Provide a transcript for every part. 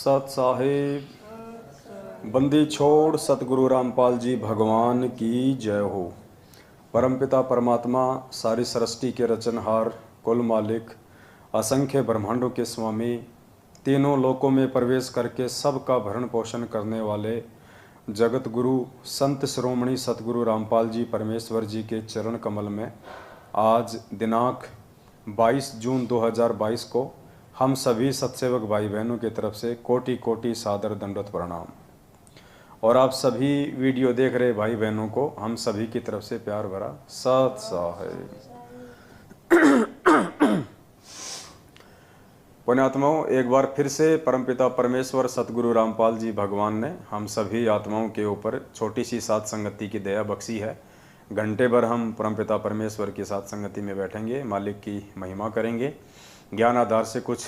सत साहिब बंदी छोड़ सतगुरु रामपाल जी भगवान की जय हो। परमपिता परमात्मा सारी सृष्टि के रचनहार, कुल मालिक, असंख्य ब्रह्मांडों के स्वामी, तीनों लोकों में प्रवेश करके सबका भरण पोषण करने वाले जगत गुरु संत शिरोमणि सतगुरु रामपाल जी परमेश्वर जी के चरण कमल में आज दिनांक 22 जून 2022 को हम सभी सतसेवक भाई बहनों की तरफ से कोटि कोटि सादर दंडवत प्रणाम। और आप सभी वीडियो देख रहे भाई बहनों को हम सभी की तरफ से प्यार भरा सत साहिब। पुण्यात्माओं, एक बार फिर से परमपिता परमेश्वर सतगुरु रामपाल जी भगवान ने हम सभी आत्माओं के ऊपर छोटी सी साथ संगति की दया बख्शी है। घंटे भर हम परमपिता परमेश्वर की साथ संगति में बैठेंगे, मालिक की महिमा करेंगे, ज्ञान आधार से कुछ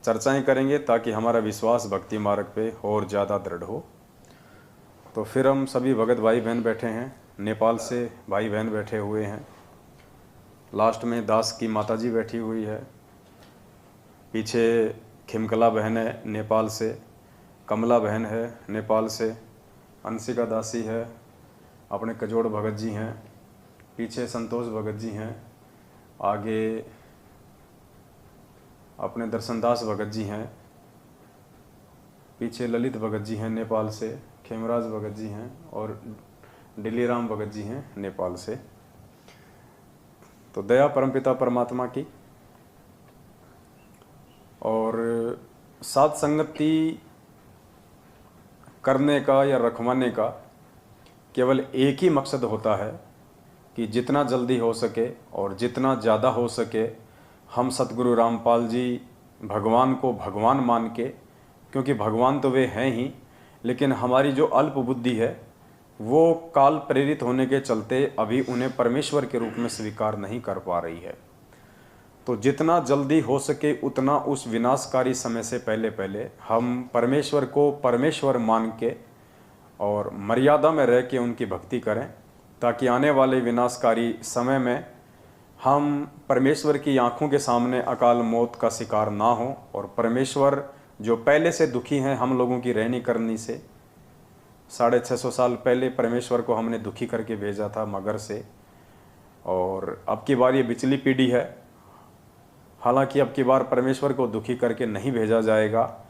चर्चाएं करेंगे ताकि हमारा विश्वास भक्ति मार्ग पे और ज़्यादा दृढ़ हो। तो फिर हम सभी भगत भाई बहन बैठे हैं, नेपाल से भाई बहन बैठे हुए हैं, लास्ट में दास की माताजी बैठी हुई है, पीछे खिमकला बहन है नेपाल से, कमला बहन है नेपाल से, अंशिका दासी है, अपने कजोड़ भगत जी हैं, पीछे संतोष भगत जी हैं, आगे अपने दर्शनदास भगत जी हैं, पीछे ललित भगत जी हैं नेपाल से, खेमराज भगत जी हैं और डिलीराम भगत जी हैं नेपाल से। तो दया परमपिता परमात्मा की और साथ संगति करने का या रखवाने का केवल एक ही मकसद होता है कि जितना जल्दी हो सके और जितना ज़्यादा हो सके हम सतगुरु रामपाल जी भगवान को भगवान मान के, क्योंकि भगवान तो वे हैं ही, लेकिन हमारी जो अल्प बुद्धि है वो काल प्रेरित होने के चलते अभी उन्हें परमेश्वर के रूप में स्वीकार नहीं कर पा रही है। तो जितना जल्दी हो सके उतना उस विनाशकारी समय से पहले पहले हम परमेश्वर को परमेश्वर मान के और मर्यादा में रह के उनकी भक्ति करें, ताकि आने वाले विनाशकारी समय में हम परमेश्वर की आंखों के सामने अकाल मौत का शिकार ना हो। और परमेश्वर जो पहले से दुखी हैं हम लोगों की रहनी करनी से, 650 साल पहले परमेश्वर को हमने दुखी करके भेजा था मगर से, और अब की बार ये पिछली पीढ़ी है। हालांकि अब की बार परमेश्वर को दुखी करके नहीं भेजा जाएगा।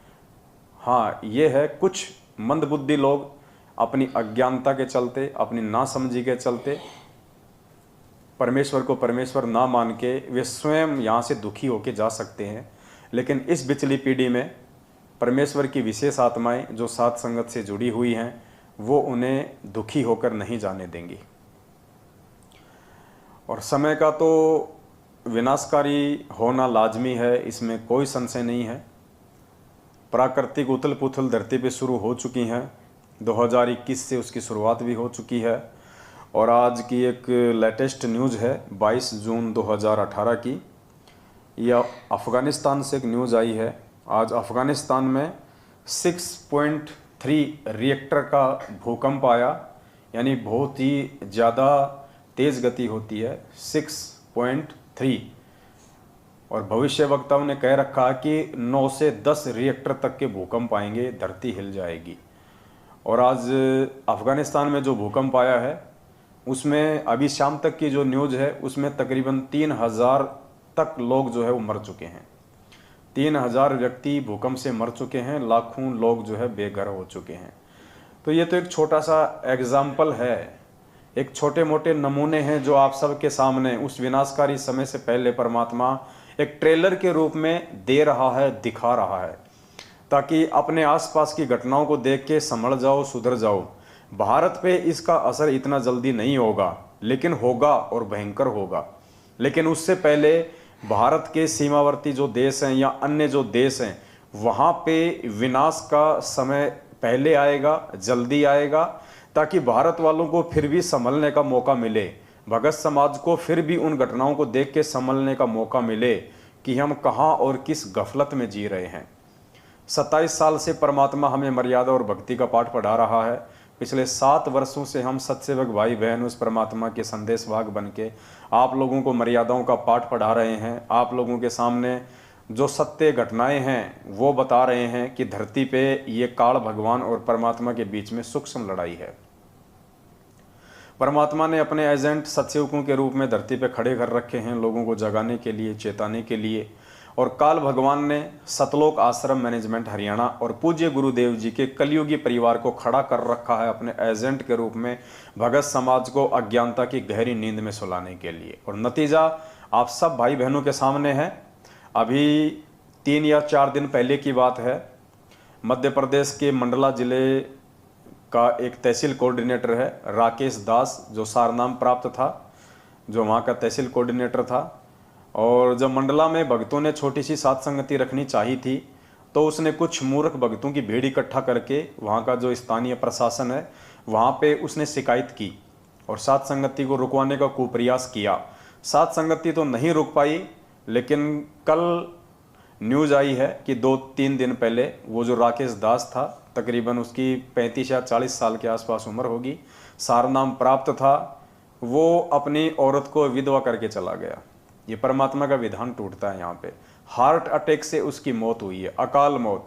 हाँ, ये है कुछ मंदबुद्धि लोग अपनी अज्ञानता के चलते, अपनी नासमझी के चलते परमेश्वर को परमेश्वर ना मान के वे स्वयं यहाँ से दुखी होके जा सकते हैं, लेकिन इस बिचली पीढ़ी में परमेश्वर की विशेष आत्माएं जो साथ संगत से जुड़ी हुई हैं वो उन्हें दुखी होकर नहीं जाने देंगी। और समय का तो विनाशकारी होना लाजमी है, इसमें कोई संशय नहीं है। प्राकृतिक उथल पुथल धरती पे शुरू हो चुकी हैं, 2021 से उसकी शुरुआत भी हो चुकी है। और आज की एक लेटेस्ट न्यूज़ है 22 जून 2018 की, यह अफ़गानिस्तान से एक न्यूज़ आई है। आज अफ़गानिस्तान में 6.3 रिएक्टर का भूकंप आया, यानी बहुत ही ज़्यादा तेज़ गति होती है 6.3। और भविष्य वक्ताओं ने कह रखा है कि 9 से 10 रिएक्टर तक के भूकंप आएंगे, धरती हिल जाएगी। और आज अफ़गानिस्तान में जो भूकंप आया है उसमें अभी शाम तक की जो न्यूज़ है उसमें तकरीबन 3000 तक लोग जो है वो मर चुके हैं। 3000 व्यक्ति भूकंप से मर चुके हैं, लाखों लोग जो है बेघर हो चुके हैं। तो ये तो एक छोटा सा एग्जाम्पल है, एक छोटे मोटे नमूने हैं जो आप सबके सामने उस विनाशकारी समय से पहले परमात्मा एक ट्रेलर के रूप में दे रहा है, दिखा रहा है, ताकि अपने आसपास की घटनाओं को देख के संभल जाओ, सुधर जाओ। भारत पे इसका असर इतना जल्दी नहीं होगा, लेकिन होगा और भयंकर होगा। लेकिन उससे पहले भारत के सीमावर्ती जो देश हैं या अन्य जो देश हैं वहाँ पे विनाश का समय पहले आएगा, जल्दी आएगा, ताकि भारत वालों को फिर भी संभलने का मौका मिले, भगत समाज को फिर भी उन घटनाओं को देख के संभलने का मौका मिले कि हम कहाँ और किस गफलत में जी रहे हैं। 27 साल से परमात्मा हमें मर्यादा और भक्ति का पाठ पढ़ा रहा है। पिछले 7 वर्षों से हम सत्सेवक भाई बहन उस परमात्मा के संदेशवाहक बन के आप लोगों को मर्यादाओं का पाठ पढ़ा रहे हैं, आप लोगों के सामने जो सत्य घटनाएं हैं वो बता रहे हैं कि धरती पे ये काल भगवान और परमात्मा के बीच में सूक्ष्म लड़ाई है। परमात्मा ने अपने एजेंट सतसेवकों के रूप में धरती पे खड़े कर रखे हैं, लोगों को जगाने के लिए, चेताने के लिए। और काल भगवान ने सतलोक आश्रम मैनेजमेंट हरियाणा और पूज्य गुरुदेव जी के कलयुगी परिवार को खड़ा कर रखा है अपने एजेंट के रूप में, भगत समाज को अज्ञानता की गहरी नींद में सुलाने के लिए। और नतीजा आप सब भाई बहनों के सामने है। अभी 3 या 4 दिन पहले की बात है, मध्य प्रदेश के मंडला जिले का एक तहसील कोऑर्डिनेटर है राकेश दास, जो सारनाम प्राप्त था, जो वहाँ का तहसील कोऑर्डिनेटर था। और जब मंडला में भक्तों ने छोटी सी सात संगति रखनी चाहिए थी, तो उसने कुछ मूर्ख भक्तों की भीड़ इकट्ठा करके वहाँ का जो स्थानीय प्रशासन है वहाँ पे उसने शिकायत की और सात संगति को रुकवाने का कुप्रयास किया। सात संगति तो नहीं रुक पाई, लेकिन कल न्यूज़ आई है कि 2-3 दिन पहले वो जो राकेश दास था, तकरीबन उसकी 35 या 40 साल के आसपास उम्र होगी, सारनाम प्राप्त था, वो अपनी औरत को विधवा करके चला गया। ये परमात्मा का विधान टूटता है। यहाँ पे हार्ट अटैक से उसकी मौत हुई है, अकाल मौत।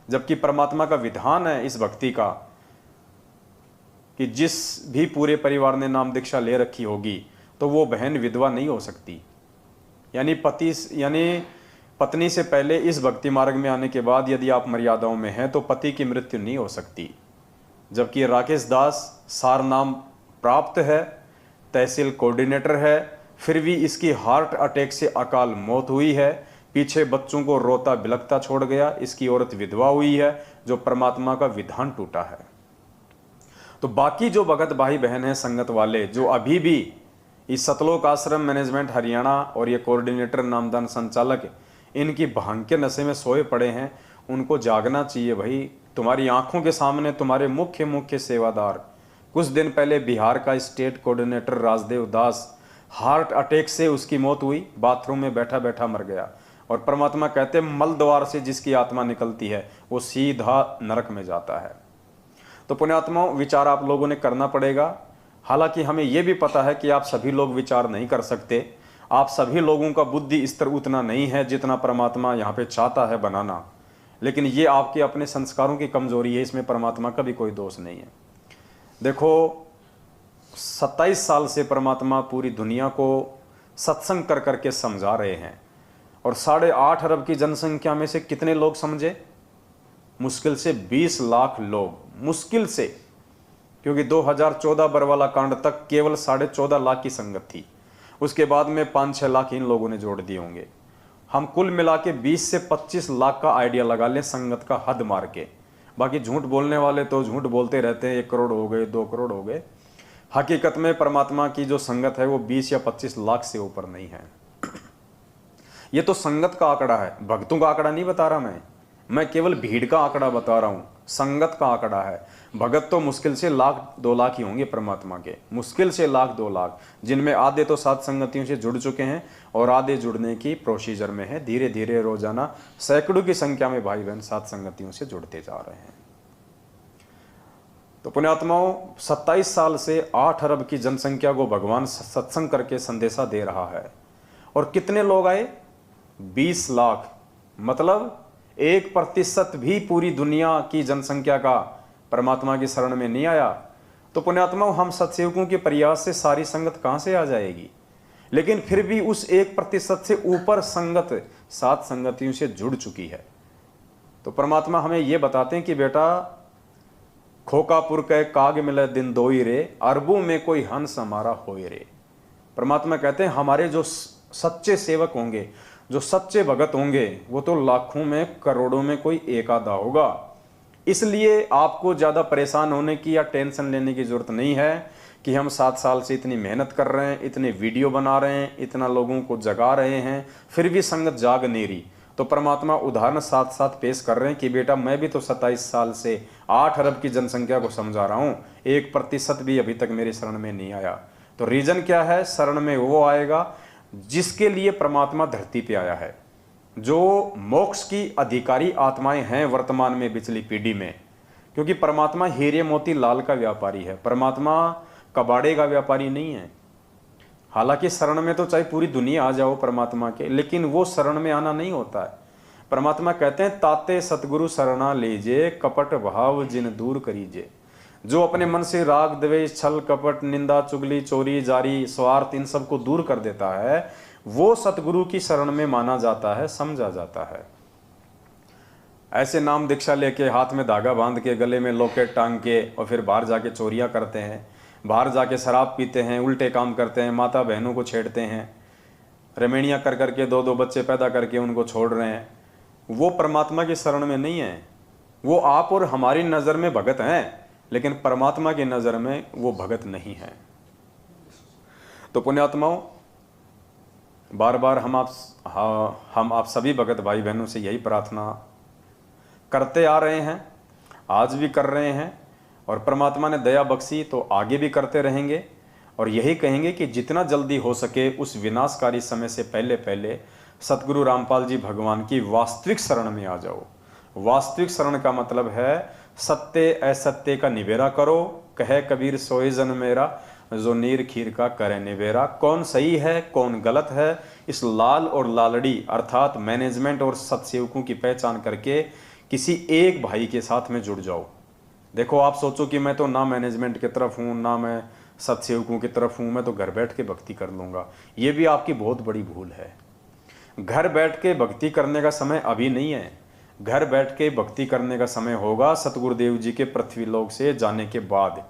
जबकि परमात्मा का विधान है इस भक्ति का कि जिस भी पूरे परिवार ने नाम दीक्षा ले रखी होगी तो वो बहन विधवा नहीं हो सकती। यानी पत्नी से पहले इस भक्ति मार्ग में आने के बाद यदि आप मर्यादाओं में हैं तो पति की मृत्यु नहीं हो सकती। जबकि राकेश दास सारनाम प्राप्त है, तहसील कोऑर्डिनेटर है, फिर भी इसकी हार्ट अटैक से अकाल मौत हुई है। पीछे बच्चों को रोता बिलखता छोड़ गया, इसकी औरत विधवा हुई है, जो परमात्मा का विधान टूटा है। तो बाकी जो भगत भाई बहन हैं संगत वाले, जो अभी भी इस सतलोक आश्रम मैनेजमेंट हरियाणा और ये कोऑर्डिनेटर नामदान संचालक इनकी भांग के नशे में सोए पड़े हैं, उनको जागना चाहिए भाई। तुम्हारी आंखों के सामने तुम्हारे मुख्य सेवादार, कुछ दिन पहले बिहार का स्टेट कोऑर्डिनेटर राजदेव दास, हार्ट अटैक से उसकी मौत हुई, बाथरूम में बैठा बैठा मर गया। और परमात्मा कहते हैं मल द्वार से जिसकी आत्मा निकलती है वो सीधा नरक में जाता है। तो पुण्यात्माओं, विचार आप लोगों ने करना पड़ेगा। हालांकि हमें यह भी पता है कि आप सभी लोग विचार नहीं कर सकते, आप सभी लोगों का बुद्धि स्तर उतना नहीं है जितना परमात्मा यहाँ पे चाहता है बनाना। लेकिन ये आपके अपने संस्कारों की कमजोरी है, इसमें परमात्मा का भी कोई दोष नहीं है। देखो 27 साल से परमात्मा पूरी दुनिया को सत्संग कर करके समझा रहे हैं, और 8.5 अरब की जनसंख्या में से कितने लोग समझे? मुश्किल से 20 लाख लोग, मुश्किल से। क्योंकि 2014 बरवाला कांड तक केवल 14.5 लाख की संगत थी, उसके बाद में 5-6 लाख इन लोगों ने जोड़ दिए होंगे। हम कुल मिला के 20 से 25 लाख का आइडिया लगा लें संगत का, हद मार के। बाकी झूठ बोलने वाले तो झूठ बोलते रहते हैं, 1 करोड़ हो गए, 2 करोड़ हो गए। हकीकत में परमात्मा की जो संगत है वो 20 या 25 लाख से ऊपर नहीं है। ये तो संगत का आंकड़ा है, भक्तों का आंकड़ा नहीं बता रहा मैं केवल भीड़ का आंकड़ा बता रहा हूं, संगत का आंकड़ा है। भगत तो मुश्किल से 1-2 लाख ही होंगे परमात्मा के, मुश्किल से 1-2 लाख, जिनमें आधे तो सात संगतियों से जुड़ चुके हैं और आधे जुड़ने की प्रोसीजर में है। धीरे धीरे रोजाना सैकड़ों की संख्या में भाई बहन सात संगतियों से जुड़ते जा रहे हैं। तो पुण्यात्माओं, 27 साल से 8 अरब की जनसंख्या को भगवान सत्संग करके संदेशा दे रहा है। और कितने लोग आए? 20 लाख। मतलब 1% भी पूरी दुनिया की जनसंख्या का परमात्मा की शरण में नहीं आया। तो पुण्यात्माओं, हम सत्सेवकों के प्रयास से सारी संगत कहां से आ जाएगी? लेकिन फिर भी उस 1% से ऊपर संगत सात संगतियों से जुड़ चुकी है। तो परमात्मा हमें यह बताते हैं कि बेटा, खोकापुर के काग मिले दिन दोई रे, अरबों में कोई हंस हमारा होए रे। परमात्मा कहते हैं हमारे जो सच्चे सेवक होंगे, जो सच्चे भगत होंगे, वो तो लाखों में करोड़ों में कोई एक आधा होगा। इसलिए आपको ज़्यादा परेशान होने की या टेंशन लेने की जरूरत नहीं है कि हम 7 साल से इतनी मेहनत कर रहे हैं, इतने वीडियो बना रहे हैं, इतना लोगों को जगा रहे हैं, फिर भी संगत जाग नहीं रही। तो परमात्मा उदाहरण साथ साथ पेश कर रहे हैं कि बेटा, मैं भी तो 27 साल से 8 अरब की जनसंख्या को समझा रहा हूँ, 1% भी अभी तक मेरे शरण में नहीं आया। तो रीजन क्या है? शरण में वो आएगा जिसके लिए परमात्मा धरती पे आया है, जो मोक्ष की अधिकारी आत्माएं हैं वर्तमान में पिछली पीढ़ी में। क्योंकि परमात्मा हीरे मोती लाल का व्यापारी है, परमात्मा कबाड़े का व्यापारी नहीं है। हालांकि शरण में तो चाहे पूरी दुनिया आ जाओ परमात्मा के, लेकिन वो शरण में आना नहीं होता है। परमात्मा कहते हैं ताते सतगुरु शरणा लीजे, कपट भाव जिन दूर करीजे। जो अपने मन से राग द्वेष छल कपट निंदा चुगली चोरी जारी स्वार्थ इन सब को दूर कर देता है, वो सतगुरु की शरण में माना जाता है, समझा जाता है। ऐसे नाम दीक्षा लेके हाथ में धागा बांध के गले में लॉकेट टांग के और फिर बाहर जाके चोरियां करते हैं, बाहर जाके शराब पीते हैं, उल्टे काम करते हैं, माता बहनों को छेड़ते हैं, रमेणियां कर करके 2-2 बच्चे पैदा करके उनको छोड़ रहे हैं, वो परमात्मा की शरण में नहीं है। वो आप और हमारी नज़र में भगत हैं, लेकिन परमात्मा की नज़र में वो भगत नहीं है। तो पुण्यात्माओं, बार बार हम आप सभी भगत भाई बहनों से यही प्रार्थना करते आ रहे हैं, आज भी कर रहे हैं, और परमात्मा ने दया बख्शी तो आगे भी करते रहेंगे। और यही कहेंगे कि जितना जल्दी हो सके उस विनाशकारी समय से पहले पहले सतगुरु रामपाल जी भगवान की वास्तविक शरण में आ जाओ। वास्तविक शरण का मतलब है सत्य असत्य का निबेरा करो। कहे कबीर सोए जन मेरा, जो नीर खीर का करे निबेरा। कौन सही है कौन गलत है, इस लाल और लालड़ी अर्थात मैनेजमेंट और सत्सेवकों की पहचान करके किसी एक भाई के साथ में जुड़ जाओ। देखो, आप सोचो कि मैं तो ना मैनेजमेंट की तरफ हूँ ना मैं सत्सेवकों की तरफ हूँ, मैं तो घर बैठ के भक्ति कर लूँगा। ये भी आपकी बहुत बड़ी भूल है। घर बैठ के भक्ति करने का समय अभी नहीं है। घर बैठ के भक्ति करने का समय होगा सतगुरुदेव जी के पृथ्वीलोक से जाने के बाद।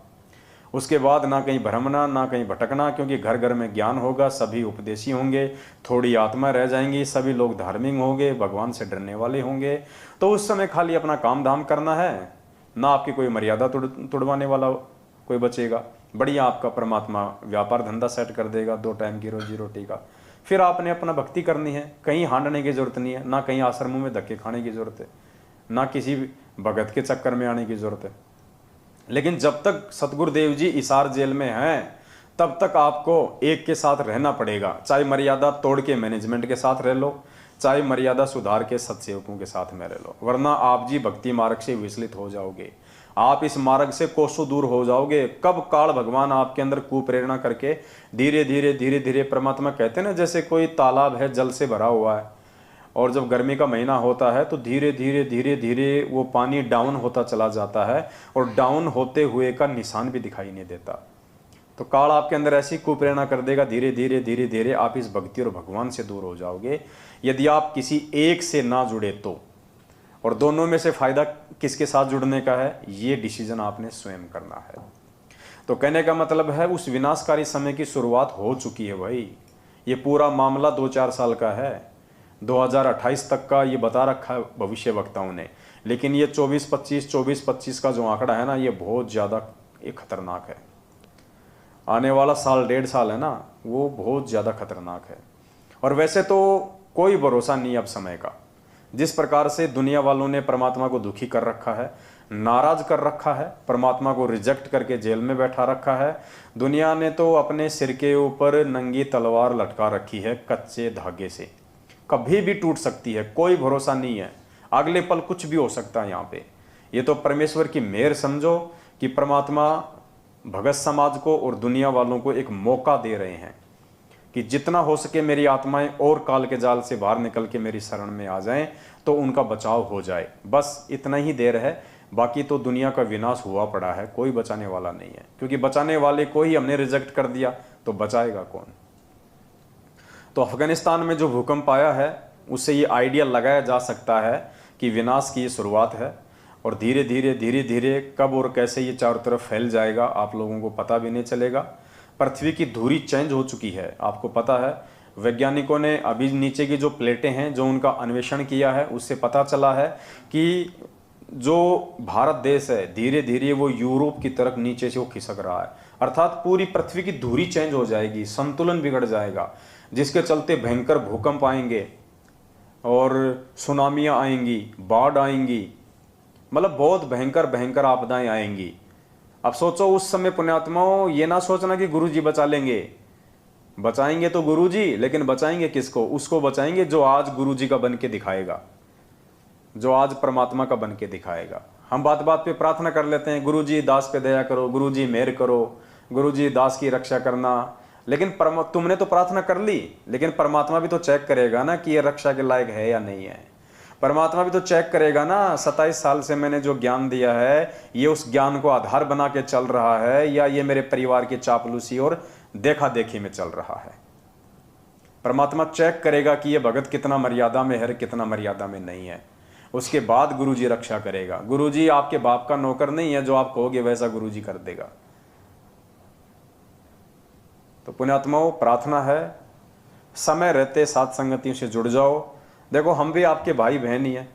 उसके बाद ना कहीं भ्रमना ना कहीं भटकना, क्योंकि घर घर में ज्ञान होगा, सभी उपदेशी होंगे, थोड़ी आत्मा रह जाएंगी, सभी लोग धार्मिक होंगे, भगवान से डरने वाले होंगे। तो उस समय खाली अपना काम धाम करना है, ना आपकी कोई मर्यादा तुड़वाने वाला कोई बचेगा। बढ़िया आपका परमात्मा व्यापार धंधा सेट कर देगा, 2 टाइम की रोजी रोटी का। फिर आपने अपना भक्ति करनी है, कहीं हांडने की जरूरत नहीं है, ना कहीं आश्रमों में धक्के खाने की जरूरत है, ना किसी भगत के चक्कर में आने की जरूरत है। लेकिन जब तक सतगुरुदेव जी इसार जेल में हैं, तब तक आपको एक के साथ रहना पड़ेगा। चाहे मर्यादा तोड़ के मैनेजमेंट के साथ रह लो, चाहे मर्यादा सुधार के सत्सेवकों के साथ में रह लो, वरना आप जी भक्ति मार्ग से विचलित हो जाओगे। आप इस मार्ग से कोसों दूर हो जाओगे। कब काल भगवान आपके अंदर कुप्रेरणा करके धीरे धीरे धीरे धीरे, परमात्मा कहते हैं ना, जैसे कोई तालाब है जल से भरा हुआ है, और जब गर्मी का महीना होता है तो धीरे धीरे धीरे धीरे वो पानी डाउन होता चला जाता है, और डाउन होते हुए का निशान भी दिखाई नहीं देता। तो काल आपके अंदर ऐसी कुप्रेरणा कर देगा, धीरे धीरे धीरे धीरे आप इस भक्ति और भगवान से दूर हो जाओगे, यदि आप किसी एक से ना जुड़े तो। और दोनों में से फायदा किसके साथ जुड़ने का है, ये डिसीजन आपने स्वयं करना है। तो कहने का मतलब है उस विनाशकारी समय की शुरुआत हो चुकी है भाई। ये पूरा मामला 2-4 साल का है, 2028 तक का ये बता रखा है भविष्य वक्ताओं ने। लेकिन ये 24-25 का जो आंकड़ा है ना, ये बहुत ज़्यादा खतरनाक है। आने वाला साल 1.5 साल है ना, वो बहुत ज़्यादा खतरनाक है। और वैसे तो कोई भरोसा नहीं अब समय का। जिस प्रकार से दुनिया वालों ने परमात्मा को दुखी कर रखा है, नाराज कर रखा है, परमात्मा को रिजेक्ट करके जेल में बैठा रखा है, दुनिया ने तो अपने सिर के ऊपर नंगी तलवार लटका रखी है कच्चे धागे से। कभी भी टूट सकती है, कोई भरोसा नहीं है, अगले पल कुछ भी हो सकता है यहाँ पे। ये तो परमेश्वर की मेहर समझो कि परमात्मा भगत समाज को और दुनिया वालों को एक मौका दे रहे हैं कि जितना हो सके मेरी आत्माएं और काल के जाल से बाहर निकल के मेरी शरण में आ जाएं, तो उनका बचाव हो जाए। बस इतना ही देर है, बाकी तो दुनिया का विनाश हुआ पड़ा है, कोई बचाने वाला नहीं है। क्योंकि बचाने वाले को ही हमने रिजेक्ट कर दिया, तो बचाएगा कौन। तो अफगानिस्तान में जो भूकंप आया है, उससे ये आइडिया लगाया जा सकता है कि विनाश की ये शुरुआत है, और धीरे धीरे धीरे धीरे कब और कैसे ये चारों तरफ फैल जाएगा आप लोगों को पता भी नहीं चलेगा। पृथ्वी की धुरी चेंज हो चुकी है, आपको पता है। वैज्ञानिकों ने अभी नीचे की जो प्लेटें हैं, जो उनका अन्वेषण किया है, उससे पता चला है कि जो भारत देश है, धीरे धीरे वो यूरोप की तरफ नीचे से वो खिसक रहा है। अर्थात पूरी पृथ्वी की धुरी चेंज हो जाएगी, संतुलन बिगड़ जाएगा, जिसके चलते भयंकर भूकंप आएंगे और सुनामियाँ आएंगी, बाढ़ आएंगी, मतलब बहुत भयंकर भयंकर आपदाएं आएंगी। अब सोचो उस समय पुण्यात्माओं, ये ना सोचना कि गुरुजी बचा लेंगे। बचाएंगे तो गुरुजी, लेकिन बचाएंगे किसको? उसको बचाएंगे जो आज गुरुजी का बन के दिखाएगा, जो आज परमात्मा का बन के दिखाएगा। हम बात बात पे प्रार्थना कर लेते हैं, गुरुजी दास पे दया करो, गुरुजी मेहर करो, गुरुजी दास की रक्षा करना, लेकिन तुमने तो प्रार्थना कर ली, लेकिन परमात्मा भी तो चेक करेगा ना कि ये रक्षा के लायक है या नहीं है। परमात्मा भी तो चेक करेगा ना 27 साल से मैंने जो ज्ञान दिया है ये उस ज्ञान को आधार बना के चल रहा है या ये मेरे परिवार की चापलूसी और देखा देखी में चल रहा है। परमात्मा चेक करेगा कि ये भगत कितना मर्यादा में है, कितना मर्यादा में नहीं है। उसके बाद गुरुजी रक्षा करेगा। गुरुजी आपके बाप का नौकर नहीं है, जो आप कहोगे वैसा गुरुजी कर देगा। तो पुण्यात्माओं, प्रार्थना है समय रहते साथ संगतियों से जुड़ जाओ। देखो हम भी आपके भाई बहन ही हैं।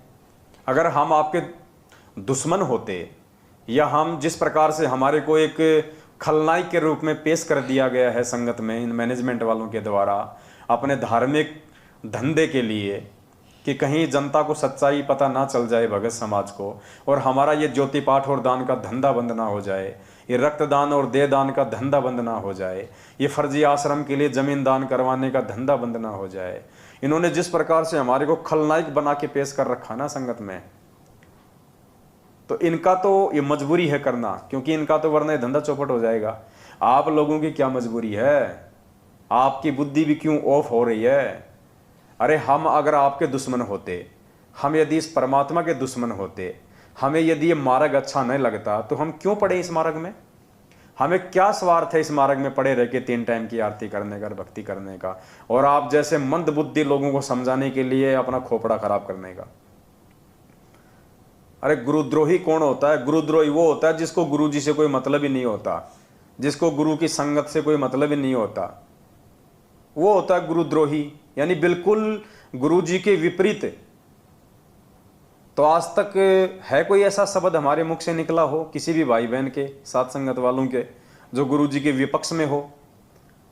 अगर हम आपके दुश्मन होते या हम जिस प्रकार से हमारे को एक खलनायक के रूप में पेश कर दिया गया है संगत में इन मैनेजमेंट वालों के द्वारा अपने धार्मिक धंधे के लिए कि कहीं जनता को सच्चाई पता ना चल जाए भगत समाज को, और हमारा ये ज्योति पाठ और दान का धंधा बंद ना हो जाए, ये रक्तदान और देह दान का धंधा बंद ना हो जाए, ये फर्जी आश्रम के लिए जमीन दान करवाने का धंधा बंद ना हो जाए। इन्होंने जिस प्रकार से हमारे को खलनायक बना के पेश कर रखा ना संगत में, तो इनका तो ये मजबूरी है करना, क्योंकि इनका तो वरना धंधा चौपट हो जाएगा। आप लोगों की क्या मजबूरी है? आपकी बुद्धि भी क्यों ऑफ हो रही है? अरे हम अगर आपके दुश्मन होते, हम यदि इस परमात्मा के दुश्मन होते, हमें यदि ये मार्ग अच्छा नहीं लगता तो हम क्यों पड़े इस मार्ग में? हमें क्या स्वार्थ है इस मार्ग में पड़े रह के 3 टाइम की आरती करने का, भक्ति करने का, और आप जैसे मंद बुद्धि लोगों को समझाने के लिए अपना खोपड़ा खराब करने का? अरे गुरुद्रोही कौन होता है? गुरुद्रोही वो होता है जिसको गुरु जी से कोई मतलब ही नहीं होता, जिसको गुरु की संगत से कोई मतलब ही नहीं होता, वो होता है गुरुद्रोही। यानी बिल्कुल गुरु जी के विपरीत। तो आज तक है कोई ऐसा शब्द हमारे मुख से निकला हो किसी भी भाई बहन के, साथ संगत वालों के, जो गुरु जी के विपक्ष में हो?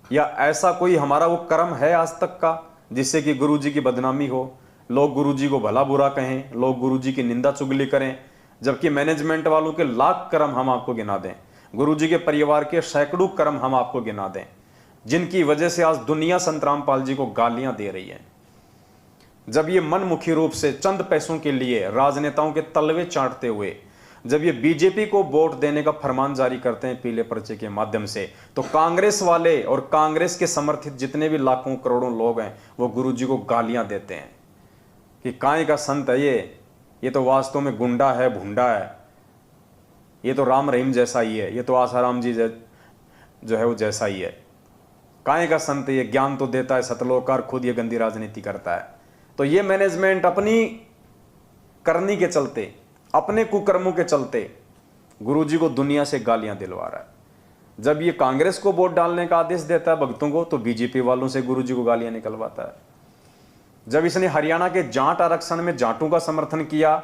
या ऐसा कोई हमारा वो कर्म है आज तक का जिससे कि गुरु जी की बदनामी हो, लोग गुरु जी को भला बुरा कहें, लोग गुरु जी की निंदा चुगली करें? जबकि मैनेजमेंट वालों के लाख कर्म हम आपको गिना दें, गुरु जी के परिवार के सैकड़ों कर्म हम आपको गिना दें, जिनकी वजह से आज दुनिया संत रामपाल जी को गालियां दे रही है। जब ये मनमुखी रूप से चंद पैसों के लिए राजनेताओं के तलवे चाटते हुए जब ये बीजेपी को वोट देने का फरमान जारी करते हैं पीले पर्चे के माध्यम से, तो कांग्रेस वाले और कांग्रेस के समर्थित जितने भी लाखों करोड़ों लोग हैं वो गुरुजी को गालियां देते हैं कि काय का संत है ये तो वास्तव में गुंडा है, भुंडा है, ये तो राम रहीम जैसा ही है, ये तो आसाराम जी जो है वो जैसा ही है। काय का संत ये ज्ञान तो देता है सतलोकार, खुद ये गंदी राजनीति करता है। तो ये मैनेजमेंट अपनी करनी के चलते, अपने कुकर्मों के चलते गुरुजी को दुनिया से गालियां दिलवा रहा है। जब ये कांग्रेस को वोट डालने का आदेश देता है भक्तों को, तो बीजेपी वालों से गुरुजी को गालियां निकलवाता है। जब इसने हरियाणा के जाट आरक्षण में जाटों का समर्थन किया,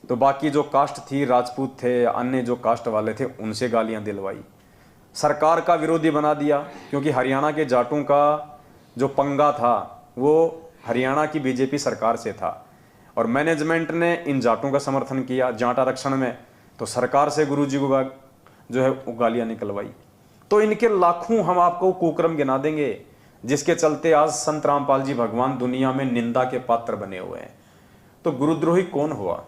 तो बाकी जो कास्ट थी, राजपूत थे, अन्य जो कास्ट वाले थे, उनसे गालियां दिलवाई। सरकार का विरोधी बना दिया, क्योंकि हरियाणा के जाटों का जो पंगा था वो हरियाणा की बीजेपी सरकार से था, और मैनेजमेंट ने इन जाटों का समर्थन किया जाट आरक्षण में, तो सरकार से गुरुजी को जो है वो गालियां निकलवाई। तो इनके लाखों हम आपको कुकर्म गिना देंगे, जिसके चलते आज संत रामपाल जी भगवान दुनिया में निंदा के पात्र बने हुए हैं। तो गुरुद्रोही कौन हुआ?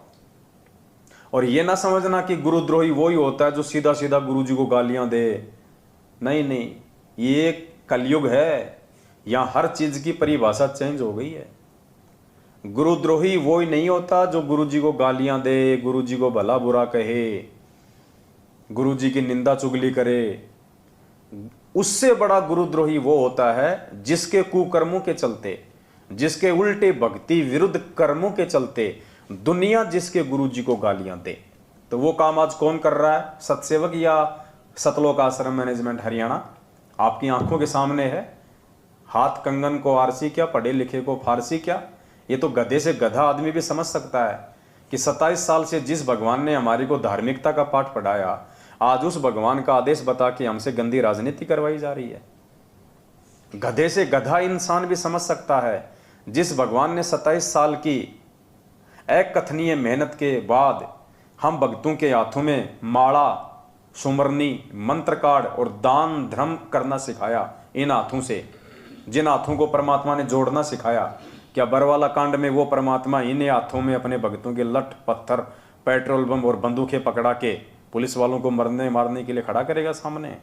और ये ना समझना कि गुरुद्रोही वो ही होता है जो सीधा सीधा गुरुजी को गालियां दे। नहीं नहीं, ये कलयुग है, यहां हर चीज की परिभाषा चेंज हो गई है। गुरुद्रोही वो ही नहीं होता जो गुरुजी को गालियां दे, गुरुजी को भला बुरा कहे, गुरुजी की निंदा चुगली करे। उससे बड़ा गुरुद्रोही वो होता है जिसके कुकर्मों के चलते, जिसके उल्टे भक्ति विरुद्ध कर्मों के चलते दुनिया जिसके गुरुजी को गालियां दे। तो वो काम आज कौन कर रहा है? सतसेवक या सतलोक आश्रम मैनेजमेंट हरियाणा आपकी आंखों के सामने है। हाथ कंगन को आरसी क्या, पढ़े लिखे को फारसी क्या? ये तो गधे से गधा आदमी भी समझ सकता है कि 27 साल से जिस भगवान ने हमारी को धार्मिकता का पाठ पढ़ाया, आज उस भगवान का आदेश बता के हमसे गंदी राजनीति करवाई जा रही है। गधे से गधा इंसान भी समझ सकता है, जिस भगवान ने 27 साल की अकथनीय मेहनत के बाद हम भक्तों के हाथों में माला, सुमरनी, मंत्र कार्ड और दान धर्म करना सिखाया। इन हाथों से, जिन हाथों को परमात्मा ने जोड़ना सिखाया, क्या बरवाला कांड में वो परमात्मा इन्हीं हाथों में अपने भक्तों के लठ पत्थर, पेट्रोल बम और बंदूकें पकड़ा के पुलिस वालों को मारने के लिए खड़ा करेगा सामने?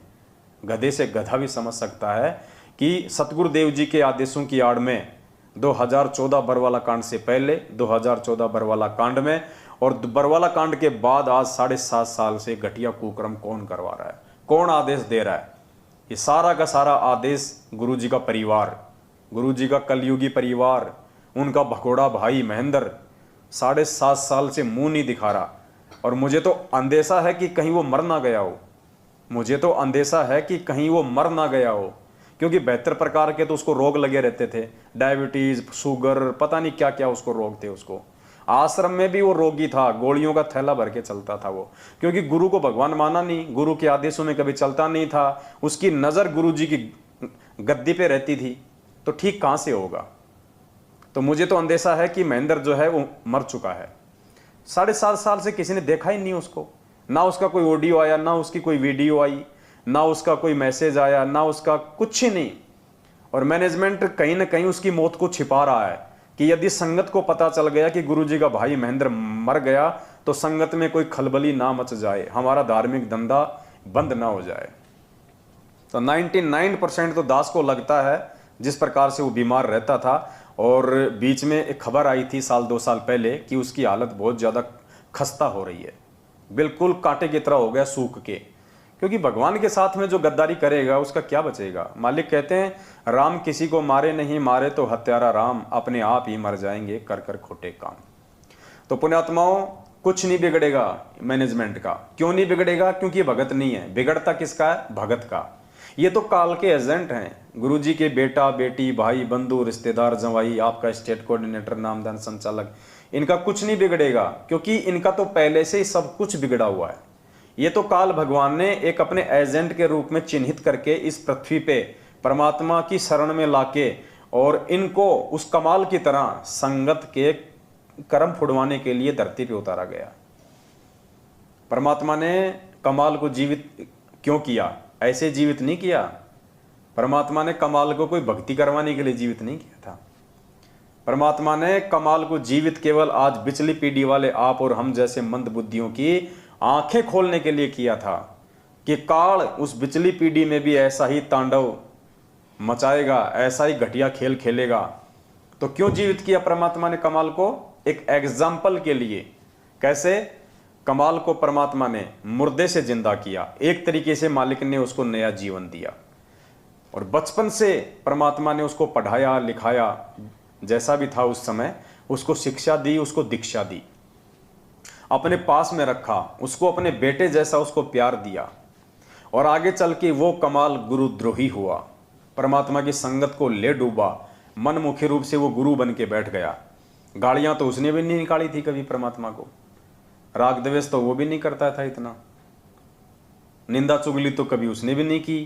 गधे से गधा भी समझ सकता है कि सतगुरुदेव जी के आदेशों की आड़ में 2014 बरवाला कांड से पहले, 2014 बरवाला कांड में और बरवाला कांड के बाद आज 7.5 साल से घटिया कुकर्म कौन करवा रहा है, कौन आदेश दे रहा है? ये सारा का सारा आदेश गुरु जी का परिवार, गुरु जी का कलयुगी परिवार, उनका भगोड़ा भाई महेंद्र 7.5 साल से मुंह नहीं दिखा रहा। और मुझे तो अंदेशा है कि कहीं वो मर ना गया हो, मुझे तो अंदेशा है कि कहीं वो मर ना गया हो, क्योंकि 72 प्रकार के तो उसको रोग लगे रहते थे, डायबिटीज, शुगर, पता नहीं क्या क्या उसको रोग थे। उसको आश्रम में भी वो रोगी था, गोलियों का थैला भर के चलता था वो, क्योंकि गुरु को भगवान माना नहीं, गुरु के आदेशों में कभी चलता नहीं था, उसकी नजर गुरु जी की गद्दी पे रहती थी, तो ठीक कहां से होगा? तो मुझे तो अंदेशा है कि महेंद्र जो है वो मर चुका है। 7.5 साल से किसी ने देखा ही नहीं उसको, ना उसका कोई ऑडियो आया, ना उसकी कोई वीडियो आई, ना उसका कोई मैसेज आया, ना उसका कुछ ही नहीं। और मैनेजमेंट कहीं ना कहीं उसकी मौत को छिपा रहा है कि यदि संगत को पता चल गया कि गुरुजी का भाई महेंद्र मर गया तो संगत में कोई खलबली ना मच जाए, हमारा धार्मिक धंधा बंद ना हो जाए। तो 99% तो दास को लगता है जिस प्रकार से वो बीमार रहता था। और बीच में एक खबर आई थी 1-2 साल पहले कि उसकी हालत बहुत ज़्यादा खस्ता हो रही है, बिल्कुल कांटे की तरह हो गया सूख के, क्योंकि भगवान के साथ में जो गद्दारी करेगा उसका क्या बचेगा। मालिक कहते हैं राम किसी को मारे नहीं, मारे तो हत्यारा राम, अपने आप ही मर जाएंगे कर कर खोटे काम। तो पुण्यात्माओं कुछ नहीं बिगड़ेगा मैनेजमेंट का। क्यों नहीं बिगड़ेगा? क्योंकि भगत नहीं है। बिगड़ता किसका है? भगत का। ये तो काल के एजेंट हैं। गुरुजी के बेटा बेटी भाई बंधु रिश्तेदार जवाई, आपका स्टेट कोऑर्डिनेटर नामदान संचालक, इनका कुछ नहीं बिगड़ेगा, क्योंकि इनका तो पहले से ही सब कुछ बिगड़ा हुआ है। ये तो काल भगवान ने एक अपने एजेंट के रूप में चिन्हित करके इस पृथ्वी पे परमात्मा की शरण में लाके और इनको उस कमाल की तरह संगत के कर्म फुड़वाने के लिए धरती पे उतारा गया। परमात्मा ने कमाल को जीवित क्यों किया? ऐसे जीवित नहीं किया। परमात्मा ने कमाल को कोई भक्ति करवाने के लिए जीवित नहीं किया था। परमात्मा ने कमाल को जीवित केवल आज बिचली पीढ़ी वाले आप और हम जैसे मंद बुद्धियों की आंखें खोलने के लिए किया था कि काल उस बिचली पीढ़ी में भी ऐसा ही तांडव मचाएगा, ऐसा ही घटिया खेल खेलेगा। तो क्यों जीवित किया परमात्मा ने कमाल को? एक एग्जाम्पल के लिए। कैसे? कमाल को परमात्मा ने मुर्दे से जिंदा किया, एक तरीके से मालिक ने उसको नया जीवन दिया। और बचपन से परमात्मा ने उसको पढ़ाया लिखाया, जैसा भी था उस समय, उसको शिक्षा दी, उसको दीक्षा दी, अपने पास में रखा, उसको अपने बेटे जैसा उसको प्यार दिया। और आगे चल के वो कमाल गुरुद्रोही हुआ, परमात्मा की संगत को ले डूबा, मनमुखी रूप से वो गुरु बन के बैठ गया। गालियां तो उसने भी नहीं निकाली थी कभी परमात्मा को, राग द्वेष तो वो भी नहीं करता था इतना, निंदा चुगली तो कभी उसने भी नहीं की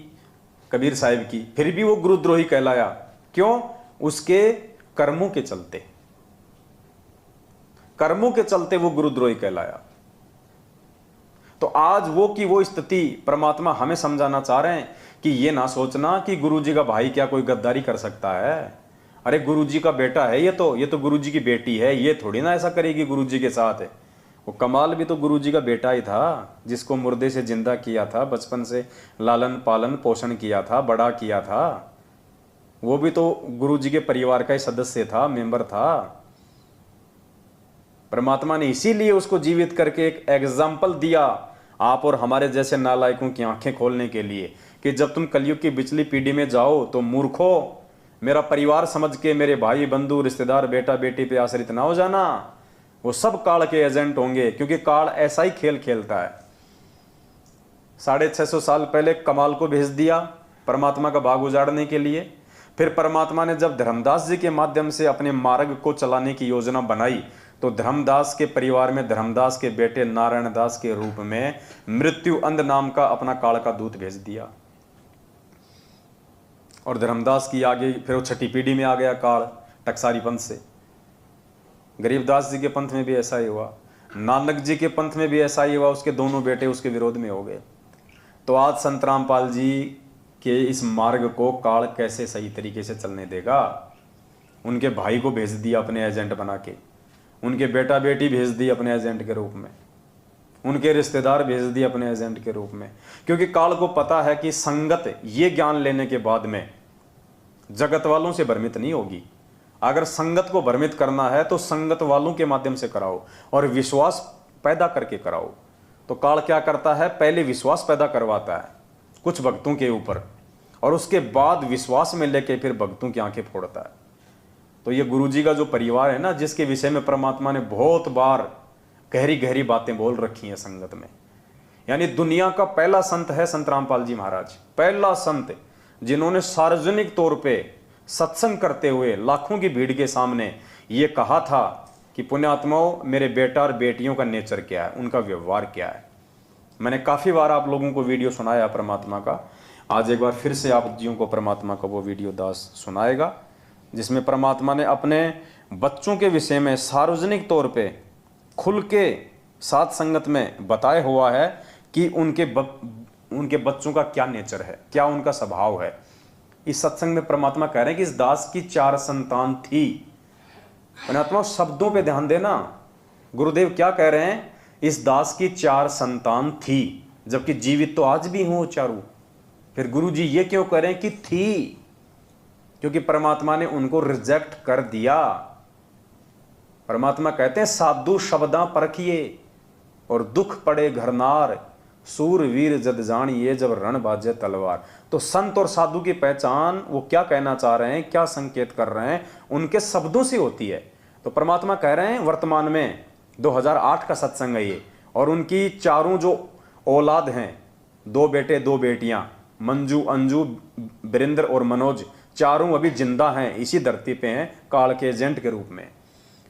कबीर साहिब की, फिर भी वो गुरुद्रोही कहलाया। क्यों? उसके कर्मों के चलते, कर्मों के चलते वो गुरुद्रोही कहलाया। तो आज वो की वो स्थिति परमात्मा हमें समझाना चाह रहे हैं कि ये ना सोचना कि गुरुजी का भाई क्या कोई गद्दारी कर सकता है। अरे गुरुजी का बेटा है ये तो गुरुजी की बेटी है, ये थोड़ी ना ऐसा करेगी गुरुजी के साथ। वो कमाल भी तो गुरुजी का बेटा ही था, जिसको मुर्दे से जिंदा किया था, बचपन से लालन पालन पोषण किया था, बड़ा किया था। वो भी तो गुरुजी के परिवार का ही सदस्य था, मेंबर था। परमात्मा ने इसीलिए उसको जीवित करके एक एग्जाम्पल दिया आप और हमारे जैसे नालायकों की आंखें खोलने के लिए कि जब तुम कलयुग की बिचली पीढ़ी में जाओ तो मूर्खो, मेरा परिवार समझ के मेरे भाई बंधु रिश्तेदार बेटा बेटी पे आश्रित ना हो जाना। वो सब काल के एजेंट होंगे, क्योंकि काल ऐसा ही खेल खेलता है। 650 साल पहले कमाल को भेज दिया परमात्मा का बाग उजाड़ने के लिए। फिर परमात्मा ने जब धर्मदास जी के माध्यम से अपने मार्ग को चलाने की योजना बनाई तो धर्मदास के परिवार में धर्मदास के बेटे नारायण दास के रूप में मृत्यु अंध नाम का अपना काल का दूत भेज दिया। और धर्मदास की आगे फिर वो छठी पीढ़ी में आ गया काल टकसारी पंथ से। गरीबदास जी के पंथ में भी ऐसा ही हुआ, नानक जी के पंथ में भी ऐसा ही हुआ, उसके दोनों बेटे उसके विरोध में हो गए। तो आज संत रामपाल जी के इस मार्ग को काल कैसे सही तरीके से चलने देगा? उनके भाई को भेज दिया अपने एजेंट बना के, उनके बेटा बेटी भेज दी अपने एजेंट के रूप में। उनके रिश्तेदार भेज दिए अपने एजेंट के रूप में, क्योंकि काल को पता है कि संगत ये ज्ञान लेने के बाद में जगत वालों से भ्रमित नहीं होगी। अगर संगत को भ्रमित करना है तो संगत वालों के माध्यम से कराओ और विश्वास पैदा करके कराओ। तो काल क्या करता है, पहले विश्वास पैदा करवाता है कुछ भक्तों के ऊपर, और उसके बाद विश्वास में लेके फिर भक्तों की आंखें फोड़ता है। तो ये गुरुजी का जो परिवार है ना, जिसके विषय में परमात्मा ने बहुत बार गहरी गहरी बातें बोल रखी हैं संगत में, यानी दुनिया का पहला संत है संत रामपाल जी महाराज, पहला संत जिन्होंने सार्वजनिक तौर पे सत्संग करते हुए लाखों की भीड़ के सामने ये कहा था कि पुण्यात्माओं, मेरे बेटा और बेटियों का नेचर क्या है, उनका व्यवहार क्या है। मैंने काफ़ी बार आप लोगों को वीडियो सुनाया परमात्मा का, आज एक बार फिर से आप जियों को परमात्मा का वो वीडियो दास सुनाएगा, जिसमें परमात्मा ने अपने बच्चों के विषय में सार्वजनिक तौर पे खुल के साथ संगत में बताया हुआ है कि उनके बच्चों का क्या नेचर है, क्या उनका स्वभाव है। इस सत्संग में परमात्मा कह रहे हैं कि इस दास की 4 संतान थी। परमात्मा शब्दों पे ध्यान देना, गुरुदेव क्या कह रहे हैं, इस दास की 4 संतान थी, जबकि जीवित तो आज भी हो चारों। फिर गुरु जी ये क्यों कह रहे हैं कि थी, क्योंकि परमात्मा ने उनको रिजेक्ट कर दिया। परमात्मा कहते हैं साधु शब्दां परखिए और दुख पड़े घरनार, सूरवीर जद जानिए जब रण बाजे तलवार। तो संत और साधु की पहचान वो क्या कहना चाह रहे हैं, क्या संकेत कर रहे हैं, उनके शब्दों से होती है। तो परमात्मा कह रहे हैं वर्तमान में 2008 का सत्संग है ये, और उनकी चारों जो औलाद हैं, 2 बेटे 2 बेटियां, मंजू, अंजू, वीरेंद्र और मनोज, चारों अभी जिंदा हैं, इसी धरती पे हैं काल के एजेंट के रूप में।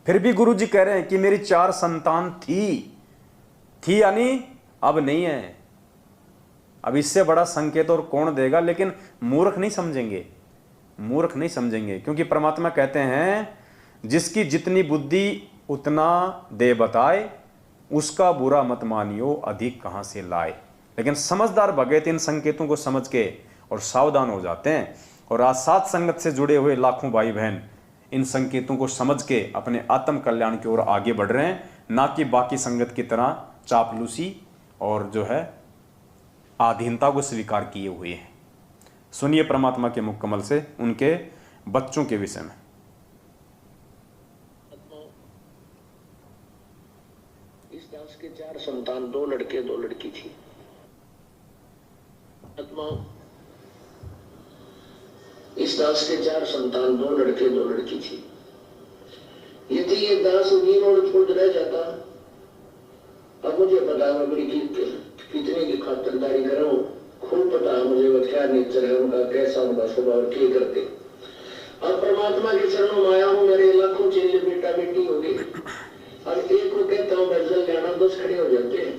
फिर भी गुरु जी कह रहे हैं कि मेरी 4 संतान थी यानी अब नहीं है। अब इससे बड़ा संकेत और कौन देगा, लेकिन मूर्ख नहीं समझेंगे, मूर्ख नहीं समझेंगे, क्योंकि परमात्मा कहते हैं जिसकी जितनी बुद्धि उतना दे बताए, उसका बुरा मत मानियो अधिक कहां से लाए। लेकिन समझदार भगत इन संकेतों को समझ के और सावधान हो जाते हैं, और आज साथ संगत से जुड़े हुए लाखों भाई बहन इन संकेतों को समझ के अपने आत्म कल्याण की ओर आगे बढ़ रहे हैं, ना कि बाकी संगत की तरह चापलूसी और जो है आधीनता को स्वीकार किए हुए हैं। सुनिए परमात्मा के मुख कमल से उनके बच्चों के विषय में। इस दास के 4 संतान, 2 लड़के 2 लड़की थी। इस दास के 4 संतान, 2 लड़के 2 लड़की थी। यदि ये दास नींद और छूट रह जाता, अब मुझे पता है मैं कितने की खातिरदारी कर रहा हूँ, खूब पता है मुझे वो क्या नेचर है उनका, कैसा उनका स्वभाव, क्या करते। अब परमात्मा के चरणों में आया हूँ, मेरे लाखों चेले बेटा बेटी हो गए। अब एक को कहता हूँ बजल जाना, 10 खड़े हो जाते हैं।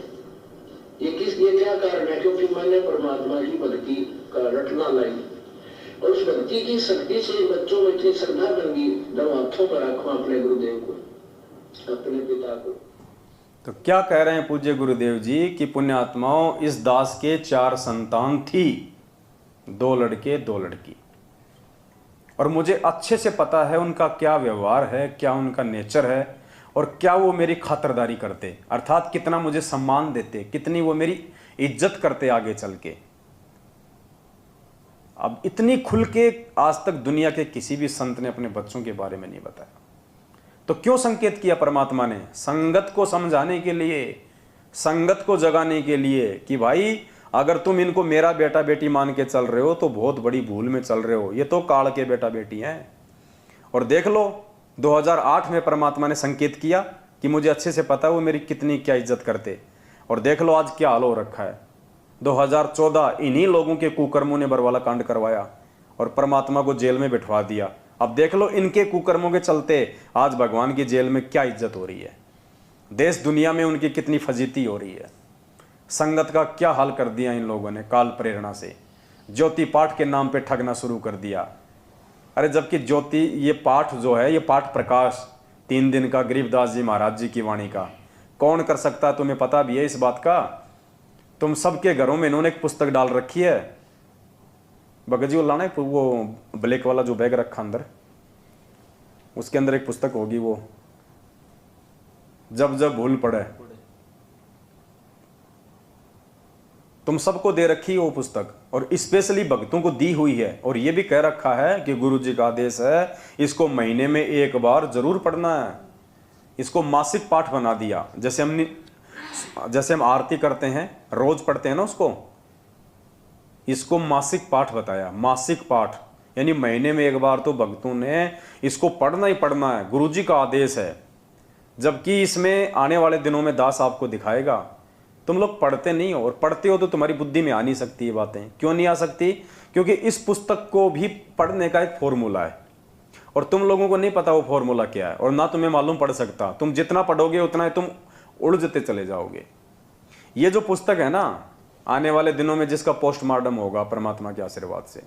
ये क्या कारण है, क्योंकि मैंने परमात्मा की भक्ति का रटना लाई, और उस भक्ति की शक्ति से बच्चों में इतनी श्रद्धा बन गई, जब हाथों पर रखा अपने गुरुदेव को, अपने पिता को। तो क्या कह रहे हैं पूज्य गुरुदेव जी कि पुण्यात्माओं, इस दास के 4 संतान थी, 2 लड़के 2 लड़की, और मुझे अच्छे से पता है उनका क्या व्यवहार है, क्या उनका नेचर है, और क्या वो मेरी खातिरदारी करते, अर्थात कितना मुझे सम्मान देते, कितनी वो मेरी इज्जत करते आगे चल के। अब इतनी खुल के आज तक दुनिया के किसी भी संत ने अपने बच्चों के बारे में नहीं बताया। तो क्यों संकेत किया परमात्मा ने? संगत को समझाने के लिए, संगत को जगाने के लिए कि भाई अगर तुम इनको मेरा बेटा बेटी मान के चल रहे हो तो बहुत बड़ी भूल में चल रहे हो, ये तो काल के बेटा बेटी हैं। और देख लो 2008 में परमात्मा ने संकेत किया कि मुझे अच्छे से पता है वो मेरी कितनी क्या इज्जत करते, और देख लो आज क्या हाल हो रखा है। 2014 इन्हीं लोगों के कुकर्मों ने बरवाला कांड करवाया और परमात्मा को जेल में बिठवा दिया। अब देख लो इनके कुकर्मों के चलते आज भगवान की जेल में क्या इज्जत हो रही है, देश दुनिया में उनकी कितनी फजीती हो रही है। संगत का क्या हाल कर दिया इन लोगों ने काल प्रेरणा से, ज्योति पाठ के नाम पे ठगना शुरू कर दिया। अरे जबकि ज्योति ये पाठ जो है, ये पाठ प्रकाश 3 दिन का गरीबदास जी महाराज जी की वाणी का कौन कर सकता है, तुम्हें पता भी है इस बात का। तुम सबके घरों में इन्होंने एक पुस्तक डाल रखी है, भगत जी वो लाना है वो ब्लैक वाला जो बैग रखा अंदर, उसके अंदर एक पुस्तक होगी, वो जब जब भूल पड़े, तुम सबको दे रखी है वो पुस्तक, और स्पेशली भक्तों को दी हुई है। और ये भी कह रखा है कि गुरु जी का आदेश है, इसको महीने में एक बार जरूर पढ़ना है। इसको मासिक पाठ बना दिया। जैसे हम आरती करते हैं, रोज पढ़ते हैं ना उसको, इसको मासिक पाठ बताया। मासिक पाठ यानी महीने में एक बार तो भक्तों ने इसको पढ़ना ही पढ़ना है, गुरुजी का आदेश है। जबकि इसमें आने वाले दिनों में दास आपको दिखाएगा, तुम लोग पढ़ते नहीं हो, और पढ़ते हो तो तुम्हारी बुद्धि में आ नहीं सकती ये बातें। क्यों नहीं आ सकती? क्योंकि इस पुस्तक को भी पढ़ने का एक फॉर्मूला है, और तुम लोगों को नहीं पता वो फॉर्मूला क्या है, और ना तुम्हें मालूम पड़ सकता। तुम जितना पढ़ोगे उतना ही तुम उलझते चले जाओगे। ये जो पुस्तक है ना, आने वाले दिनों में जिसका पोस्टमार्टम होगा परमात्मा के आशीर्वाद से,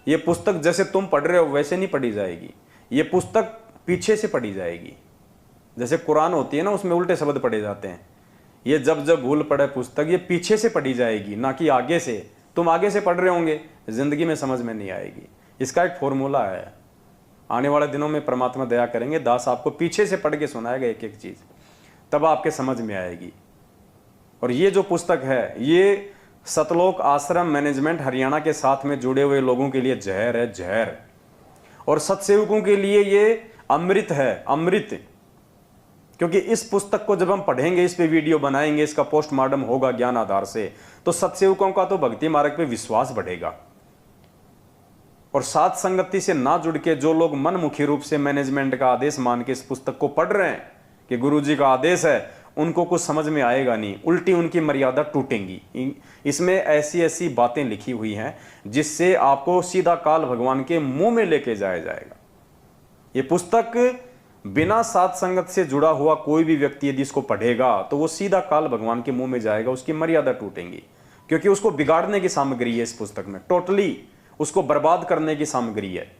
ये पुस्तक जैसे तुम पढ़ रहे हो वैसे नहीं पढ़ी जाएगी। ये पुस्तक पीछे से पढ़ी जाएगी। जैसे कुरान होती है ना, उसमें उल्टे शब्द पढ़े जाते हैं। ये जब जब भूल पड़े पुस्तक, ये पीछे से पढ़ी जाएगी, ना कि आगे से। तुम आगे से पढ़ रहे होंगे, जिंदगी में समझ में नहीं आएगी। इसका एक फॉर्मूला है। आने वाले दिनों में परमात्मा दया करेंगे, दास आपको पीछे से पढ़ के सुनाएगा एक एक चीज, तब आपके समझ में आएगी। और ये जो पुस्तक है, ये सतलोक आश्रम मैनेजमेंट हरियाणा के साथ में जुड़े हुए लोगों के लिए जहर है, जहर। और सत्सेवकों के लिए ये अमृत है, अमृत। क्योंकि इस पुस्तक को जब हम पढ़ेंगे, इस पे वीडियो बनाएंगे, इसका पोस्टमार्टम होगा ज्ञान आधार से, तो सत्सेवकों का तो भक्ति मार्ग पे विश्वास बढ़ेगा। और साथ संगति से ना जुड़ के जो लोग मनमुखी रूप से मैनेजमेंट का आदेश मान के इस पुस्तक को पढ़ रहे हैं कि गुरुजी का आदेश है, उनको कुछ समझ में आएगा नहीं, उल्टी उनकी मर्यादा टूटेंगी। इसमें ऐसी ऐसी बातें लिखी हुई हैं जिससे आपको सीधा काल भगवान के मुंह में लेके जाया जाएगा। ये पुस्तक बिना साथ संगत से जुड़ा हुआ कोई भी व्यक्ति यदि इसको पढ़ेगा तो वो सीधा काल भगवान के मुंह में जाएगा, उसकी मर्यादा टूटेंगी। क्योंकि उसको बिगाड़ने की सामग्री है इस पुस्तक में, टोटली उसको बर्बाद करने की सामग्री है।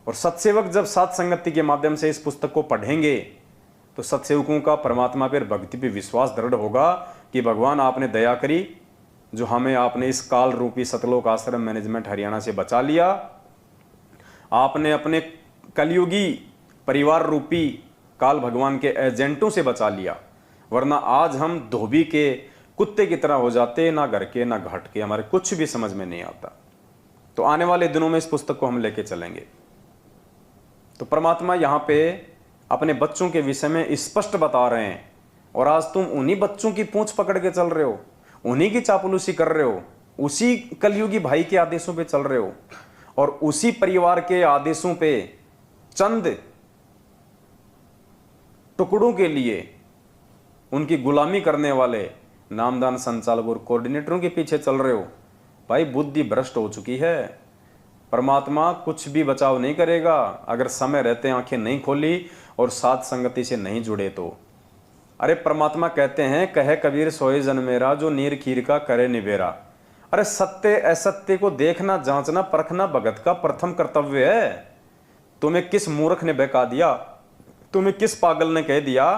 और सत्सेवक जब साथ संगति के माध्यम से इस पुस्तक को पढ़ेंगे तो सत्सेवकों का परमात्मा पर भक्ति पे विश्वास दृढ़ होगा कि भगवान आपने दया करी, जो हमें आपने इस काल रूपी सतलोक आश्रम मैनेजमेंट हरियाणा से बचा लिया। आपने अपने कलयुगी परिवार रूपी काल भगवान के एजेंटों से बचा लिया, वरना आज हम धोबी के कुत्ते की तरह हो जाते, ना घर के ना घाट के, हमारे कुछ भी समझ में नहीं आता। तो आने वाले दिनों में इस पुस्तक को हम लेके चलेंगे। तो परमात्मा यहाँ पे अपने बच्चों के विषय में स्पष्ट बता रहे हैं, और आज तुम उन्हीं बच्चों की पूंछ पकड़ के चल रहे हो, उन्हीं की चापलूसी कर रहे हो, उसी कलयुगी भाई के आदेशों पे चल रहे हो, और उसी परिवार के आदेशों पे चंद टुकड़ों के लिए उनकी गुलामी करने वाले नामदान संचालक और कोऑर्डिनेटरों के पीछे चल रहे हो। भाई बुद्धि भ्रष्ट हो चुकी है। परमात्मा कुछ भी बचाव नहीं करेगा अगर समय रहते आंखें नहीं खोली और साथ संगति से नहीं जुड़े तो। अरे परमात्मा कहते हैं, कहे कबीर सोए जन मेरा, जो नीर खीर का करे निबेरा। अरे सत्य असत्य को देखना, जांचना, परखना भगत का प्रथम कर्तव्य है। तुम्हें किस मूर्ख ने बहका दिया, तुम्हें किस पागल ने कह दिया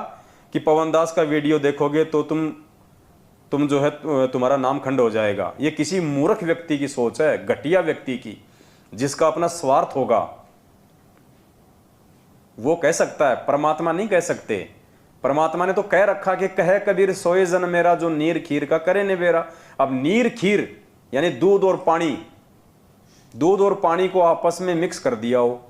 कि पवन दास का वीडियो देखोगे तो तुम जो है तुम्हारा नाम खंड हो जाएगा। ये किसी मूर्ख व्यक्ति की सोच है, घटिया व्यक्ति की, जिसका अपना स्वार्थ होगा वो कह सकता है, परमात्मा नहीं कह सकते। परमात्मा ने तो कह रखा कि कहे कबीर सोए जन मेरा, जो नीर खीर का करे निबेरा। अब नीर खीर यानी दूध और पानी, दूध और पानी को आपस में मिक्स कर दिया हो,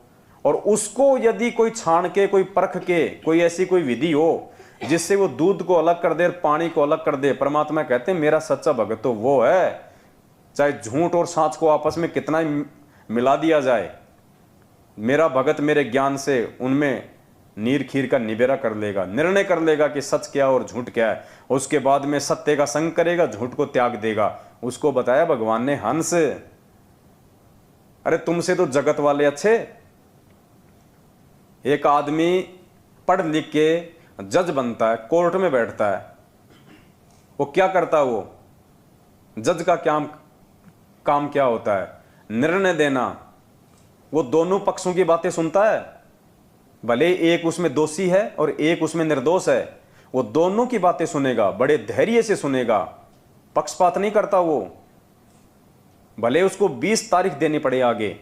और उसको यदि कोई छान के, कोई परख के, कोई ऐसी कोई विधि हो जिससे वो दूध को अलग कर दे, पानी को अलग कर दे, परमात्मा कहते हैं मेरा सच्चा भगत तो वो है। चाहे झूठ और सच को आपस में कितना ही मिला दिया जाए, मेरा भगत मेरे ज्ञान से उनमें नीर खीर का निबेरा कर लेगा, निर्णय कर लेगा कि सच क्या और झूठ क्या है। उसके बाद में सत्य का संग करेगा, झूठ को त्याग देगा। उसको बताया भगवान ने हंस। अरे तुमसे तो जगत वाले अच्छे। एक आदमी पढ़ लिख के जज बनता है, कोर्ट में बैठता है, वो क्या करता है? वो जज का काम क्या होता है? निर्णय देना। वो दोनों पक्षों की बातें सुनता है, भले एक उसमें दोषी है और एक उसमें निर्दोष है, वो दोनों की बातें सुनेगा, बड़े धैर्य से सुनेगा, पक्षपात नहीं करता वो। भले उसको 20 तारीख देनी पड़े आगे,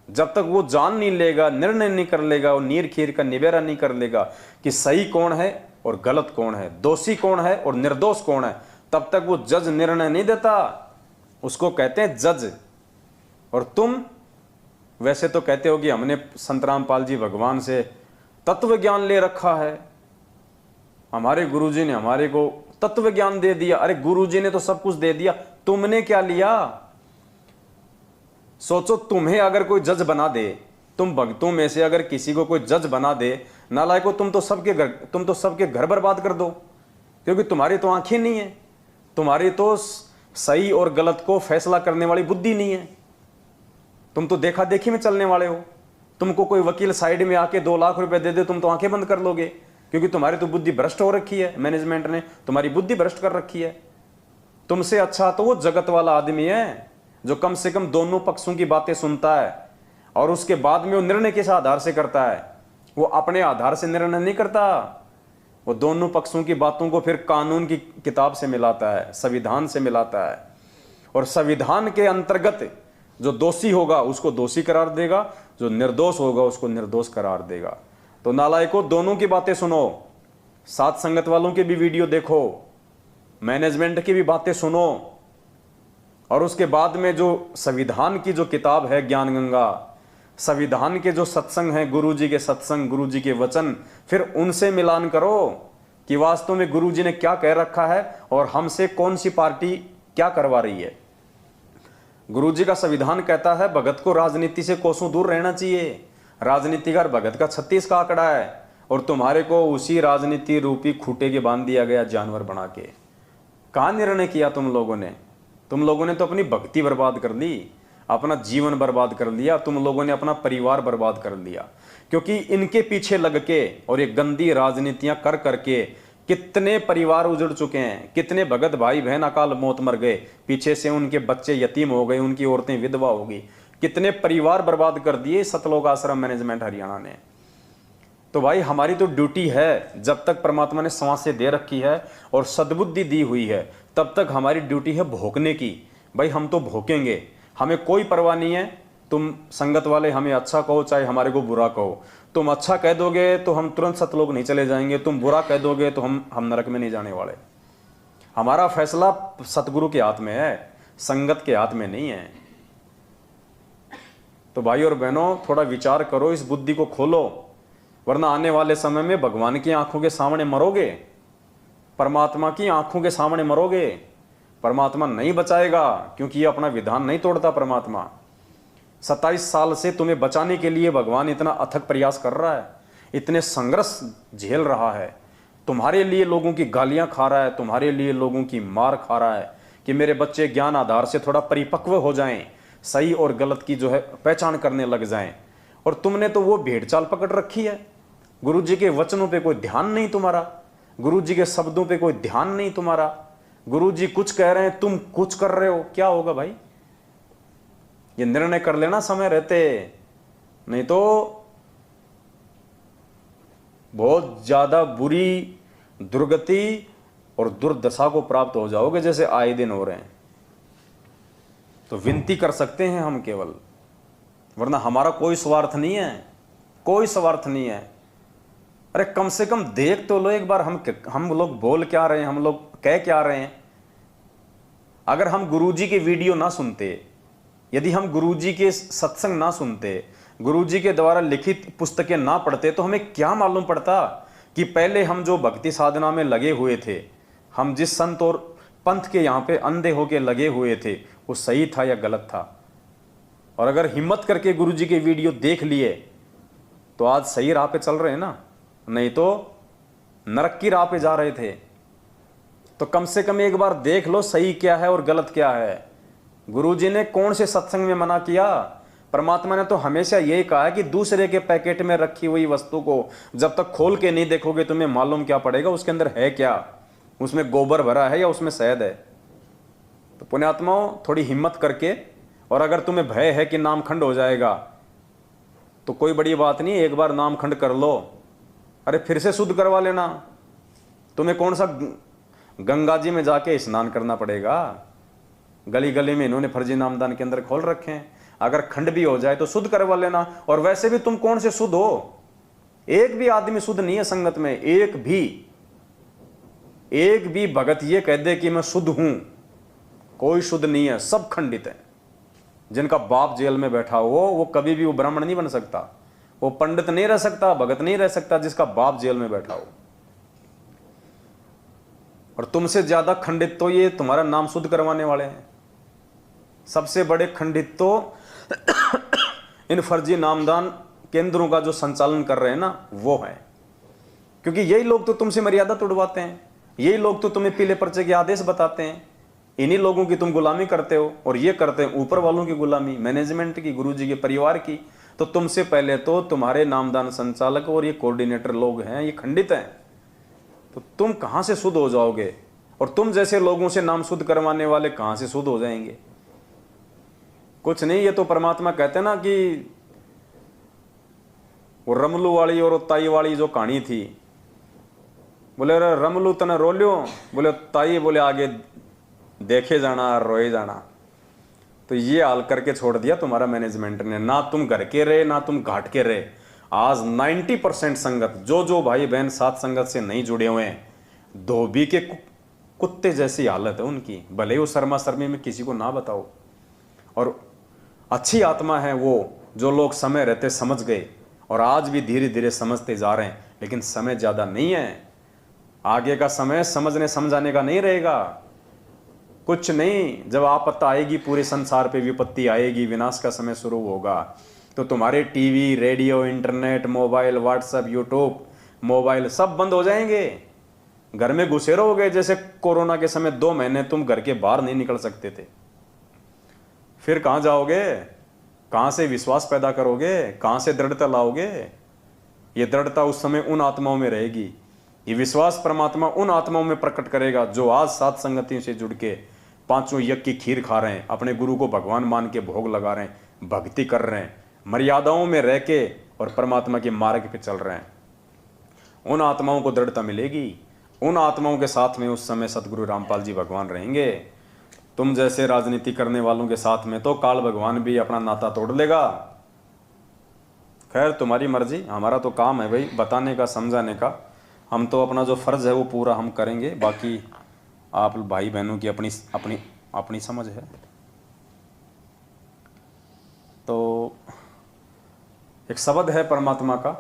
जब तक वो जान नहीं लेगा, निर्णय नहीं कर लेगा, और नीर खीर का निबेरा नहीं कर लेगा कि सही कौन है और गलत कौन है, दोषी कौन है और निर्दोष कौन है, तब तक वो जज निर्णय नहीं देता, उसको कहते हैं जज। और तुम वैसे तो कहते हो कि हमने संत रामपाल जी भगवान से तत्व ज्ञान ले रखा है, हमारे गुरुजी ने हमारे को तत्व ज्ञान दे दिया। अरे गुरुजी ने तो सब कुछ दे दिया, तुमने क्या लिया? सोचो, तुम्हें अगर कोई जज बना दे, तुम भक्तों में से अगर किसी को कोई जज बना दे, नालायको तुम तो सबके घर बर्बाद कर दो, क्योंकि तुम्हारी तो आंखें नहीं है, तुम्हारी तो सही और गलत को फैसला करने वाली बुद्धि नहीं है, तुम तो देखा देखी में चलने वाले हो। तुमको कोई वकील साइड में आके 2 लाख रुपए दे दे, तुम तो आंखें बंद कर लोगे, क्योंकि तुम्हारी तो बुद्धि भ्रष्ट हो रखी है, मैनेजमेंट ने तुम्हारी बुद्धि भ्रष्ट कर रखी है। तुमसे अच्छा तो वो जगत वाला आदमी है जो कम से कम दोनों पक्षों की बातें सुनता है और उसके बाद में वो निर्णय किस आधार से करता है। वो अपने आधार से निर्णय नहीं करता, वो दोनों पक्षों की बातों को फिर कानून की किताब से मिलाता है, संविधान से मिलाता है, और संविधान के अंतर्गत जो दोषी होगा उसको दोषी करार देगा, जो निर्दोष होगा उसको निर्दोष करार देगा। तो नालायको, दोनों की बातें सुनो, साथ संगत वालों के भी वीडियो देखो, मैनेजमेंट की भी बातें सुनो, और उसके बाद में जो संविधान की जो किताब है ज्ञान गंगा, संविधान के जो सत्संग हैं, गुरुजी के सत्संग, गुरुजी के वचन, फिर उनसे मिलान करो कि वास्तव में गुरुजी ने क्या कह रखा है और हमसे कौन सी पार्टी क्या करवा रही है। गुरुजी का संविधान कहता है भगत को राजनीति से कोसों दूर रहना चाहिए, राजनीतिकार भगत का 36 का आंकड़ा है, और तुम्हारे को उसी राजनीति रूपी खूटे के बांध दिया गया जानवर बना के। कहाँ निर्णय किया तुम लोगों ने? तुम लोगों ने तो अपनी भक्ति बर्बाद कर ली, अपना जीवन बर्बाद कर लिया, तुम लोगों ने अपना परिवार बर्बाद कर लिया, क्योंकि इनके पीछे लग के और ये गंदी राजनीतियां कर करके कितने परिवार उजड़ चुके हैं, कितने भगत भाई बहन अकाल मौत मर गए, पीछे से उनके बच्चे यतीम हो गए, उनकी औरतें विधवा हो गई, कितने परिवार बर्बाद कर दिए सतलोक आश्रम मैनेजमेंट हरियाणा ने। तो भाई हमारी तो ड्यूटी है, जब तक परमात्मा ने सांसें दे रखी है और सद्बुद्धि दी हुई है, तब तक हमारी ड्यूटी है भोंकने की। भाई हम तो भोंकेंगे, हमें कोई परवाह नहीं है, तुम संगत वाले हमें अच्छा कहो चाहे हमारे को बुरा कहो। तुम अच्छा कह दोगे तो हम तुरंत सतलोक नहीं चले जाएंगे, तुम बुरा कह दोगे तो हम नरक में नहीं जाने वाले। हमारा फैसला सतगुरु के हाथ में है, संगत के हाथ में नहीं है। तो भाई और बहनों, थोड़ा विचार करो, इस बुद्धि को खोलो, वरना आने वाले समय में भगवान की आंखों के सामने मरोगे, परमात्मा की आंखों के सामने मरोगे। परमात्मा नहीं बचाएगा, क्योंकि ये अपना विधान नहीं तोड़ता। परमात्मा 27 साल से तुम्हें बचाने के लिए भगवान इतना अथक प्रयास कर रहा है, इतने संघर्ष झेल रहा है, तुम्हारे लिए लोगों की गालियां खा रहा है, तुम्हारे लिए लोगों की मार खा रहा है कि मेरे बच्चे ज्ञान आधार से थोड़ा परिपक्व हो जाएं, सही और गलत की जो है पहचान करने लग जाएं। और तुमने तो वो भेड़ चाल पकड़ रखी है, गुरुजी के वचनों पे कोई ध्यान नहीं तुम्हारा, गुरुजी के शब्दों पे कोई ध्यान नहीं तुम्हारा। गुरुजी कुछ कह रहे हैं, तुम कुछ कर रहे हो, क्या होगा भाई? ये निर्णय कर लेना समय रहते, नहीं तो बहुत ज्यादा बुरी दुर्गति और दुर्दशा को प्राप्त हो जाओगे, जैसे आए दिन हो रहे हैं। तो विनती कर सकते हैं हम केवल, वरना हमारा कोई स्वार्थ नहीं है, कोई स्वार्थ नहीं है। अरे कम से कम देख तो लो एक बार, हम लोग बोल क्या रहे हैं, हम लोग कह क्या रहे हैं। अगर हम गुरुजी के वीडियो ना सुनते, यदि हम गुरुजी के सत्संग ना सुनते, गुरुजी के द्वारा लिखित पुस्तकें ना पढ़ते, तो हमें क्या मालूम पड़ता कि पहले हम जो भक्ति साधना में लगे हुए थे, हम जिस संत और पंथ के यहाँ पे अंधे होके लगे हुए थे, वो सही था या गलत था। और अगर हिम्मत करके गुरुजी के वीडियो देख लिए तो आज सही राह पे चल रहे हैं ना, नहीं तो नरक की राह पे जा रहे थे। तो कम से कम एक बार देख लो सही क्या है और गलत क्या है। गुरुजी ने कौन से सत्संग में मना किया? परमात्मा ने तो हमेशा यही कहा है कि दूसरे के पैकेट में रखी हुई वस्तु को जब तक खोल के नहीं देखोगे तुम्हें मालूम क्या पड़ेगा उसके अंदर है क्या, उसमें गोबर भरा है या उसमें शहद है। तो पुण्यात्माओं, थोड़ी हिम्मत करके, और अगर तुम्हें भय है कि नामखंड हो जाएगा तो कोई बड़ी बात नहीं, एक बार नामखंड कर लो, अरे फिर से शुद्ध करवा लेना। तुम्हें कौन सा गंगा जी में जाके स्नान करना पड़ेगा? गली गली में इन्होंने फर्जी नामदान के अंदर खोल रखे हैं, अगर खंड भी हो जाए तो शुद्ध करवा लेना। और वैसे भी तुम कौन से शुद्ध हो? एक भी आदमी शुद्ध नहीं है संगत में, एक भी। एक भी भगत ये कह दे कि मैं शुद्ध हूं, कोई शुद्ध नहीं है, सब खंडित है। जिनका बाप जेल में बैठा हो वो कभी भी वो ब्राह्मण नहीं बन सकता, वो पंडित नहीं रह सकता, भगत नहीं रह सकता, जिसका बाप जेल में बैठा हो। और तुमसे ज्यादा खंडित तो ये तुम्हारा नाम शुद्ध करवाने वाले हैं। सबसे बड़े खंडित तो इन फर्जी नामदान केंद्रों का जो संचालन कर रहे हैं ना, वो है। क्योंकि यही लोग तो तुमसे मर्यादा तोड़वाते हैं, यही लोग तो तुम्हें पीले पर्चे के आदेश बताते हैं, इन्हीं लोगों की तुम गुलामी करते हो। और ये करते हैं ऊपर वालों की गुलामी, मैनेजमेंट की, गुरुजी के परिवार की। तो तुमसे पहले तो तुम्हारे नामदान संचालक और ये कोऑर्डिनेटर लोग हैं, ये खंडित हैं। तो तुम कहां से शुद्ध हो जाओगे? और तुम जैसे लोगों से नाम शुद्ध करवाने वाले कहां से शुद्ध हो जाएंगे? कुछ नहीं, ये तो परमात्मा कहते हैं ना कि वो रमलू वाली और ताई वाली जो कहानी थी, बोले अरे रमलू तने रो लियो, बोले ताई बोले आगे देखे जाना रोए जाना। तो ये हाल करके छोड़ दिया तुम्हारा मैनेजमेंट ने, ना तुम घर के रहे ना तुम घाट के रहे। आज 90% संगत, जो भाई बहन साथ संगत से नहीं जुड़े हुए हैं, धोबी के कुत्ते जैसी हालत है उनकी। भले वो शर्मा शर्मी में किसी को ना बताओ। और अच्छी आत्मा है वो जो लोग समय रहते समझ गए, और आज भी धीरे धीरे समझते जा रहे हैं। लेकिन समय ज्यादा नहीं है, आगे का समय समझने समझाने का नहीं रहेगा। कुछ नहीं, जब आपत्ति आएगी, पूरे संसार पे विपत्ति आएगी, विनाश का समय शुरू होगा, तो तुम्हारे TV, radio, internet, mobile, WhatsApp, YouTube, mobile सब बंद हो जाएंगे। घर में घुसे रहोगे जैसे कोरोना के समय 2 महीने तुम घर के बाहर नहीं निकल सकते थे। फिर कहां जाओगे? कहां से विश्वास पैदा करोगे? कहां से दृढ़ता लाओगे? ये दृढ़ता उस समय उन आत्माओं में रहेगी, ये विश्वास परमात्मा उन आत्माओं में प्रकट करेगा जो आज सात संगतियों से जुड़ के 5 यज्ञ की खीर खा रहे हैं, अपने गुरु को भगवान मान के भोग लगा रहे हैं, भक्ति कर रहे हैं, मर्यादाओं में रह के और परमात्मा के मार्ग पे चल रहे हैं। उन आत्माओं को दृढ़ता मिलेगी। उन आत्माओं के साथ में उस समय सतगुरु रामपाल जी भगवान रहेंगे। तुम जैसे राजनीति करने वालों के साथ में तो काल भगवान भी अपना नाता तोड़ लेगा। खैर तुम्हारी मर्जी, हमारा तो काम है भाई बताने का, समझाने का। हम तो अपना जो फर्ज है वो पूरा हम करेंगे, बाकी आप भाई बहनों की अपनी अपनी अपनी समझ है। तो एक शब्द है परमात्मा का,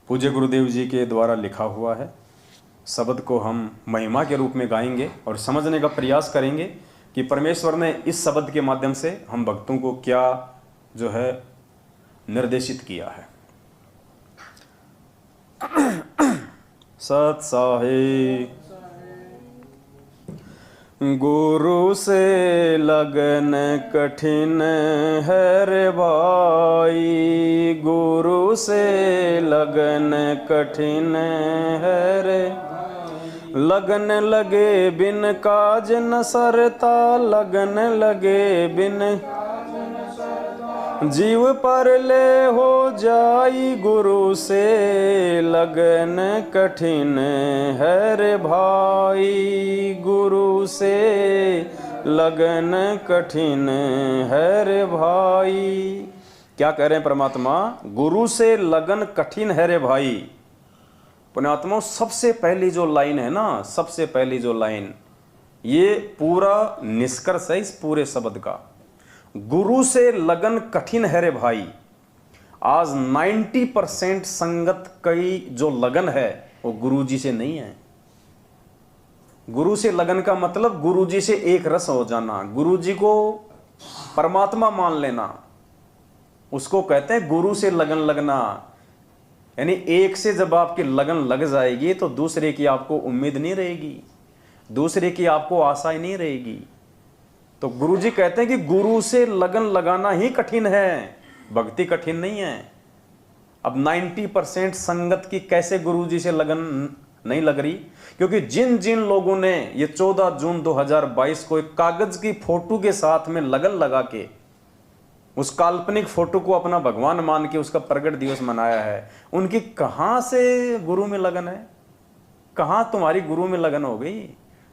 पूज्य गुरुदेव जी के द्वारा लिखा हुआ है। शब्द को हम महिमा के रूप में गाएंगे और समझने का प्रयास करेंगे कि परमेश्वर ने इस शब्द के माध्यम से हम भक्तों को क्या जो है निर्देशित किया है। सत साहे गुरु से लगन कठिन है रे भाई, गुरु से लगन कठिन है रे। लगन लगे बिन काज न सरता, लगन लगे बिन जीव पर ले हो जाई, गुरु से लगन कठिन है रे भाई, गुरु से लगन कठिन है रे भाई। क्या कह रहे हैं परमात्मा? गुरु से लगन कठिन है रे भाई। पुण्यात्मा, सबसे पहली जो लाइन है ना, सबसे पहली जो लाइन, ये पूरा निष्कर्ष है इस पूरे शब्द का। गुरु से लगन कठिन है रे भाई। आज 90% संगत की जो लगन है वो गुरु जी से नहीं है। गुरु से लगन का मतलब गुरु जी से एक रस हो जाना, गुरु जी को परमात्मा मान लेना, उसको कहते हैं गुरु से लगन लगना। यानी एक से जब आपकी लगन लग जाएगी तो दूसरे की आपको उम्मीद नहीं रहेगी, दूसरे की आपको आशा ही नहीं रहेगी। तो गुरुजी कहते हैं कि गुरु से लगन लगाना ही कठिन है, भक्ति कठिन नहीं है। अब 90% संगत की कैसे गुरुजी से लगन नहीं लग रही? क्योंकि जिन जिन लोगों ने ये 14 जून 2022 को एक कागज की फोटो के साथ में लगन लगा के उस काल्पनिक फोटो को अपना भगवान मान के उसका प्रगट दिवस मनाया है, उनकी कहां से गुरु में लगन है? कहां तुम्हारी गुरु में लगन हो गई?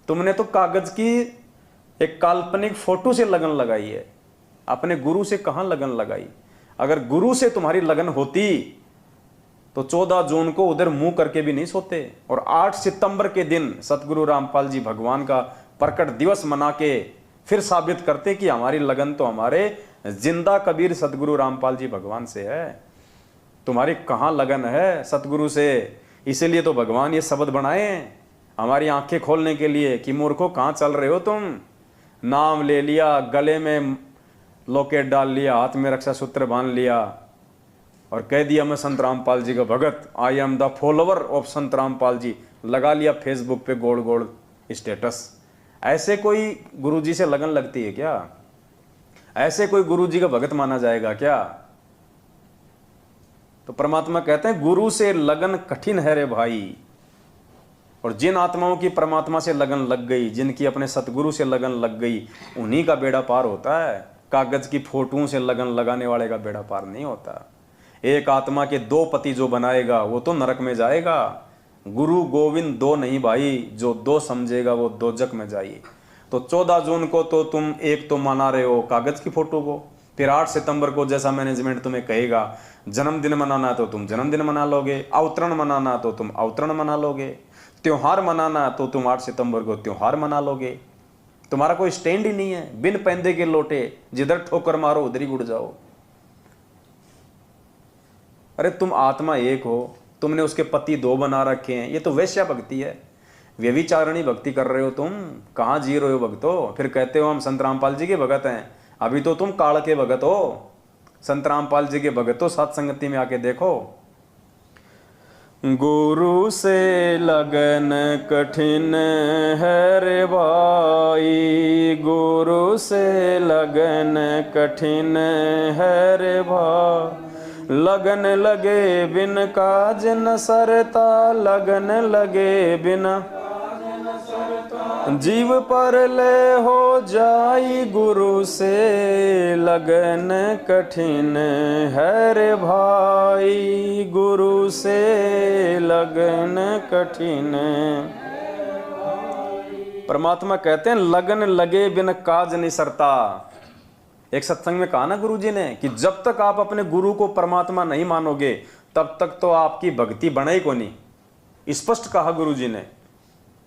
तुमने तो कागज की एक काल्पनिक फोटो से लगन लगाई है, अपने गुरु से कहां लगन लगाई? अगर गुरु से तुम्हारी लगन होती तो 14 जून को उधर मुंह करके भी नहीं सोते। और 8 सितंबर के दिन सतगुरु रामपाल जी भगवान का प्रकट दिवस मना के फिर साबित करते कि हमारी लगन तो हमारे जिंदा कबीर सतगुरु रामपाल जी भगवान से है। तुम्हारी कहाँ लगन है सतगुरु से? इसीलिए तो भगवान ये शब्द बनाए हैं हमारी आंखें खोलने के लिए कि मूर्खों कहाँ चल रहे हो तुम। नाम ले लिया, गले में लॉकेट डाल लिया, हाथ में रक्षा सूत्र बांध लिया और कह दिया मैं संत रामपाल जी का भगत, I am the follower of Sant Rampal जी, लगा लिया फेसबुक पे गोड़ गोड़ स्टेटस। ऐसे कोई गुरुजी से लगन लगती है क्या? ऐसे कोई गुरुजी का भगत माना जाएगा क्या? तो परमात्मा कहते हैं गुरु से लगन कठिन है रे भाई। और जिन आत्माओं की परमात्मा से लगन लग गई, जिनकी अपने सतगुरु से लगन लग गई, उन्हीं का बेड़ा पार होता है। कागज की फोटों से लगन लगाने वाले का बेड़ा पार नहीं होता। एक आत्मा के 2 पति जो बनाएगा वो तो नरक में जाएगा। गुरु गोविंद 2 नहीं भाई, जो 2 समझेगा वो दोजक में जाइए। तो 14 जून को तो तुम एक तो मना रहे हो कागज की फोटो को, फिर 8 सितंबर को जैसा मैनेजमेंट तुम्हें कहेगा जन्मदिन मनाना तो तुम जन्मदिन मना लोगे, अवतरण मनाना तो तुम अवतरण मना लोगे, त्योहार मनाना तो तुम 8 सितंबर को त्योहार मना लोगे। तुम्हारा कोई स्टैंड ही नहीं है। बिन पैंदे के लोटे, जिधर ठोकर मारो उधर ही उड़ जाओ। अरे तुम आत्मा एक हो, तुमने उसके पति 2 बना रखे हैं। ये तो वैश्या भक्ति है, व्यभिचारणी भक्ति कर रहे हो तुम। कहाँ जी रहे हो भक्तो? फिर कहते हो हम संत रामपाल जी के भगत हैं। अभी तो तुम काल के भगत हो। संत रामपाल जी के भगत हो, सत्संगति में आके देखो। गुरु से लगन कठिन है रे भाई, गुरु से लगन कठिन है रे भाई। लगन लगे बिन काज न सरता, लगन लगे बिना जीव पर ले हो जाई। गुरु से लगन कठिन है रे भाई, गुरु से लगन कठिन। परमात्मा कहते हैं लगन लगे बिन काज नहीं सरता। एक सत्संग में कहा ना गुरुजी ने कि जब तक आप अपने गुरु को परमात्मा नहीं मानोगे तब तक तो आपकी भक्ति बने को नहीं। स्पष्ट कहा गुरुजी ने,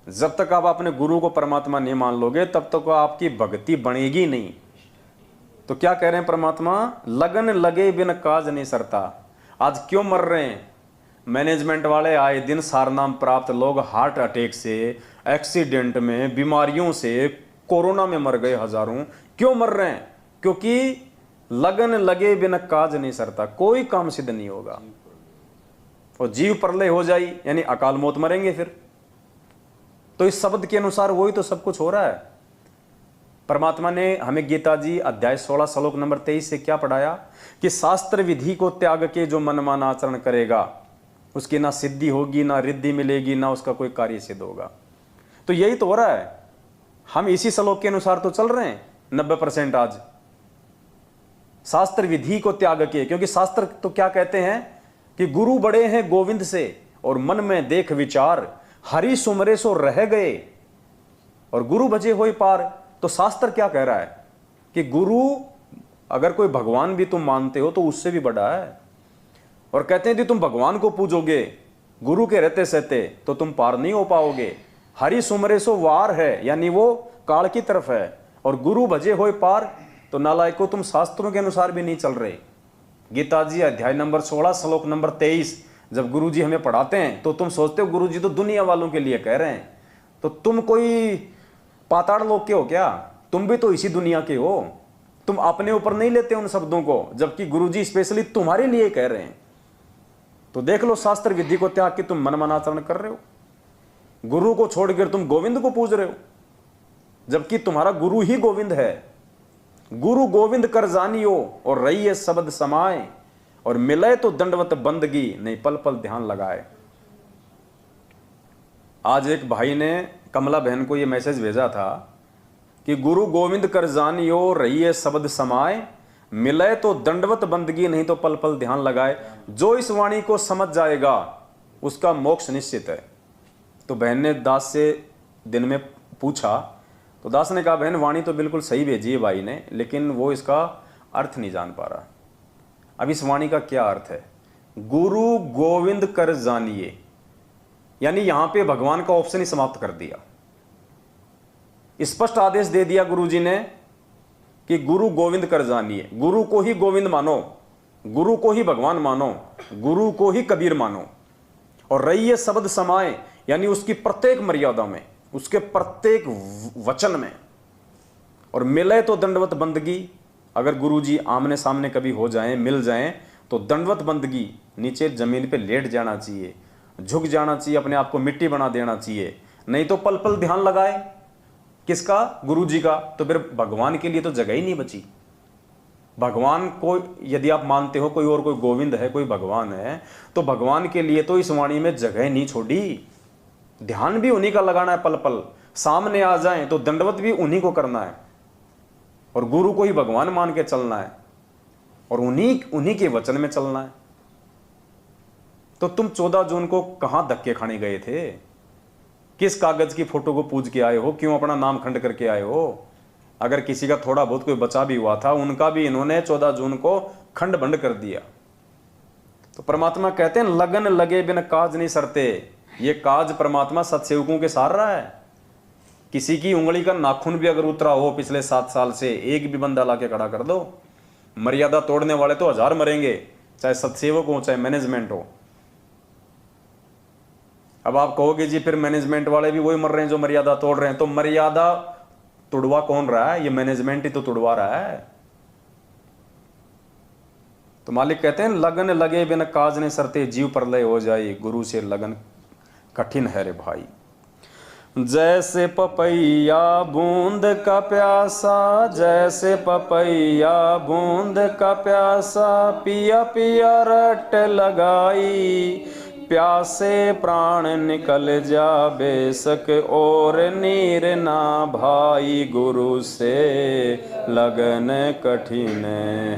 जब तक आप अपने गुरु को परमात्मा नहीं मान लोगे तब तक आपकी भक्ति बनेगी नहीं। तो क्या कह रहे हैं परमात्मा? लगन लगे बिन काज नहीं सरता। आज क्यों मर रहे हैं मैनेजमेंट वाले? आए दिन सारनाम प्राप्त लोग हार्ट अटैक से, एक्सीडेंट में, बीमारियों से, कोरोना में मर गए हजारों। क्यों मर रहे हैं? क्योंकि लगन लगे बिन काज नहीं सरता। कोई काम सिद्ध नहीं होगा और जीव प्रलय हो जाई यानी अकाल मौत, मरेंगे फिर। तो इस शब्द के अनुसार वही तो सब कुछ हो रहा है। परमात्मा ने हमें गीता जी अध्याय 16 श्लोक नंबर 23 से क्या पढ़ाया कि शास्त्र विधि को त्याग के जो मनमान आचरण करेगा उसकी ना सिद्धि होगी, ना रिद्धि मिलेगी, ना उसका कोई कार्य सिद्ध होगा। तो यही तो हो रहा है। हम इसी श्लोक के अनुसार तो चल रहे हैं 90% आज। शास्त्र विधि को त्याग के, क्योंकि शास्त्र तो क्या कहते हैं कि गुरु बड़े हैं गोविंद से और मन में देख विचार, हरि सुमरे सो रह गए और गुरु भजे होए पार। तो शास्त्र क्या कह रहा है कि गुरु अगर कोई भगवान भी तुम मानते हो तो उससे भी बड़ा है। और कहते हैं कि तुम भगवान को पूजोगे गुरु के रहते सहते तो तुम पार नहीं हो पाओगे। हरि सुमरे सो वार है यानी वो काल की तरफ है, और गुरु भजे होए पार तो नालायको तुम शास्त्रों के अनुसार भी नहीं चल रहे। गीता जी अध्याय नंबर 16 श्लोक नंबर 23 जब गुरुजी हमें पढ़ाते हैं तो तुम सोचते हो गुरुजी तो दुनिया वालों के लिए कह रहे हैं। तो तुम कोई पाताड़ लोग के हो क्या? तुम भी तो इसी दुनिया के हो। तुम अपने ऊपर नहीं लेते उन शब्दों को, जबकि गुरुजी स्पेशली तुम्हारे लिए कह रहे हैं। तो देख लो, शास्त्र विधि को त्याग के तुम मनमानाचरण कर रहे हो। गुरु को छोड़कर तुम गोविंद को पूज रहे हो, जबकि तुम्हारा गुरु ही गोविंद है। गुरु गोविंद कर जानियो और रहिए शब्द समाए, और मिले तो दंडवत बंदगी नहीं पल पल ध्यान लगाए। आज एक भाई ने कमला बहन को यह मैसेज भेजा था कि गुरु गोविंद कर जानियो रहिए शब्द समाए, मिले तो दंडवत बंदगी नहीं तो पल पल ध्यान लगाए। जो इस वाणी को समझ जाएगा उसका मोक्ष निश्चित है। तो बहन ने दास से दिन में पूछा, तो दास ने कहा बहन वाणी तो बिल्कुल सही भेजी है भाई ने, लेकिन वो इसका अर्थ नहीं जान पा रहा। अब इस वाणी का क्या अर्थ है? गुरु गोविंद कर जानिए, यानी यहां पे भगवान का ऑप्शन ही समाप्त कर दिया। स्पष्ट आदेश दे दिया गुरुजी ने कि गुरु गोविंद कर जानिए, गुरु को ही गोविंद मानो, गुरु को ही भगवान मानो, गुरु को ही कबीर मानो, और रहिए शब्द समाए, यानी उसकी प्रत्येक मर्यादा में, उसके प्रत्येक वचन में, और मिले तो दंडवत बंदगी। अगर गुरुजी आमने सामने कभी हो जाएं, मिल जाएं, तो दंडवत बंदगी, नीचे जमीन पे लेट जाना चाहिए, झुक जाना चाहिए, अपने आप को मिट्टी बना देना चाहिए। नहीं तो पल पल ध्यान लगाए, किसका? गुरुजी का। तो फिर भगवान के लिए तो जगह ही नहीं बची। भगवान को यदि आप मानते हो कोई और कोई गोविंद है, कोई भगवान है, तो भगवान के लिए तो इस वाणी में जगह नहीं छोड़ी। ध्यान भी उन्हीं का लगाना है, पल पल सामने आ जाए तो दंडवत भी उन्हीं को करना है, और गुरु को ही भगवान मान के चलना है, और उन्हीं के वचन में चलना है। तो तुम 14 जून को कहां धक्के खाने गए थे? किस कागज की फोटो को पूज के आए हो? क्यों अपना नाम खंड करके आए हो? अगर किसी का थोड़ा बहुत कोई बचा भी हुआ था, उनका भी इन्होंने 14 जून को खंड बंड कर दिया। तो परमात्मा कहते हैं लगन लगे बिन काज नहीं सरते। ये काज परमात्मा सत्सेवकों के सार रहा है। किसी की उंगली का नाखून भी अगर उतरा हो पिछले 7 साल से, एक भी बंदा लाके खड़ा कर दो। मर्यादा तोड़ने वाले तो 1000 मरेंगे, चाहे सत्सेवक हो चाहे मैनेजमेंट हो। अब आप कहोगे जी फिर मैनेजमेंट वाले भी वही मर रहे हैं जो मर्यादा तोड़ रहे हैं। तो मर्यादा तुड़वा कौन रहा है? ये मैनेजमेंट ही तो तुड़वा रहा है। तो मालिक कहते हैं लगन लगे बिन काज ने सरते, जीव प्रलय हो जाए, गुरु से लगन कठिन है रे भाई। जैसे पपैया बूंद का प्यासा, जैसे पपैया बूंद का प्यासा, पिया पिया रट लगाई, प्यासे प्राण निकल जा बेसक और नीर ना भाई, गुरु से लगन कठिन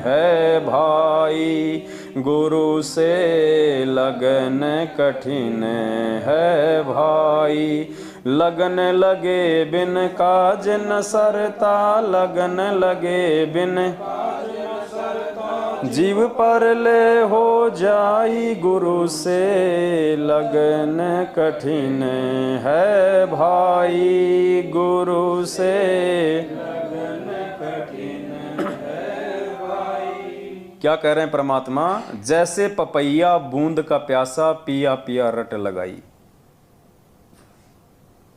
है भाई, गुरु से लगन कठिन है भाई। लगन लगे बिन काज न सरता, लगन लगे बिन जीव पर ले हो जाई, गुरु से लगन कठिन है भाई, गुरु से लगन कठिन है भाई। क्या कह रहे हैं परमात्मा? जैसे पपैया बूंद का प्यासा, पिया पिया रट लगाई।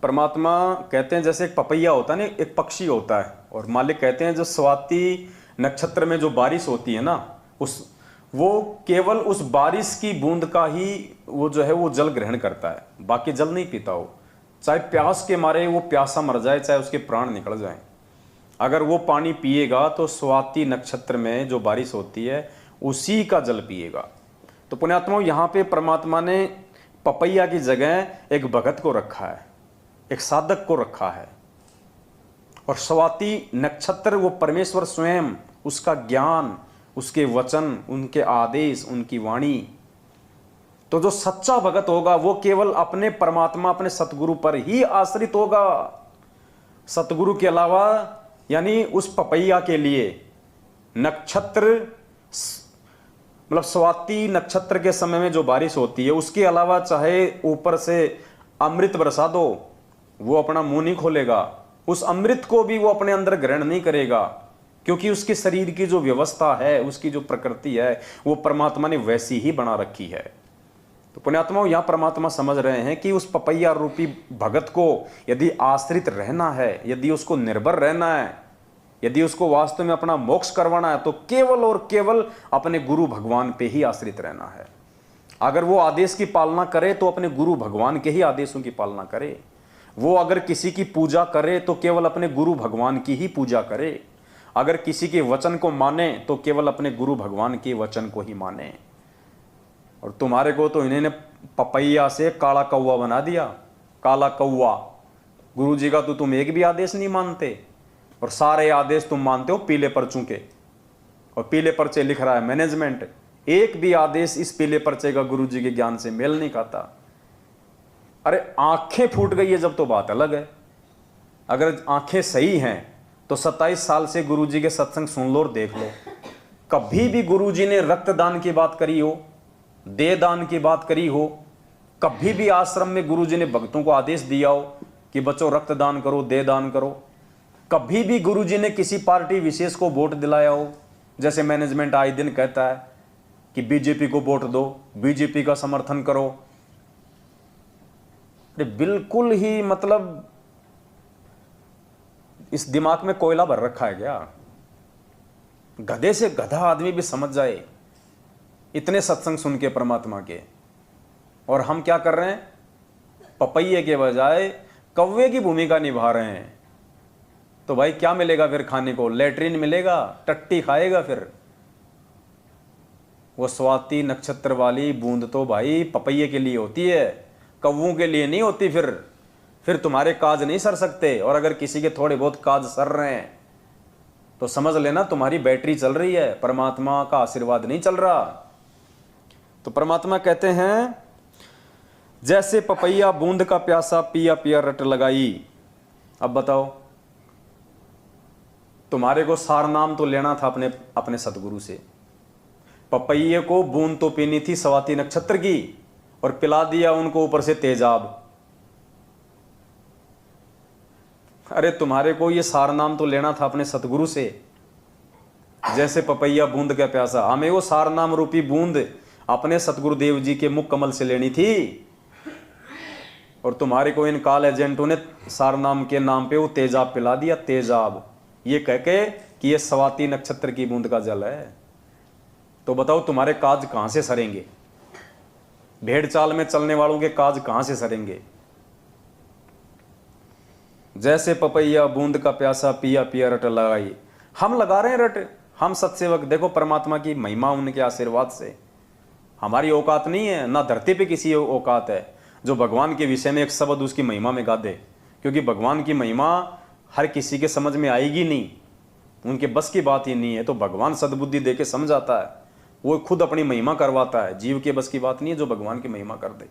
परमात्मा कहते हैं जैसे एक पपैया होता है ना, एक पक्षी होता है, और मालिक कहते हैं जो स्वाति नक्षत्र में जो बारिश होती है ना, वो केवल उस बारिश की बूंद का ही वो जो है वो जल ग्रहण करता है, बाकी जल नहीं पीता हो। चाहे प्यास के मारे वो प्यासा मर जाए, चाहे उसके प्राण निकल जाएं, अगर वो पानी पिएगा तो स्वाति नक्षत्र में जो बारिश होती है उसी का जल पिएगा। तो पुण्यात्माओं, यहाँ पे परमात्मा ने पपैया की जगह एक भगत को रखा है, एक साधक को रखा है, और स्वाति नक्षत्र वो परमेश्वर स्वयं, उसका ज्ञान, उसके वचन, उनके आदेश, उनकी वाणी। तो जो सच्चा भगत होगा वो केवल अपने परमात्मा, अपने सतगुरु पर ही आश्रित होगा। सतगुरु के अलावा, यानी उस पपैया के लिए नक्षत्र, मतलब स्वाति नक्षत्र के समय में जो बारिश होती है उसके अलावा चाहे ऊपर से अमृत बरसा दो, वो अपना मुंह नहीं खोलेगा, उस अमृत को भी वो अपने अंदर ग्रहण नहीं करेगा, क्योंकि उसके शरीर की जो व्यवस्था है, उसकी जो प्रकृति है, वो परमात्मा ने वैसी ही बना रखी है। तो पुण्यात्माओं, यहां परमात्मा समझ रहे हैं कि उस पपैया रूपी भगत को यदि आश्रित रहना है, यदि उसको निर्भर रहना है, यदि उसको वास्तव में अपना मोक्ष करवाना है, तो केवल और केवल अपने गुरु भगवान पे ही आश्रित रहना है। अगर वो आदेश की पालना करे तो अपने गुरु भगवान के ही आदेशों की पालना करे। वो अगर किसी की पूजा करे तो केवल अपने गुरु भगवान की ही पूजा करे। अगर किसी के वचन को माने तो केवल अपने गुरु भगवान के वचन को ही माने। और तुम्हारे को तो इन्होंने पपैया से काला कौवा बना दिया। काला कौवा, गुरु जी का तो तुम एक भी आदेश नहीं मानते, और सारे आदेश तुम मानते हो पीले पर्चों के, और पीले पर्चे लिख रहा है मैनेजमेंट। एक भी आदेश इस पीले पर्चे का गुरु जी के ज्ञान से मेल नहीं खाता। अरे आंखें फूट गई है जब तो बात अलग है। अगर आंखें सही हैं तो 27 साल से गुरु जी के सत्संग सुन लो और देख लो, कभी भी गुरु जी ने रक्तदान की बात करी हो? दे दान की बात करी हो, कभी भी आश्रम में गुरुजी ने भक्तों को आदेश दिया हो कि बच्चों रक्तदान करो, दे दान करो, कभी भी गुरुजी ने किसी पार्टी विशेष को वोट दिलाया हो, जैसे मैनेजमेंट आए दिन कहता है कि बीजेपी को वोट दो, बीजेपी का समर्थन करो, बिल्कुल ही मतलब इस दिमाग में कोयला भर रखा है क्या? गधे से गधा आदमी भी समझ जाए इतने सत्संग सुन के परमात्मा के, और हम क्या कर रहे हैं? पपैये के बजाय कौवे की भूमिका निभा रहे हैं। तो भाई क्या मिलेगा फिर खाने को? लैट्रिन मिलेगा, टट्टी खाएगा। फिर वो स्वाति नक्षत्र वाली बूंद तो भाई पपैये के लिए होती है, कौवों के लिए नहीं होती। फिर तुम्हारे काज नहीं सर सकते, और अगर किसी के थोड़े बहुत काज सर रहे हैं तो समझ लेना तुम्हारी बैटरी चल रही है, परमात्मा का आशीर्वाद नहीं चल रहा। तो परमात्मा कहते हैं जैसे पपैया बूंद का प्यासा पिया पिया रट लगाई। अब बताओ, तुम्हारे को सार नाम तो लेना था अपने सतगुरु से, पपैये को बूंद तो पीनी थी स्वाति नक्षत्र की, और पिला दिया उनको ऊपर से तेजाब। अरे तुम्हारे को ये सार नाम तो लेना था अपने सतगुरु से, जैसे पपैया बूंद का प्यासा। हमें वो सार नाम रूपी बूंद अपने सतगुरुदेव जी के मुख कमल से लेनी थी, और तुम्हारे को इन काल एजेंटों ने सार नाम के नाम पे वो तेजाब पिला दिया, तेजाब, ये कह के कि ये स्वाति नक्षत्र की बूंद का जल है। तो बताओ तुम्हारे काज कहां से सरेंगे? भेड़ चाल में चलने वालों के काज कहां से सरेंगे? जैसे पपैया बूंद का प्यासा पिया पिया रट लगाई। हम लगा रहे हैं रट, हम सत्सेवक। देखो परमात्मा की महिमा, उनके आशीर्वाद से। हमारी औकात नहीं है, ना धरती पे किसी औकात है जो भगवान के विषय में एक शब्द उसकी महिमा में गा दे, क्योंकि भगवान की महिमा हर किसी के समझ में आएगी नहीं, उनके बस की बात ही नहीं है। तो भगवान सद्बुद्धि दे के समझाता है, वो खुद अपनी महिमा करवाता है, जीव के बस की बात नहीं है जो भगवान की महिमा कर दे।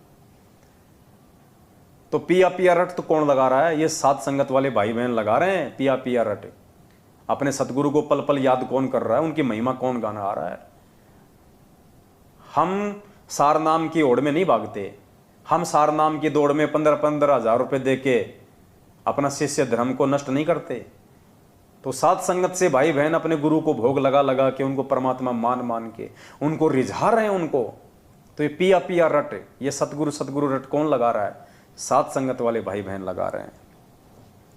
तो पिया पिया रट तो कौन लगा रहा है? ये साध संगत वाले भाई बहन लगा रहे हैं पिया पिया रट। अपने सतगुरु को पल पल याद कौन कर रहा है? उनकी महिमा कौन गाना आ रहा है? हम सार नाम की ओर में नहीं भागते, हम सार नाम की दौड़ में 15-15 हजार रुपए दे के अपना शिष्य धर्म को नष्ट नहीं करते। तो साध संगत से भाई बहन अपने गुरु को भोग लगा लगा के, उनको परमात्मा मान मान के उनको रिझा रहे हैं उनको। तो ये पिया पिया रट, ये सतगुरु सतगुरु रट कौन लगा रहा है? साध संगत वाले भाई बहन लगा रहे हैं।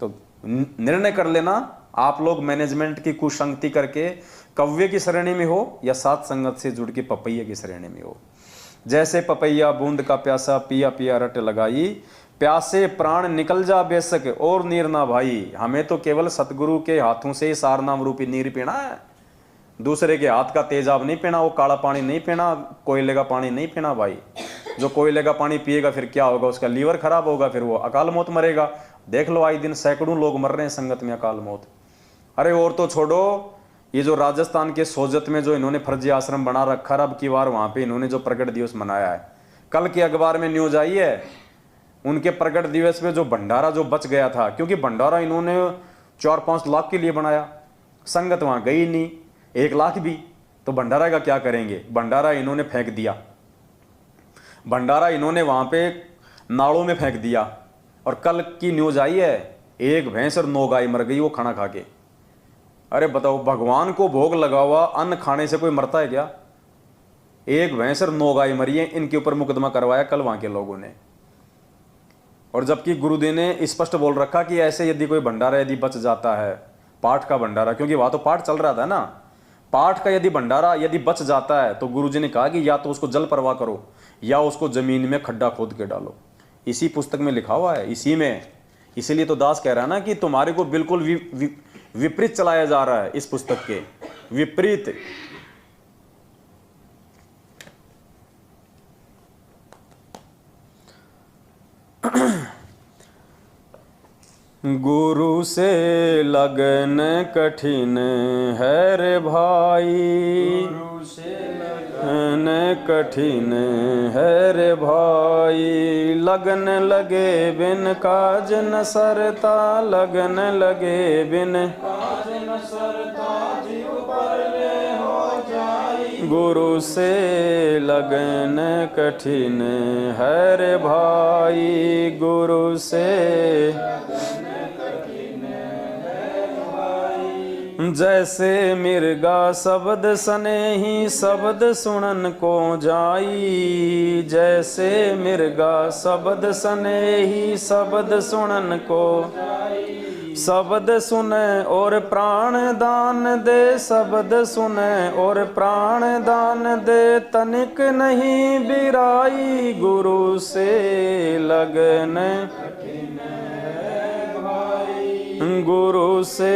तो निर्णय कर लेना, आप लोग मैनेजमेंट की कुसंगति करके कव्य की श्रेणी में हो या साध संगत से जुड़ के पपैया की श्रेणी में हो। जैसे पपैया बूंद का प्यासा पिया पिया रट लगाई, प्यासे प्राण निकल जा बेशक और नीर ना भाई। हमें तो केवल सतगुरु के हाथों से ही सार नाम रूपी नीर पीना है, दूसरे के हाथ का तेजाब नहीं पीना, वो काला पानी नहीं पीना, कोयले का पानी नहीं पीना भाई। जो कोयले का पानी पिएगा फिर क्या होगा? उसका लीवर खराब होगा, फिर वो अकाल मौत मरेगा। देख लो आए दिन सैकड़ों लोग मर रहे हैं संगत में अकाल मौत। अरे और तो छोड़ो, ये जो राजस्थान के सोजत में जो इन्होंने फर्जी आश्रम बना रखा, अब की बार वहां पे इन्होंने जो प्रकट दिवस मनाया है, कल के अखबार में न्यूज आई है, उनके प्रकट दिवस में जो भंडारा जो बच गया था, क्योंकि भंडारा इन्होंने 4-5 लाख के लिए बनाया, संगत वहां गई नहीं 1 लाख भी, तो भंडारा का क्या करेंगे? भंडारा इन्होंने फेंक दिया, भंडारा इन्होंने वहां पे नालों में फेंक दिया। और कल की न्यूज आई है, 1 भैंस और 9 गाय मर गई वो खाना खा के। अरे बताओ, भगवान को भोग लगा हुआ अन्न खाने से कोई मरता है क्या? 1 भैंस और 9 गाय मरी है, इनके ऊपर मुकदमा करवाया कल वहां के लोगों ने। और जबकि गुरुदेव ने स्पष्ट बोल रखा कि ऐसे यदि कोई भंडारा यदि बच जाता है, पाठ का भंडारा, क्योंकि वहां तो पाठ चल रहा था ना, पाठ का यदि भंडारा यदि बच जाता है तो गुरुजी ने कहा कि या तो उसको जल प्रवाह करो या उसको जमीन में खड्डा खोद के डालो। इसी पुस्तक में लिखा हुआ है, इसी में। इसीलिए तो दास कह रहा है ना कि तुम्हारे को बिल्कुल विपरीत चलाया जा रहा है, इस पुस्तक के विपरीत। गुरु से लगन कठिन है रे भाई, गुरु से लगन कठिन है रे भाई। लगन लगे बिन काज न सरता, लगन लगे बिन काज न सरता, जीव परले हो जाई। गुरु से लगन कठिन है रे भाई, गुरु से जैसे मिर्गा शब्द स्नेही शब्द सुनन को जाई, जैसे मिर्गा शब्द स्नेही शब्द सुनन को, शब्द सुने और प्राण दान दे, शब्द सुने और प्राण दान दे, तनिक नहीं बिराई, गुरु से लगन गुरु से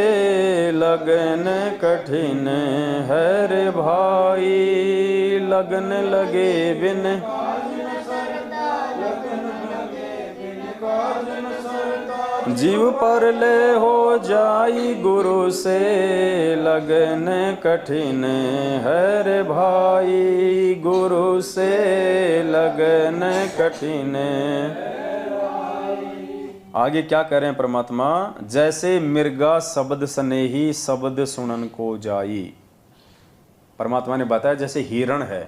लगन कठिन है रे भाई, लगन लगे बिन जीव पर ले हो जाई, गुरु से लगन कठिन है रे भाई, गुरु से लगन कठिन। आगे क्या करें परमात्मा, जैसे मिर्गा शब्द स्नेही शब्द सुनन को जाई। परमात्मा ने बताया जैसे हिरण है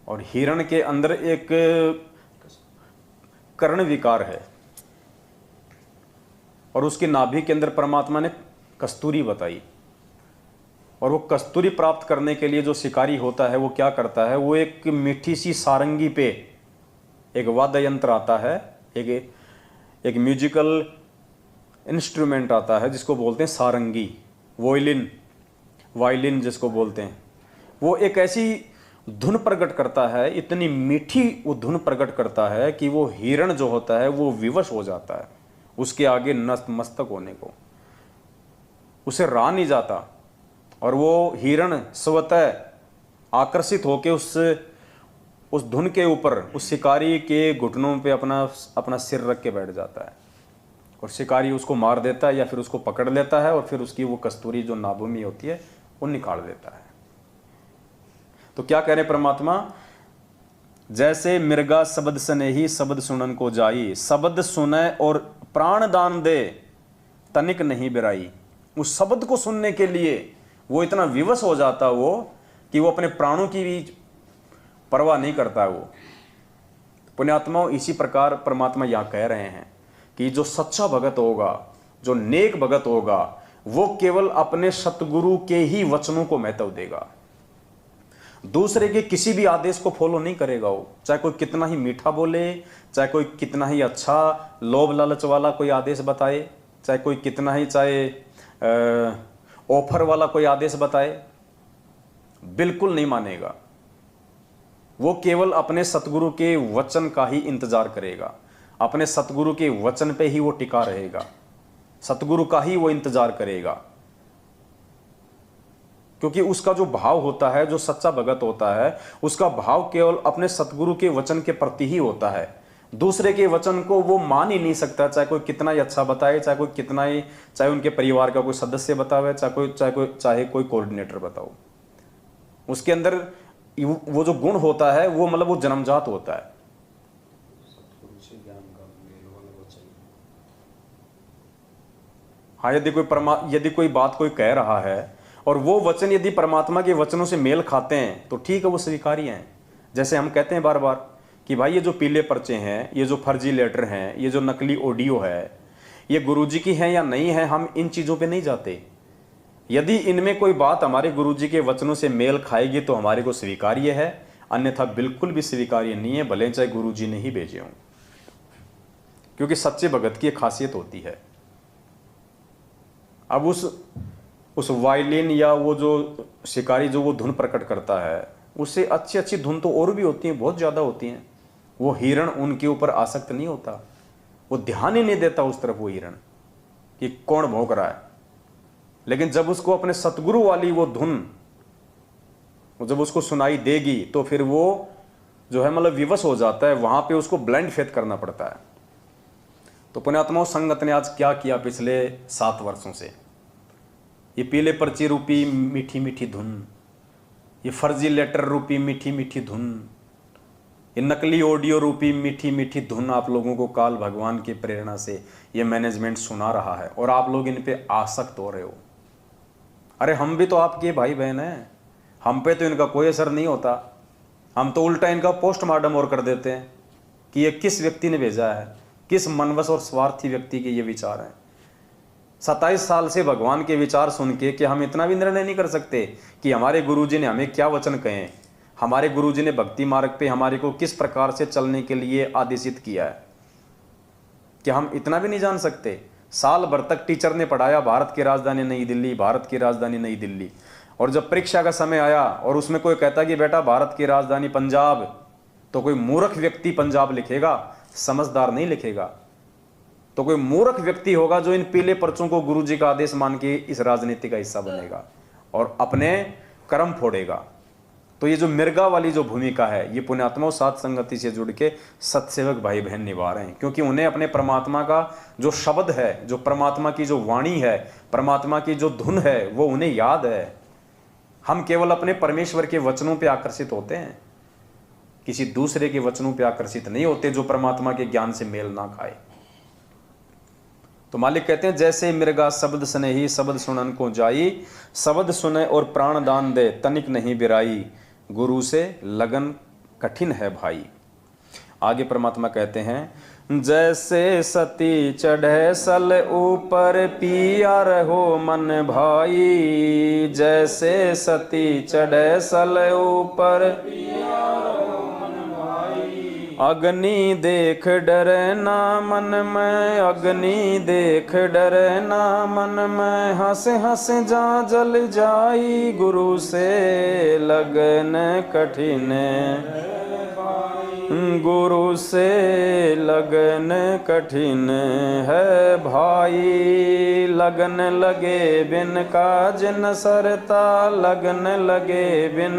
और हिरण के अंदर एक कर्ण विकार है और उसकी नाभि के अंदर परमात्मा ने कस्तूरी बताई, और वो कस्तूरी प्राप्त करने के लिए जो शिकारी होता है वो क्या करता है, वो एक मीठी सी सारंगी पे एक वाद्य यंत्र आता है, एक म्यूजिकल इंस्ट्रूमेंट आता है जिसको बोलते हैं सारंगी, वायलिन जिसको बोलते हैं। वो एक ऐसी धुन प्रकट करता है, इतनी मीठी वो धुन प्रकट करता है कि वो हिरण जो होता है वो विवश हो जाता है, उसके आगे नतमस्तक होने को उसे रहा नहीं जाता, और वो हिरण स्वतः आकर्षित होकर उस धुन के ऊपर उस शिकारी के घुटनों पे अपना सिर रख के बैठ जाता है, और शिकारी उसको मार देता है या फिर उसको पकड़ लेता है और फिर उसकी वो कस्तूरी जो नाभि में होती है वो निकाल देता है। तो क्या कह रहे परमात्मा, जैसे मिर्गा शब्द स्नेही शब्द सुनन को जाई, शब्द सुने और प्राण दान दे, तनिक नहीं बिराई। उस शब्द को सुनने के लिए वो इतना विवश हो जाता वो कि वो अपने प्राणों की भी परवाह नहीं करता। वो पुण्यात्माओं, इसी प्रकार परमात्मा यहां कह रहे हैं कि जो सच्चा भगत होगा, जो नेक भगत होगा, वो केवल अपने सतगुरु के ही वचनों को महत्व देगा, दूसरे के किसी भी आदेश को फॉलो नहीं करेगा। वो चाहे कोई कितना ही मीठा बोले, चाहे कोई कितना ही अच्छा लोभ लालच वाला कोई आदेश बताए, चाहे कोई कितना ही ऑफर वाला कोई आदेश बताए, बिल्कुल नहीं मानेगा। वो केवल अपने सतगुरु के वचन का ही इंतजार करेगा, अपने सतगुरु के वचन पे ही वो टिका रहेगा, सतगुरु का ही वो इंतजार करेगा, क्योंकि उसका जो भाव होता है, जो सच्चा भगत होता है, उसका भाव केवल अपने सतगुरु के वचन के प्रति ही होता है। दूसरे के वचन को वो मान ही नहीं सकता, चाहे कोई कितना ही अच्छा बताए, चाहे कोई कितना ही, चाहे उनके परिवार का कोई सदस्य बतावे, चाहे कोई कोऑर्डिनेटर बताओ, उसके अंदर वो जो गुण होता है वो मतलब वो जन्मजात होता है। हाँ, यदि कोई बात कोई कह रहा है और वो वचन यदि परमात्मा के वचनों से मेल खाते हैं तो ठीक है, वो स्वीकार्य हैं। जैसे हम कहते हैं बार बार कि भाई ये जो पीले पर्चे हैं, ये जो फर्जी लेटर हैं, ये जो नकली ऑडियो है, ये गुरुजी की है या नहीं है, हम इन चीज़ों पे नहीं जाते। यदि इनमें कोई बात हमारे गुरुजी के वचनों से मेल खाएगी तो हमारे को स्वीकार्य है, अन्यथा बिल्कुल भी स्वीकार्य नहीं है, भले चाहे गुरुजी ने ही भेजे हों, क्योंकि सच्चे भगत की एक खासियत होती है। अब उस वायलिन या वो जो शिकारी जो वो धुन प्रकट करता है, उससे अच्छी अच्छी धुन तो और भी होती हैं, बहुत ज़्यादा होती हैं। वो हिरण उनके ऊपर आसक्त नहीं होता, वो ध्यान ही नहीं देता उस तरफ वो हिरण कि कौन भौंक रहा है। लेकिन जब उसको अपने सतगुरु वाली वो धुन जब उसको सुनाई देगी तो फिर वो जो है मतलब विवश हो जाता है, वहां पे उसको ब्लाइंड फेथ करना पड़ता है। तो पुण्यात्माओं, संगत ने आज क्या किया पिछले 7 वर्षों से, ये पीले पर्ची रूपी मीठी मीठी धुन, ये फर्जी लेटर रूपी मीठी मीठी धुन, ये नकली ऑडियो रूपी मीठी मीठी धुन आप लोगों को काल भगवान की प्रेरणा से ये मैनेजमेंट सुना रहा है और आप लोग इन पे आसक्त हो रहे हो। अरे हम भी तो आपके भाई बहन हैं, हम पे तो इनका कोई असर नहीं होता, हम तो उल्टा इनका पोस्टमार्टम और कर देते हैं कि ये किस व्यक्ति ने भेजा है, किस मनवश और स्वार्थी व्यक्ति के ये विचार हैं। 27 साल से भगवान के विचार सुन के कि हम इतना भी निर्णय नहीं कर सकते कि हमारे गुरुजी ने हमें क्या वचन कहे, हमारे गुरुजी ने भक्ति मार्ग पे हमारे को किस प्रकार से चलने के लिए आदेशित किया है, कि हम इतना भी नहीं जान सकते। साल भर तक टीचर ने पढ़ाया भारत की राजधानी नई दिल्ली, भारत की राजधानी नई दिल्ली, और जब परीक्षा का समय आया और उसमें कोई कहता कि बेटा भारत की राजधानी पंजाब, तो कोई मूर्ख व्यक्ति पंजाब लिखेगा, समझदार नहीं लिखेगा। तो कोई मूर्ख व्यक्ति होगा जो इन पीले पर्चों को गुरुजी का आदेश मान के इस राजनीति का हिस्सा बनेगा और अपने कर्म फोड़ेगा। तो ये जो मिर्गा वाली जो भूमिका है, ये पुण्यात्माओं साथ संगति से जुड़ के सत्सेवक भाई बहन निभा रहे हैं, क्योंकि उन्हें अपने परमात्मा का जो शब्द है, जो परमात्मा की जो वाणी है, परमात्मा की जो धुन है, वो उन्हें याद है। हम केवल अपने परमेश्वर के वचनों पे आकर्षित होते हैं, किसी दूसरे के वचनों पे आकर्षित नहीं होते जो परमात्मा के ज्ञान से मेल ना खाए। तो मालिक कहते हैं, जैसे मिर्गा शब्द स्नेही शब्द सुनन को जाई, शब्द सुने और प्राण दान दे तनिक नहीं बिराई, गुरु से लगन कठिन है भाई। आगे परमात्मा कहते हैं, जैसे सती चढ़े सल ऊपर पिया रहो मन भाई, जैसे सती चढ़े सल ऊपर अग्नि देख डरे ना मन में, अग्नि देख डरे ना मन में, हंस हंस जा जल जाई, गुरु से लगन कठिन, गुरु से लगन कठिन है भाई। लगन लगे बिन काज न सरता, लगन लगे बिन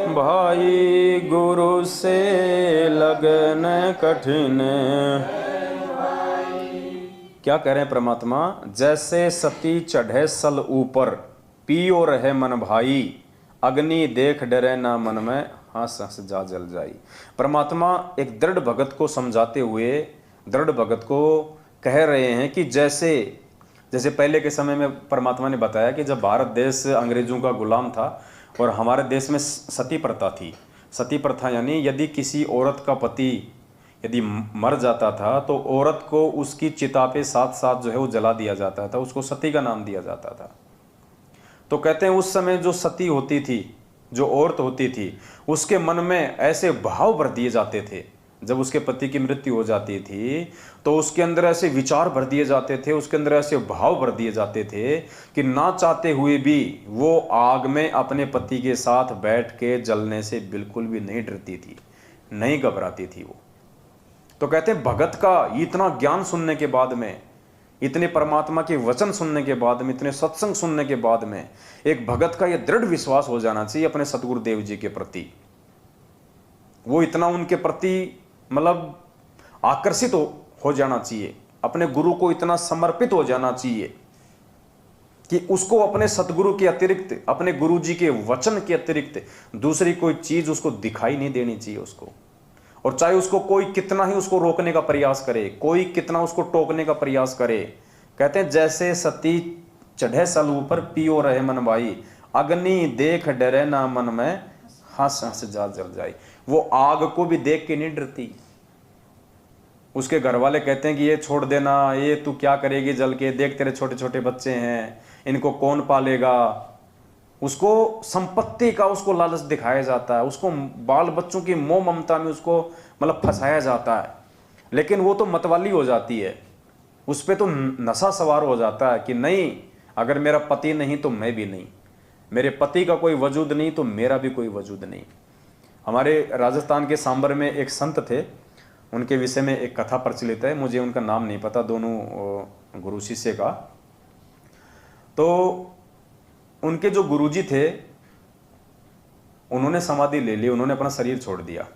भाई, गुरु से लगन कठिन। क्या कह रहे हैं परमात्मा, जैसे सती चढ़े सल ऊपर पियो रहे मन भाई, अग्नि देख डरे ना मन में, हंस हंस जा जल जाई। परमात्मा एक दृढ़ भगत को समझाते हुए दृढ़ भगत को कह रहे हैं कि जैसे जैसे पहले के समय में परमात्मा ने बताया कि जब भारत देश अंग्रेजों का गुलाम था और हमारे देश में सती प्रथा थी। सती प्रथा यानी यदि किसी औरत का पति यदि मर जाता था तो औरत को उसकी चिता पे साथ साथ जो है वो जला दिया जाता था, उसको सती का नाम दिया जाता था। तो कहते हैं उस समय जो सती होती थी, जो औरत होती थी, उसके मन में ऐसे भाव भर दिए जाते थे। जब उसके पति की मृत्यु हो जाती थी तो उसके अंदर ऐसे विचार भर दिए जाते थे, उसके अंदर ऐसे भाव भर दिए जाते थे कि ना चाहते हुए भी वो आग में अपने पति के साथ बैठ के जलने से बिल्कुल भी नहीं डरती थी, नहीं घबराती थी वो। तो कहते हैं भगत का इतना ज्ञान सुनने के बाद में, इतने परमात्मा के वचन सुनने के बाद में, इतने सत्संग सुनने के बाद में एक भगत का यह दृढ़ विश्वास हो जाना चाहिए अपने सतगुरुदेव जी के प्रति। वो इतना उनके प्रति मतलब आकर्षित हो जाना चाहिए, अपने गुरु को इतना समर्पित हो जाना चाहिए कि उसको अपने सतगुरु के अतिरिक्त, अपने गुरु जी के वचन के अतिरिक्त दूसरी कोई चीज उसको दिखाई नहीं देनी चाहिए उसको। और चाहे उसको कोई कितना ही उसको रोकने का प्रयास करे, कोई कितना उसको टोकने का प्रयास करे। कहते हैं जैसे सती चढ़े सल ऊपर पियो रहे मन भाई, अग्नि देख डरे ना मन में, हंस हंस जा जल जाए। वो आग को भी देख के नहीं डरती। उसके घर वाले कहते हैं कि ये छोड़ देना, ये तू क्या करेगी जल के, देख तेरे छोटे छोटे बच्चे हैं, इनको कौन पालेगा। उसको संपत्ति का उसको लालच दिखाया जाता है, उसको बाल बच्चों की मोह ममता में उसको मतलब फंसाया जाता है। लेकिन वो तो मतवाली हो जाती है, उस पर तो नशा सवार हो जाता है कि नहीं, अगर मेरा पति नहीं तो मैं भी नहीं, मेरे पति का कोई वजूद नहीं तो मेरा भी कोई वजूद नहीं। हमारे राजस्थान के सांबर में एक संत थे, उनके विषय में एक कथा प्रचलित है, मुझे उनका नाम नहीं पता, दोनों गुरु शिष्य का। तो उनके जो गुरुजी थे उन्होंने समाधि ले ली, उन्होंने अपना शरीर छोड़ दिया।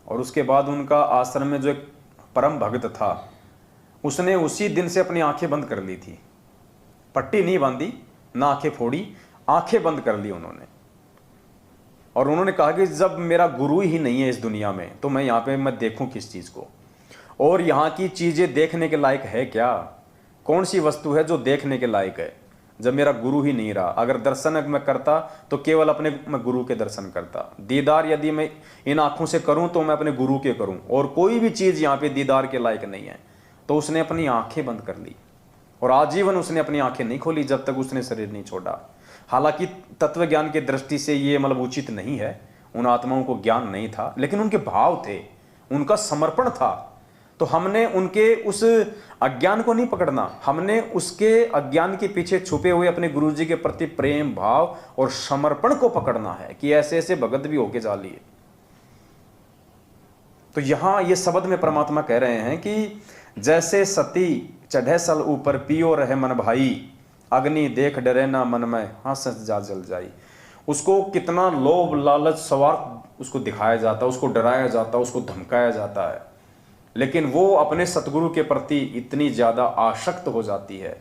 और उसके बाद उनका आश्रम में जो एक परम भक्त था उसने उसी दिन से अपनी आंखें बंद कर ली थी, पट्टी नहीं बांधी ना आंखें फोड़ी, आंखें बंद कर ली उन्होंने। और उन्होंने कहा कि जब मेरा गुरु ही नहीं है इस दुनिया में तो मैं यहाँ पे मैं देखूं किस चीज को। और यहाँ की चीजें देखने के लायक है क्या? कौन सी वस्तु है जो देखने के लायक है? जब मेरा गुरु ही नहीं रहा, अगर दर्शन मैं करता तो केवल अपने मैं गुरु के दर्शन करता। दीदार यदि मैं इन आंखों से करूं तो मैं अपने गुरु के करूं, और कोई भी चीज यहाँ पे दीदार के लायक नहीं है। तो उसने अपनी आंखें बंद कर ली और आजीवन उसने अपनी आंखें नहीं खोली जब तक उसने शरीर नहीं छोड़ा। हालांकि तत्व ज्ञान की दृष्टि से ये मतलब उचित नहीं है, उन आत्माओं को ज्ञान नहीं था, लेकिन उनके भाव थे, उनका समर्पण था। तो हमने उनके उस अज्ञान को नहीं पकड़ना, हमने उसके अज्ञान के पीछे छुपे हुए अपने गुरु जी के प्रति प्रेम भाव और समर्पण को पकड़ना है कि ऐसे ऐसे भगत भी होके जा लिए। तो यहां ये शब्द में परमात्मा कह रहे हैं कि जैसे सती चढ़े सल ऊपर पियो रहे मन भाई, अग्नि देख डरे ना मन में हंस जा जल जाई। उसको कितना लोभ लालच स्वार्थ उसको दिखाया जाता, उसको डराया जाता, उसको धमकाया जाता है, लेकिन वो अपने सतगुरु के प्रति इतनी ज्यादा आसक्त हो जाती है,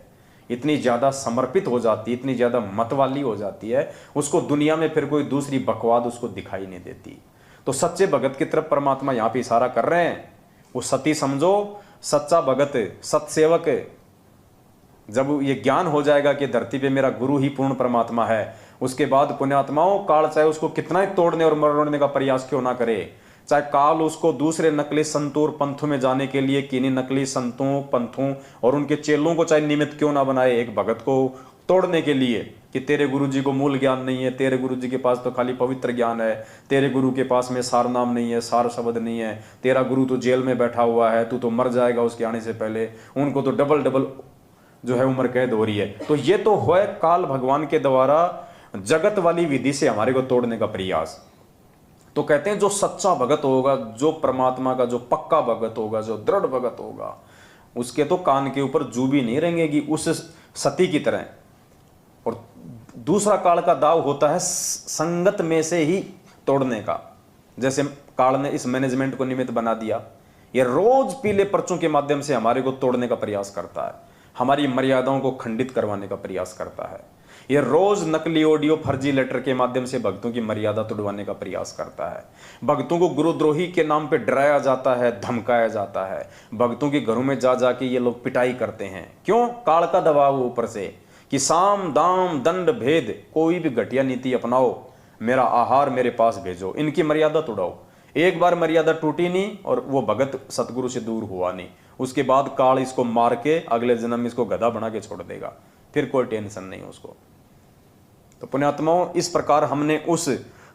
इतनी ज्यादा समर्पित हो जाती है, इतनी ज्यादा मतवाली हो जाती है, उसको दुनिया में फिर कोई दूसरी बकवाद उसको दिखाई नहीं देती। तो सच्चे भगत की तरफ परमात्मा यहाँ पे इशारा कर रहे हैं। वो सती समझो, सच्चा भगत, सत्सेवक, जब ये ज्ञान हो जाएगा कि धरती पे मेरा गुरु ही पूर्ण परमात्मा है, उसके बाद पुण्यात्माओं काल चाहे उसको कितना ही तोड़ने और मरोड़ने का प्रयास क्यों ना करे, चाहे काल उसको दूसरे नकली संतों और पंथों में जाने के लिए किन्हीं नकली संतों पंथों और उनके चेलों को चाहे निमित्त क्यों ना बनाए एक भगत को तोड़ने के लिए कि तेरे गुरुजी को मूल ज्ञान नहीं है, तेरे गुरुजी के पास तो खाली पवित्र ज्ञान है, तेरे गुरु के पास में सार नाम नहीं है, सार शब्द नहीं है, तेरा गुरु तो जेल में बैठा हुआ है, तू तो मर जाएगा उसके आने से पहले, उनको तो डबल डबल जो है उम्र कैद हो रही है। तो ये तो है काल भगवान के द्वारा जगत वाली विधि से हमारे को तोड़ने का प्रयास। तो कहते हैं जो सच्चा भगत होगा, जो परमात्मा का जो पक्का भगत होगा, जो दृढ़ भगत होगा, उसके तो कान के ऊपर जू भी नहीं रहेंगी उस सती की तरह। और दूसरा काल का दाव होता है संगत में से ही तोड़ने का। जैसे काल ने इस मैनेजमेंट को निमित्त बना दिया, ये रोज पीले पर्चों के माध्यम से हमारे को तोड़ने का प्रयास करता है, हमारी मर्यादाओं को खंडित करवाने का प्रयास करता है। ये रोज नकली ऑडियो फर्जी लेटर के माध्यम से भक्तों की मर्यादा तोड़वाने का प्रयास करता है। भक्तों को गुरुद्रोही के नाम पे डराया जाता है, धमकाया जाता है। भक्तों के घरों में जा जाके ये लोग पिटाई करते हैं। क्यों? काल का दबाव ऊपर से कि साम दाम दंड भेद, कोई भी घटिया नीति अपनाओ, मेरा आहार मेरे पास भेजो, इनकी मर्यादा तोड़ाओ। एक बार मर्यादा टूटी नहीं और वो भगत सतगुरु से दूर हुआ नहीं, उसके बाद काल इसको मार के अगले जन्म में इसको गधा बना के छोड़ देगा, फिर कोई टेंशन नहीं उसको। तो पुण्यात्माओं, इस प्रकार हमने उस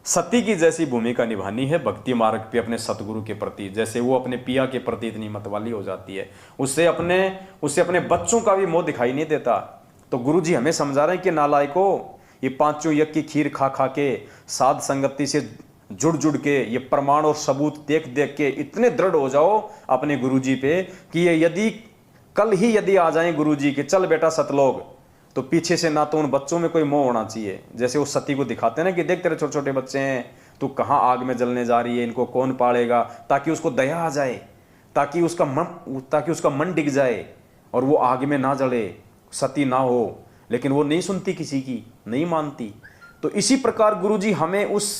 सती की जैसी भूमिका निभानी है भक्ति मार्ग पे अपने सतगुरु के प्रति। जैसे वो अपने पिया के प्रति इतनी मतवाली हो जाती है, उससे अपने बच्चों का भी मोह दिखाई नहीं देता। तो गुरु जी हमें समझा रहे हैं कि नालायकों, ये पांचों यज्ञ की खीर खा खा के, साध संगति से जुड़ जुड़ के, ये प्रमाण और सबूत देख देख के इतने दृढ़ हो जाओ अपने गुरु जी पे कि ये यदि कल ही यदि आ जाए गुरु जी के, चल बेटा सतलोक, तो पीछे से ना तो उन बच्चों में कोई मोह होना चाहिए। जैसे वो सती को दिखाते हैं ना कि देख तेरे छोटे छोटे बच्चे हैं, तू कहाँ आग में जलने जा रही है, इनको कौन पालेगा, ताकि उसको दया आ जाए, ताकि उसका मन डिग जाए और वो आग में ना जले, सती ना हो। लेकिन वो नहीं सुनती, किसी की नहीं मानती। तो इसी प्रकार गुरुजी हमें उस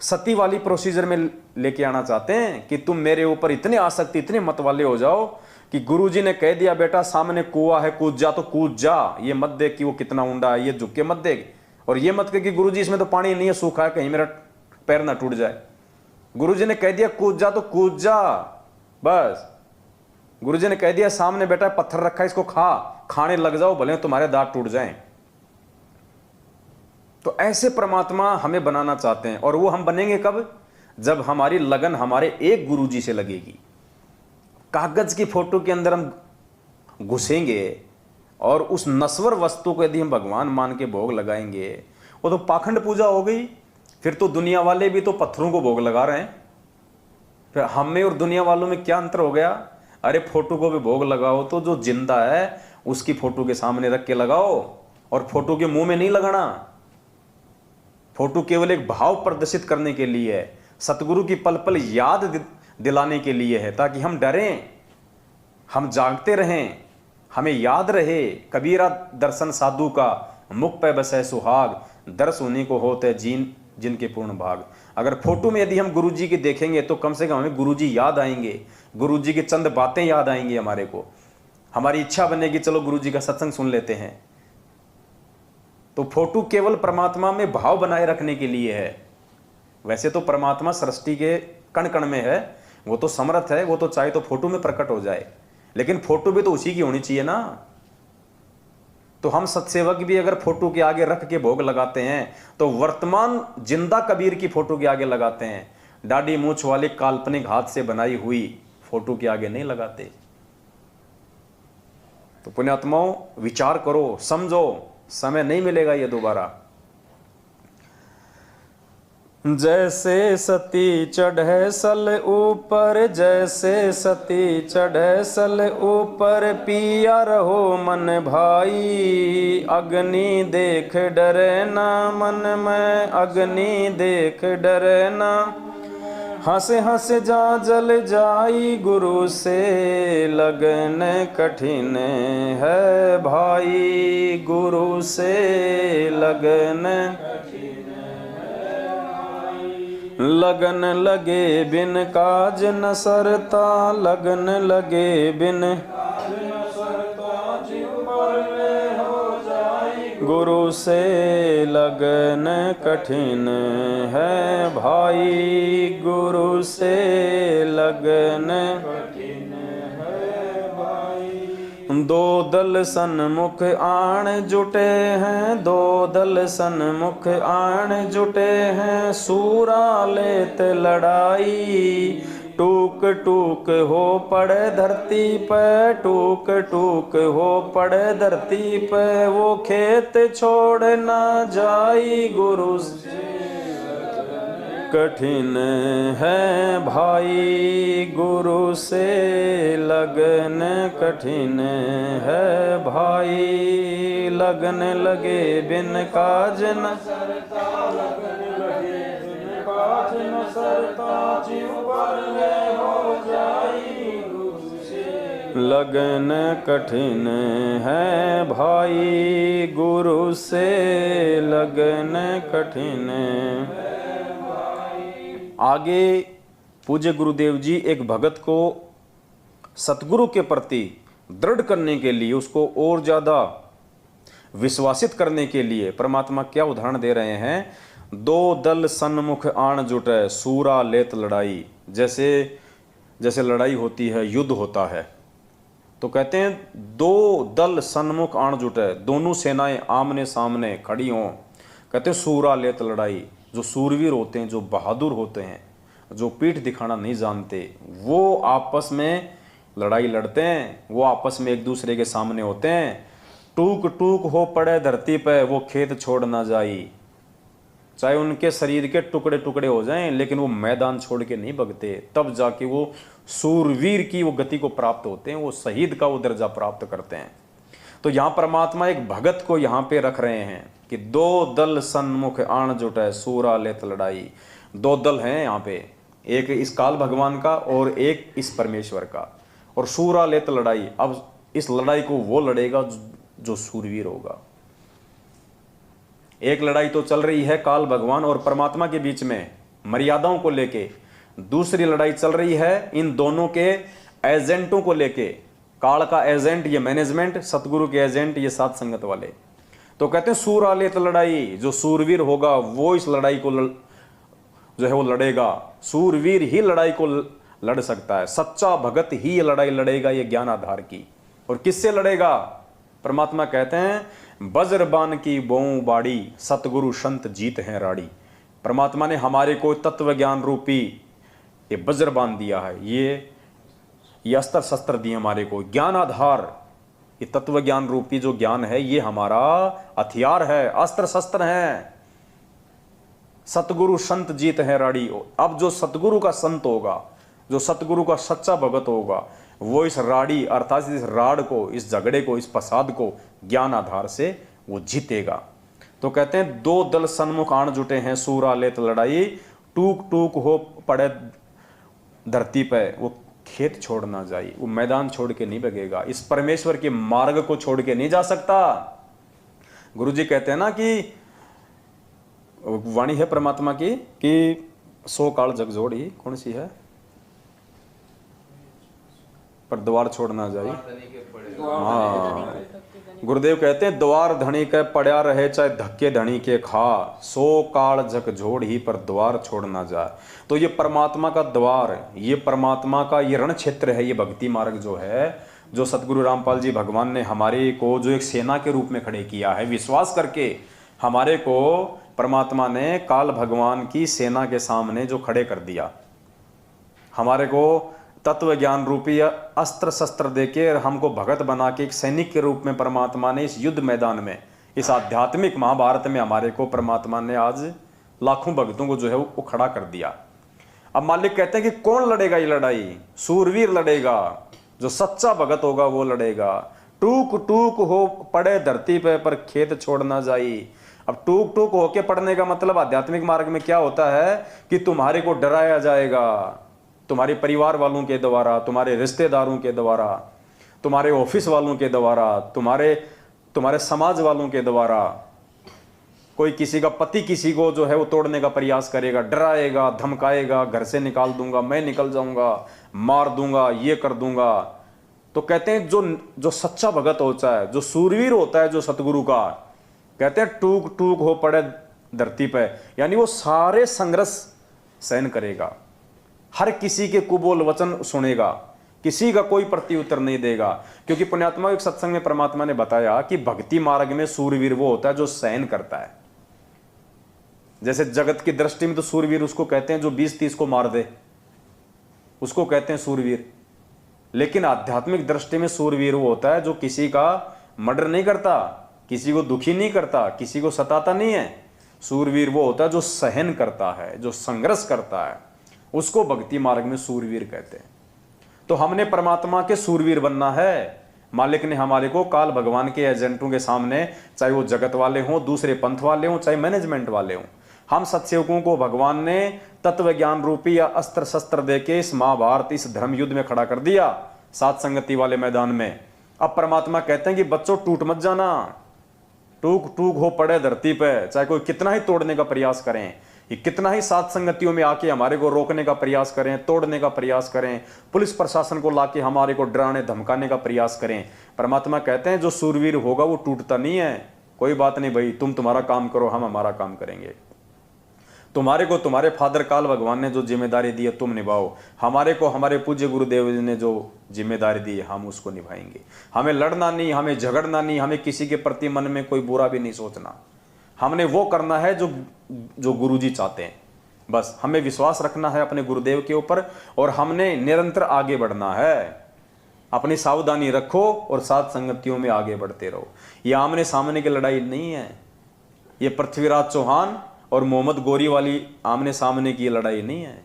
सती वाली प्रोसीजर में लेके आना चाहते हैं कि तुम मेरे ऊपर इतने आसक्ति, इतने मतवाले हो जाओ कि गुरुजी ने कह दिया बेटा सामने कुआं है, कूद जा तो कूद जा, ये मत देख कि वो कितना ऊंडा है, ये झुक के मत देख, और ये मत कह कि गुरुजी इसमें तो पानी नहीं है, सूखा है, कहीं मेरा पैर ना टूट जाए। गुरुजी ने कह दिया कूद जा तो कूद जा, बस। गुरुजी ने कह दिया सामने बेटा पत्थर रखा है, इसको खाने लग जाओ, भले तुम्हारे दांत टूट जाएं। तो ऐसे परमात्मा हमें बनाना चाहते हैं। और वो हम बनेंगे कब? जब हमारी लगन हमारे एक गुरुजी से लगेगी। कागज की फोटो के अंदर हम घुसेंगे और उस नश्वर वस्तु को यदि हम भगवान मान के भोग लगाएंगे, वो तो पाखंड पूजा हो गई। फिर तो दुनिया वाले भी तो पत्थरों को भोग लगा रहे हैं। फिर हम में और दुनिया वालों में क्या अंतर हो गया? अरे फोटो को भी भोग लगाओ तो जो जिंदा है उसकी फोटो के सामने रख के लगाओ, और फोटो के मुंह में नहीं लगाना। फोटो केवल एक भाव प्रदर्शित करने के लिए है, सतगुरु की पल पल याद दिलाने के लिए है, ताकि हम डरें, हम जागते रहें, हमें याद रहे कबीरा दर्शन साधु का, मुख पे बसे सुहाग, दर्श उन्हीं को होते जिनके पूर्ण भाग। अगर फोटो में यदि हम गुरुजी की देखेंगे तो कम से कम हमें गुरुजी याद आएंगे, गुरुजी की चंद बातें याद आएंगी हमारे को, हमारी इच्छा बनेगी चलो गुरुजी का सत्संग सुन लेते हैं। तो फोटो केवल परमात्मा में भाव बनाए रखने के लिए है। वैसे तो परमात्मा सृष्टि के कण कण में है, वो तो समर्थ है, वो तो चाहे तो फोटो में प्रकट हो जाए, लेकिन फोटो भी तो उसी की होनी चाहिए ना। तो हम सत्सेवक भी अगर फोटो के आगे रख के भोग लगाते हैं तो वर्तमान जिंदा कबीर की फोटो के आगे लगाते हैं, दाढ़ी मूछ वाली काल्पनिक हाथ से बनाई हुई फोटो के आगे नहीं लगाते। तो पुण्यात्माओं विचार करो, समझो, समय नहीं मिलेगा ये दोबारा। जैसे सती चढ़े सल ऊपर, जैसे सती चढ़े सल ऊपर, पिया रहो मन भाई, अग्नि देख डरे ना मन में, अग्नि देख डरे ना, हंस हंस जा जल जाई, गुरु से लगन कठिन है भाई, गुरु से लगन लगन लगे बिन काज न सरता, लगन लगे बिन गुरु से लगन कठिन है भाई, गुरु से लगन कठिन है भाई। दो दल सन्मुख आण जुटे हैं, दो दल सन्मुख आण जुटे हैं, सूरा लेत लड़ाई, टूक टूक हो पड़े धरती पे, टूक टूक हो पड़े धरती पे, वो खेत छोड़ ना जाई, गुरु से कठिन है भाई, गुरु से लगन कठिन है भाई, लगन लगे बिन काज न सरता, लगन लगे बिन काज न सरता, जीव पर हो जाई, गुरु से लगन कठिन है भाई, गुरु से लगन कठिन। आगे पूज्य गुरुदेव जी एक भगत को सतगुरु के प्रति दृढ़ करने के लिए, उसको और ज्यादा विश्वासित करने के लिए परमात्मा क्या उदाहरण दे रहे हैं। दो दल सन्मुख आण जुटे, सूरा लेत लड़ाई। जैसे जैसे लड़ाई होती है, युद्ध होता है, तो कहते हैं दो दल सन्मुख आण जुटे, दोनों सेनाएं आमने सामने खड़ी हों, कहते हैं सूरा लेत लड़ाई। जो सूरवीर होते हैं, जो बहादुर होते हैं, जो पीठ दिखाना नहीं जानते, वो आपस में लड़ाई लड़ते हैं, वो आपस में एक दूसरे के सामने होते हैं। टूक टूक हो पड़े धरती पे, वो खेत छोड़ ना जाई। चाहे उनके शरीर के टुकड़े टुकड़े हो जाएं, लेकिन वो मैदान छोड़ के नहीं भगते, तब जाके वो सूरवीर की वो गति को प्राप्त होते हैं, वो शहीद का वो दर्जा प्राप्त करते हैं। तो यहाँ परमात्मा एक भगत को यहाँ पे रख रहे हैं कि दो दल सन्मुख आण जुटे, सूरा लेत लड़ाई। दो दल हैं यहाँ पे, एक इस काल भगवान का और एक इस परमेश्वर का, और सूरा लेत लड़ाई। अब इस लड़ाई को वो लड़ेगा जो सूरवीर होगा। एक लड़ाई तो चल रही है काल भगवान और परमात्मा के बीच में मर्यादाओं को लेके, दूसरी लड़ाई चल रही है इन दोनों के एजेंटों को लेके। काल का एजेंट ये मैनेजमेंट, सतगुरु के एजेंट ये साथ संगत वाले। तो कहते हैं सूरा लेत लड़ाई, जो सूरवीर होगा वो इस लड़ाई को जो है वो लड़ेगा। सूरवीर ही लड़ाई को लड़ सकता है, सच्चा भगत ही ये लड़ाई लड़ेगा, ये ज्ञान आधार की। और किससे लड़ेगा? परमात्मा कहते हैं वज्रबान की बोऊ बाड़ी, सतगुरु संत जीत हैं राड़ी। परमात्मा ने हमारे को तत्व ज्ञान रूपी ये वज्रबान दिया है, ये अस्त्र शस्त्र दिए हमारे को, ज्ञान आधार। ये तत्व ज्ञान रूपी जो ज्ञान है ये हमारा हथियार है, अस्त्र शस्त्र है। सतगुरु संत जीत है राड़ी। अब जो सतगुरु का संत होगा, जो सतगुरु का सच्चा भगत होगा, वो इस राड़ी अर्थात इस राड को, इस झगड़े को, इस फसाद को ज्ञान आधार से वो जीतेगा। तो कहते हैं दो दल सन्मुख आण जुटे हैं, सूरा लेत लड़ाई, टूक टूक हो पड़े धरती पे, वो खेत छोड़ ना जाए, वो मैदान छोड़ के नहीं भगेगा, इस परमेश्वर के मार्ग को छोड़ के नहीं जा सकता। गुरुजी कहते हैं ना कि वाणी है परमात्मा की कि सो काल जग जोड़ी, कौन सी है, पर द्वार छोड़ ना जाए। हाँ, गुरुदेव कहते हैं द्वार धनी के पड़ा रहे चाहे धक्के धनी के खा, सो काल जग जोड़ ही पर द्वार छोड़ ना जाए। तो ये परमात्मा का द्वार, ये परमात्मा का ये रण क्षेत्र है, ये भक्ति मार्ग जो है, जो सतगुरु रामपाल जी भगवान ने हमारे को जो एक सेना के रूप में खड़े किया है, विश्वास करके हमारे को परमात्मा ने काल भगवान की सेना के सामने जो खड़े कर दिया, हमारे को तत्व ज्ञान रूपी अस्त्र शस्त्र देके हमको भगत बना के एक सैनिक के रूप में परमात्मा ने इस युद्ध मैदान में, इस आध्यात्मिक महाभारत में हमारे को परमात्मा ने आज लाखों भक्तों को जो है वो खड़ा कर दिया। अब मालिक कहते हैं कि कौन लड़ेगा ये लड़ाई, सूरवीर लड़ेगा, जो सच्चा भगत होगा वो लड़ेगा। टूक टूक हो पड़े धरती पे पर खेत छोड़ ना जाई। अब टूक टूक होके पड़ने का मतलब आध्यात्मिक मार्ग में क्या होता है कि तुम्हारे को डराया जाएगा, तुम्हारे परिवार वालों के द्वारा, तुम्हारे रिश्तेदारों के द्वारा, तुम्हारे ऑफिस वालों के द्वारा, तुम्हारे समाज वालों के द्वारा। कोई किसी का पति किसी को जो है वो तोड़ने का प्रयास करेगा, डराएगा, धमकाएगा, घर से निकाल दूंगा, मैं निकल जाऊंगा, मार दूंगा, ये कर दूंगा। तो कहते हैं जो सच्चा भगत होता है, जो सूरवीर होता है, जो सतगुरु का, कहते हैं टूक टूक हो पड़े धरती पे, यानी वो सारे संघर्ष सहन करेगा, हर किसी के कुबोल वचन सुनेगा, किसी का कोई प्रत्युत्तर नहीं देगा। क्योंकि पुण्यात्मा एक सत्संग में परमात्मा ने बताया कि भक्ति मार्ग में सूरवीर वो होता है जो सहन करता है। जैसे जगत की दृष्टि में तो सूरवीर उसको कहते हैं जो 20-30 को मार दे, उसको कहते हैं सूरवीर। लेकिन आध्यात्मिक दृष्टि में सूरवीर वो होता है जो किसी का मर्डर नहीं करता, किसी को दुखी नहीं करता, किसी को सताता नहीं है। सूरवीर वो होता है जो सहन करता है, जो संघर्ष करता है, उसको भक्ति मार्ग में सूरवीर कहते हैं। तो हमने परमात्मा के सूरवीर बनना है। मालिक ने हमारे को काल भगवान के एजेंटों के सामने, चाहे वो जगत वाले हों, दूसरे पंथ वाले हों, चाहे मैनेजमेंट वाले हों, हम सत्सेवकों को भगवान ने तत्व ज्ञान रूपी या अस्त्र शस्त्र देके इस महाभारत, इस धर्म युद्ध में खड़ा कर दिया, सात संगति वाले मैदान में। अब परमात्मा कहते हैं कि बच्चों टूट मत जाना, टूक टूक हो पड़े धरती पे, चाहे कोई कितना ही तोड़ने का प्रयास करें, ये कितना ही सात संगतियों में आके हमारे को रोकने का प्रयास करें, तोड़ने का प्रयास करें, पुलिस प्रशासन को लाके हमारे को डराने धमकाने का प्रयास करें, परमात्मा कहते हैं जो सूरवीर होगा वो टूटता नहीं है। कोई बात नहीं भाई, तुम तुम्हारा काम करो, हम हमारा काम करेंगे। तुम्हारे को तुम्हारे फादर काल भगवान ने जो जिम्मेदारी दी है तुम निभाओ, हमारे को हमारे पूज्य गुरुदेव जी ने जो जिम्मेदारी दी है हम उसको निभाएंगे। हमें लड़ना नहीं, हमें झगड़ना नहीं, हमें किसी के प्रति मन में कोई बुरा भी नहीं सोचना। हमने वो करना है जो गुरुजी चाहते हैं। बस हमें विश्वास रखना है अपने गुरुदेव के ऊपर और हमने निरंतर आगे बढ़ना है। अपनी सावधानी रखो और सात संगतियों में आगे बढ़ते रहो। ये आमने सामने की लड़ाई नहीं है, ये पृथ्वीराज चौहान और मोहम्मद गोरी वाली आमने सामने की लड़ाई नहीं है।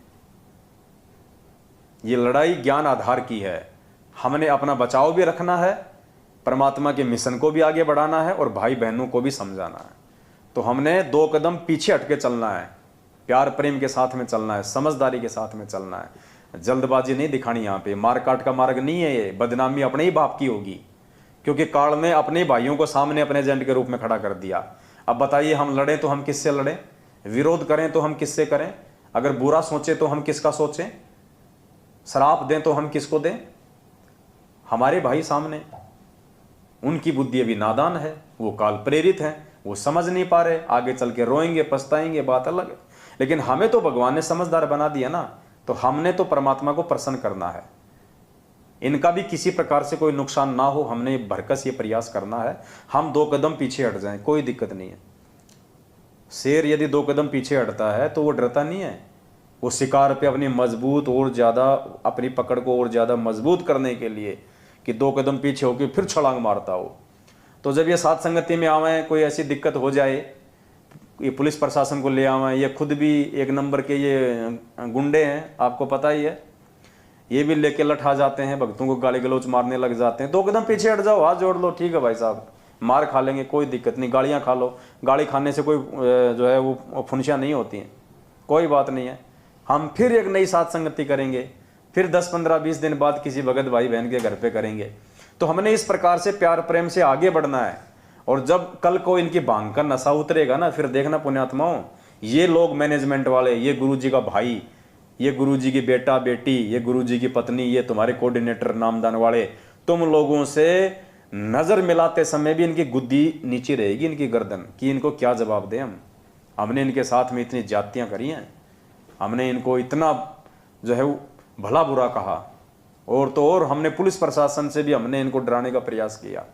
ये लड़ाई ज्ञान आधार की है। हमने अपना बचाव भी रखना है, परमात्मा के मिशन को भी आगे बढ़ाना है और भाई बहनों को भी समझाना है। तो हमने 2 कदम पीछे हटके चलना है, प्यार प्रेम के साथ में चलना है, समझदारी के साथ में चलना है। जल्दबाजी नहीं दिखानी, यहाँ पे मारकाट का मार्ग नहीं है। ये बदनामी अपने ही बाप की होगी, क्योंकि काल ने अपने भाइयों को सामने अपने एजेंट के रूप में खड़ा कर दिया। अब बताइए, हम लड़ें तो हम किससे लड़ें, विरोध करें तो हम किससे करें, अगर बुरा सोचें तो हम किसका सोचें, श्राप दें तो हम किसको दें। हमारे भाई सामने, उनकी बुद्धि अभी नादान है, वो काल प्रेरित है, वो समझ नहीं पा रहे, आगे चल के रोएंगे पछताएंगे, बात अलग है। लेकिन हमें तो भगवान ने समझदार बना दिया ना, तो हमने तो परमात्मा को प्रसन्न करना है। इनका भी किसी प्रकार से कोई नुकसान ना हो, हमने भरकस ये प्रयास करना है। हम 2 कदम पीछे हट जाएं, कोई दिक्कत नहीं है। शेर यदि 2 कदम पीछे हटता है तो वो डरता नहीं है, वो शिकार पे अपनी मजबूत और ज़्यादा अपनी पकड़ को और ज़्यादा मजबूत करने के लिए कि 2 कदम पीछे होकर फिर छलांग मारता हो। तो जब ये सात संगति में आवें, कोई ऐसी दिक्कत हो जाए, ये पुलिस प्रशासन को ले आवें, ये खुद भी 1 नंबर के ये गुंडे हैं, आपको पता ही है, ये भी लेके लठा जाते हैं, भक्तों को गाली गलौच मारने लग जाते हैं। 2 कदम पीछे हट जाओ, हाथ जोड़ लो, ठीक है भाई साहब, मार खा लेंगे कोई दिक्कत नहीं, गालियाँ खा लो, गाली खाने से कोई जो है वो फुनसियाँ नहीं होती हैं, कोई बात नहीं है। हम फिर एक नई सात संगति करेंगे, फिर 10, 15, 20 दिन बाद किसी भगत भाई बहन के घर पे करेंगे। तो हमने इस प्रकार से प्यार प्रेम से आगे बढ़ना है। और जब कल को इनकी भांग का नशा उतरेगा ना, फिर देखना पुण्यात्माओं, ये लोग मैनेजमेंट वाले, ये गुरुजी का भाई, ये गुरुजी की बेटा बेटी, ये गुरुजी की पत्नी, ये तुम्हारे कोऑर्डिनेटर नामदान वाले, तुम लोगों से नजर मिलाते समय भी इनकी गुद्दी नीचे रहेगी, इनकी गर्दन, कि इनको क्या जवाब दें हम। हमने इनके साथ में इतनी जातियां करी हैं, हमने इनको इतना जो है भला बुरा कहा, और तो और हमने पुलिस प्रशासन से भी हमने इनको डराने का प्रयास किया।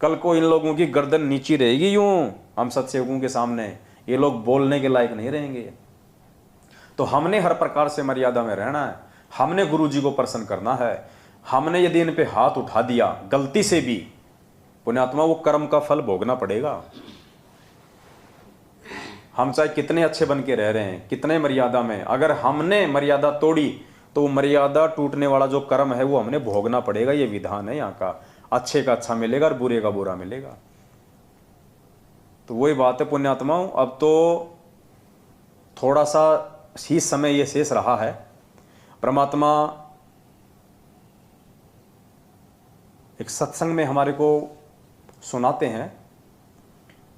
कल को इन लोगों की गर्दन नीची रहेगी यूं हम सत्सेवकों के सामने, ये लोग बोलने के लायक नहीं रहेंगे। तो हमने हर प्रकार से मर्यादा में रहना है, हमने गुरुजी को प्रसन्न करना है। हमने यदि इन पे हाथ उठा दिया गलती से भी, पुण्यात्मा, वो कर्म का फल भोगना पड़ेगा। हम चाहे कितने अच्छे बन के रह रहे हैं, कितने मर्यादा में, अगर हमने मर्यादा तोड़ी तो मर्यादा टूटने वाला जो कर्म है वो हमने भोगना पड़ेगा। ये विधान है यहाँ का, अच्छे का अच्छा मिलेगा और बुरे का बुरा मिलेगा। तो वही बात है पुण्यात्माओं, अब तो थोड़ा सा ही समय ये शेष रहा है। परमात्मा एक सत्संग में हमारे को सुनाते हैं,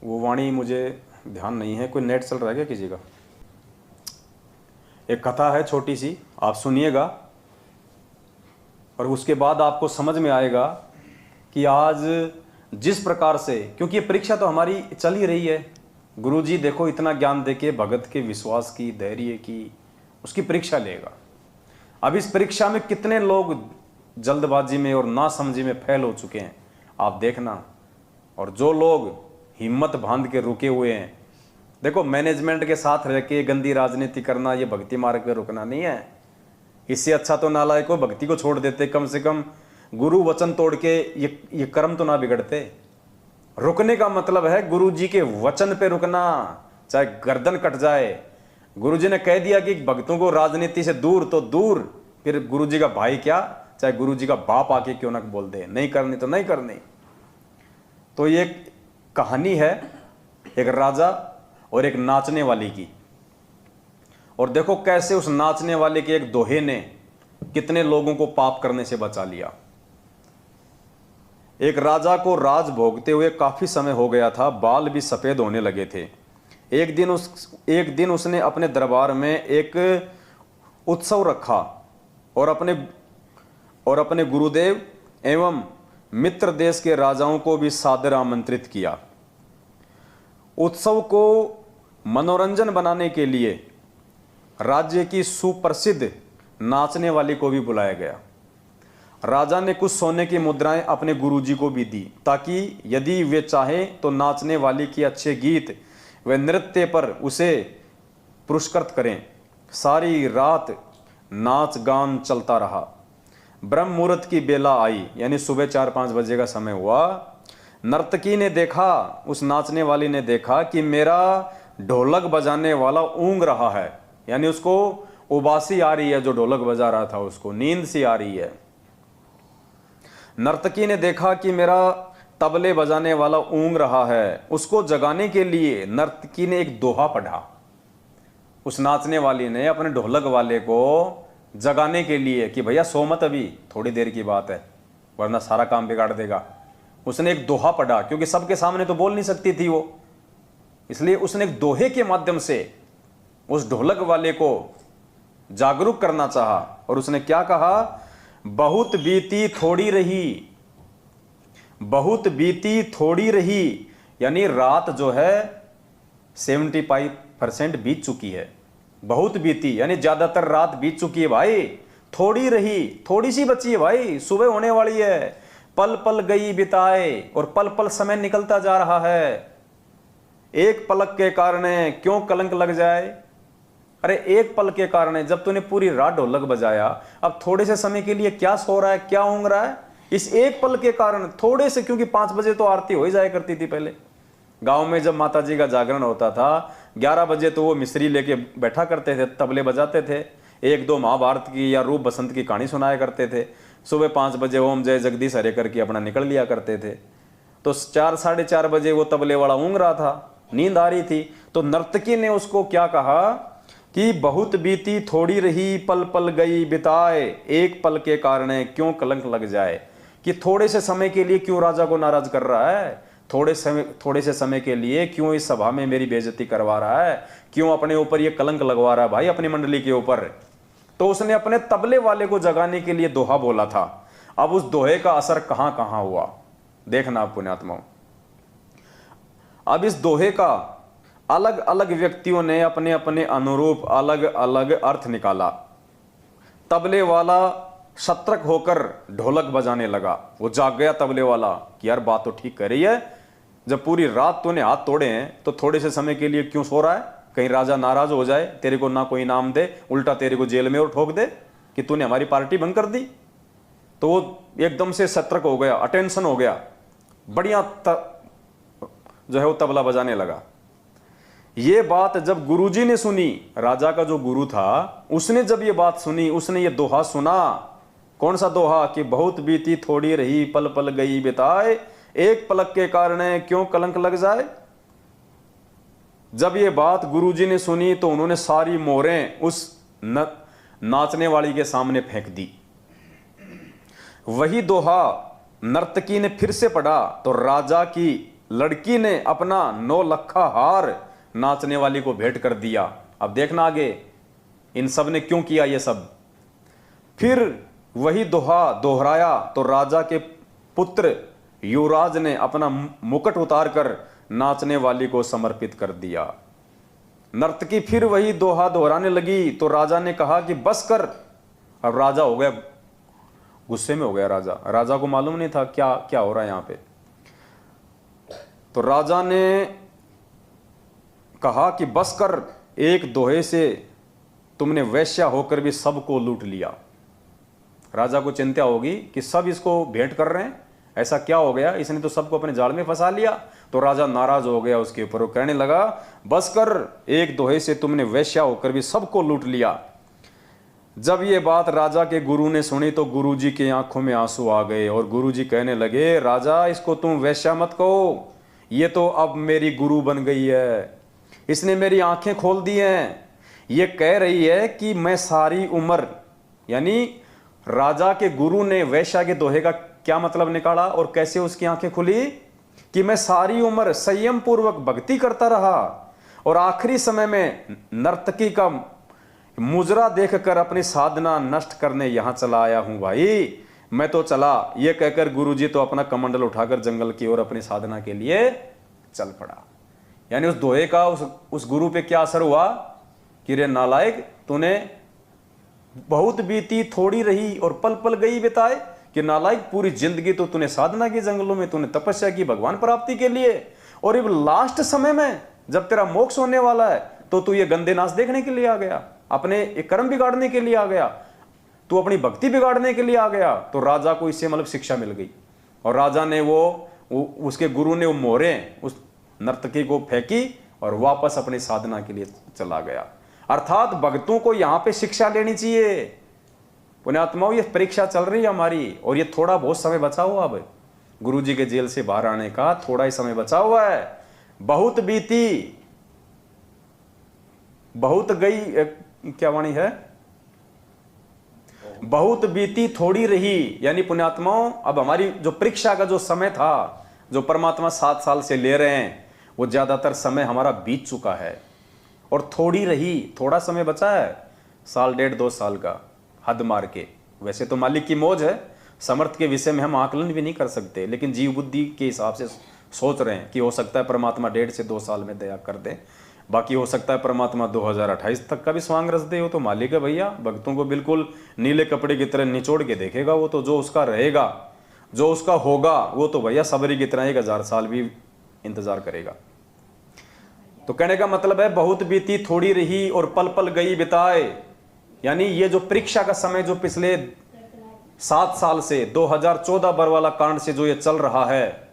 वो वाणी मुझे ध्यान नहीं है, कोई नेट चल रहा है क्या किसी का? एक कथा है छोटी सी, आप सुनिएगा और उसके बाद आपको समझ में आएगा कि आज जिस प्रकार से, क्योंकि ये परीक्षा तो हमारी चल ही रही है, गुरुजी देखो इतना ज्ञान देके भगत के विश्वास की, धैर्य की, उसकी परीक्षा लेगा। अब इस परीक्षा में कितने लोग जल्दबाजी में और नासमझी में फेल हो चुके हैं आप देखना, और जो लोग हिम्मत बांध के रुके हुए हैं। देखो, मैनेजमेंट के साथ रह के गंदी राजनीति करना ये भक्ति मार्ग पे रुकना नहीं है। इससे अच्छा तो नालायक को भक्ति को छोड़ देते, कम से कम गुरु वचन तोड़ के ये कर्म तो ना बिगड़ते। रुकने का मतलब है गुरु जी के वचन पे रुकना, चाहे गर्दन कट जाए। गुरु जी ने कह दिया कि भक्तों को राजनीति से दूर तो दूर, फिर गुरु जी का भाई क्या, चाहे गुरु जी का बाप आके क्यों ना बोल दे, नहीं करनी तो नहीं करनी। तो ये कहानी है एक राजा और एक नाचने वाली की, और देखो कैसे उस नाचने वाले के एक दोहे ने कितने लोगों को पाप करने से बचा लिया। एक राजा को राज भोगते हुए काफी समय हो गया था, बाल भी सफेद होने लगे थे। एक दिन उसने अपने दरबार में एक उत्सव रखा और अपने गुरुदेव एवं मित्र देश के राजाओं को भी सादर आमंत्रित किया। उत्सव को मनोरंजन बनाने के लिए राज्य की सुप्रसिद्ध नाचने वाली को भी बुलाया गया। राजा ने कुछ सोने की मुद्राएं अपने गुरुजी को भी दी, ताकि यदि वे चाहें तो नाचने वाली के अच्छे गीत व नृत्य पर उसे पुरस्कृत करें। सारी रात नाच गान चलता रहा। ब्रह्म मुहूर्त की बेला आई, यानी सुबह 4-5 बजे का समय हुआ। नर्तकी ने देखा, उस नाचने वाली ने देखा कि मेरा ढोलक बजाने वाला ऊँग रहा है, यानी उसको उबासी आ रही है, जो ढोलक बजा रहा था उसको नींद सी आ रही है। नर्तकी ने देखा कि मेरा तबले बजाने वाला ऊँग रहा है, उसको जगाने के लिए नर्तकी ने एक दोहा पढ़ा। उस नाचने वाली ने अपने ढोलक वाले को जगाने के लिए कि भैया सो मत, अभी थोड़ी देर की बात है, वरना सारा काम बिगाड़ देगा। उसने एक दोहा पढ़ा, क्योंकि सबके सामने तो बोल नहीं सकती थी वो, इसलिए उसने एक दोहे के माध्यम से उस ढोलक वाले को जागरूक करना चाहा। और उसने क्या कहा, बहुत बीती थोड़ी रही, बहुत बीती थोड़ी रही, यानी रात जो है 75% बीत चुकी है। बहुत बीती यानी ज्यादातर रात बीत चुकी है भाई, थोड़ी रही, थोड़ी सी बची है भाई, सुबह होने वाली है। पल पल गई बिताए, और पल पल समय निकलता जा रहा है। एक पलक के कारण क्यों कलंक लग जाए। अरे एक पल के कारण, जब तूने पूरी रात ढोलक बजाया, अब थोड़े से समय के लिए क्या सो रहा है, क्या ऊँग रहा है, इस एक पल के कारण थोड़े से, क्योंकि 5 बजे तो आरती हो ही जाया करती थी पहले गांव में। जब माता जी का जागरण होता था 11 बजे तो वो मिस्री लेके बैठा करते थे, तबले बजाते थे, 1-2 महाभारत की या रूप बसंत की कहानी सुनाया करते थे। सुबह 5 बजे ओम जय जगदीश हरे करके अपना निकल लिया करते थे। तो 4-4:30 बजे वो तबले वाला ऊँग रहा था, नींद आ रही थी। तो नर्तकी ने उसको क्या कहा कि बहुत बीती थोड़ी रही, पल पल गई बिताए, एक पल के कारण क्यों कलंक लग जाए। कि थोड़े से समय के लिए क्यों राजा को नाराज कर रहा है, थोड़े से समय के लिए क्यों इस सभा में मेरी बेइज्जती करवा रहा है, क्यों अपने ऊपर ये कलंक लगवा रहा है भाई अपनी मंडली के ऊपर। तो उसने अपने तबले वाले को जगाने के लिए दोहा बोला था। अब उस दोहे का असर कहां कहां हुआ देखना आप पुण्यात्माओं। अब इस दोहे का अलग अलग व्यक्तियों ने अपने अपने अनुरूप अलग अलग अर्थ निकाला। तबले वाला सतर्क होकर ढोलक बजाने लगा। वो जाग गया तबले वाला कि यार बात तो ठीक कर रही है, जब पूरी रात तूने हाथ तोड़े हैं तो थोड़े से समय के लिए क्यों सो रहा है, कहीं राजा नाराज हो जाए, तेरे को ना कोई इनाम दे, उल्टा तेरे को जेल में और ठोक दे कि तूने हमारी पार्टी भंग कर दी। तो वो एकदम से सतर्क हो गया, अटेंशन हो गया, बढ़िया जो है वो तबला बजाने लगा। ये बात जब गुरुजी ने सुनी, राजा का जो गुरु था उसने जब ये बात सुनी, उसने ये दोहा सुना। कौन सा दोहा कि बहुत बीती थोड़ी रही पल पल गई बिताए, एक पलक के कारण क्यों कलंक लग जाए। जब ये बात गुरुजी ने सुनी तो उन्होंने सारी मोहरें उस नाचने वाली के सामने फेंक दी। वही दोहा नर्तकी ने फिर से पढ़ा तो राजा की लड़की ने अपना 9 लखा हार नाचने वाली को भेंट कर दिया। अब देखना आगे इन सब ने क्यों किया ये सब। फिर वही दोहा दोहराया तो राजा के पुत्र युवराज ने अपना मुकुट उतारकर नाचने वाली को समर्पित कर दिया। नर्तकी फिर वही दोहा दोहराने लगी तो राजा ने कहा कि बस कर। अब राजा हो गया, गुस्से में हो गया राजा को मालूम नहीं था क्या क्या हो रहा है यहां पे। तो राजा ने कहा कि बस कर, एक दोहे से तुमने वैश्या होकर भी सबको लूट लिया। राजा को चिंता होगी कि सब इसको भेंट कर रहे हैं, ऐसा क्या हो गया, इसने तो सबको अपने जाल में फंसा लिया। तो राजा नाराज हो गया उसके ऊपर, वो कहने लगा बस कर, एक दोहे से तुमने वैश्या होकर भी सबको लूट लिया। जब ये बात राजा के गुरु ने सुनी तो गुरुजी के आंखों में आंसू आ गए और गुरुजी कहने लगे राजा इसको तुम वैश्या मत कहो, ये तो अब मेरी गुरु बन गई है, इसने मेरी आंखें खोल दी हैं। ये कह रही है कि मैं सारी उम्र, यानी राजा के गुरु ने वैश्या के दोहे का क्या मतलब निकाला और कैसे उसकी आंखें खुली कि मैं सारी उम्र संयम पूर्वक भक्ति करता रहा और आखिरी समय में नर्तकी का मुजरा देखकर अपनी साधना नष्ट करने यहां चला आया हूं भाई, मैं तो चला। ये कहकर गुरुजी तो अपना कमंडल उठाकर जंगल की ओर अपनी साधना के लिए चल पड़ा। यानी उस दोहे का उस गुरु पे क्या असर हुआ कि रे नालायक, तूने बहुत बीती थोड़ी रही और पल पल गई बिताए, कि नालायक पूरी जिंदगी तो तूने साधना की, जंगलों में तूने तपस्या की भगवान प्राप्ति के लिए, और अब लास्ट समय में जब तेरा मोक्ष होने वाला है तो तू ये गंदे नाच देखने के लिए आ गया, अपने एक कर्म बिगाड़ने के लिए आ गया, तू अपनी भक्ति बिगाड़ने के लिए आ गया। तो राजा को इससे मतलब शिक्षा मिल गई और राजा ने वो उसके गुरु ने वो मोहरें उस नर्तकी को फेंकी और वापस अपनी साधना के लिए चला गया। अर्थात भक्तों को यहां पे शिक्षा लेनी चाहिए। पुण्यात्माओं, ये परीक्षा चल रही है हमारी और ये थोड़ा बहुत समय बचा हुआ, अब गुरुजी के जेल से बाहर आने का थोड़ा ही समय बचा हुआ है। बहुत बीती बहुत गई, क्या वाणी है, बहुत बीती थोड़ी रही। यानी पुण्यात्माओं, अब हमारी जो परीक्षा का जो समय था, जो परमात्मा 7 साल से ले रहे हैं, वो ज्यादातर समय हमारा बीत चुका है और थोड़ी रही, थोड़ा समय बचा है, 1 1.5 2 साल का, हद मार के। वैसे तो मालिक की मौज है, समर्थ के विषय में हम आकलन भी नहीं कर सकते, लेकिन जीव बुद्धि के हिसाब से सोच रहे हैं कि हो सकता है परमात्मा 1.5 से 2 साल में दया कर दे, बाकी हो सकता है परमात्मा 2028 तक का भी स्वांग रस दे। हो तो मालिक है भैया, भक्तों को बिल्कुल नीले कपड़े की तरह निचोड़ के देखेगा। वो तो जो उसका रहेगा, जो उसका होगा, वो तो भैया सबरी की तरह 1000 साल भी इंतजार करेगा। तो कहने का मतलब है बहुत बीती थोड़ी रही और पल पल गई बिताए। यानी ये जो परीक्षा का समय जो पिछले 7 साल से 2014 बरवाला कांड से जो ये चल रहा है,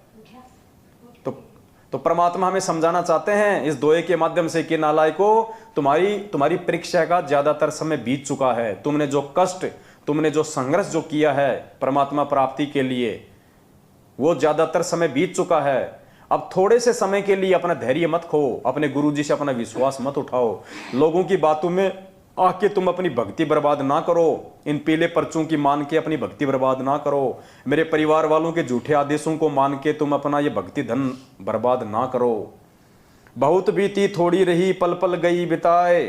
तो परमात्मा हमें समझाना चाहते हैं इस दोहे के माध्यम से कि नालायको, तुम्हारी परीक्षा का ज्यादातर समय बीत चुका है। तुमने जो कष्ट, तुमने जो संघर्ष जो किया है परमात्मा प्राप्ति के लिए, वो ज्यादातर समय बीत चुका है। अब थोड़े से समय के लिए अपना धैर्य मत खो, अपने गुरुजी से अपना विश्वास मत उठाओ, लोगों की बातों में आके तुम अपनी भक्ति बर्बाद ना करो, इन पीले पर्चों की मान के अपनी भक्ति बर्बाद ना करो, मेरे परिवार वालों के झूठे आदेशों को मान के तुम अपना ये भक्ति धन बर्बाद ना करो। बहुत बीती थोड़ी रही, पल पल गई बिताए,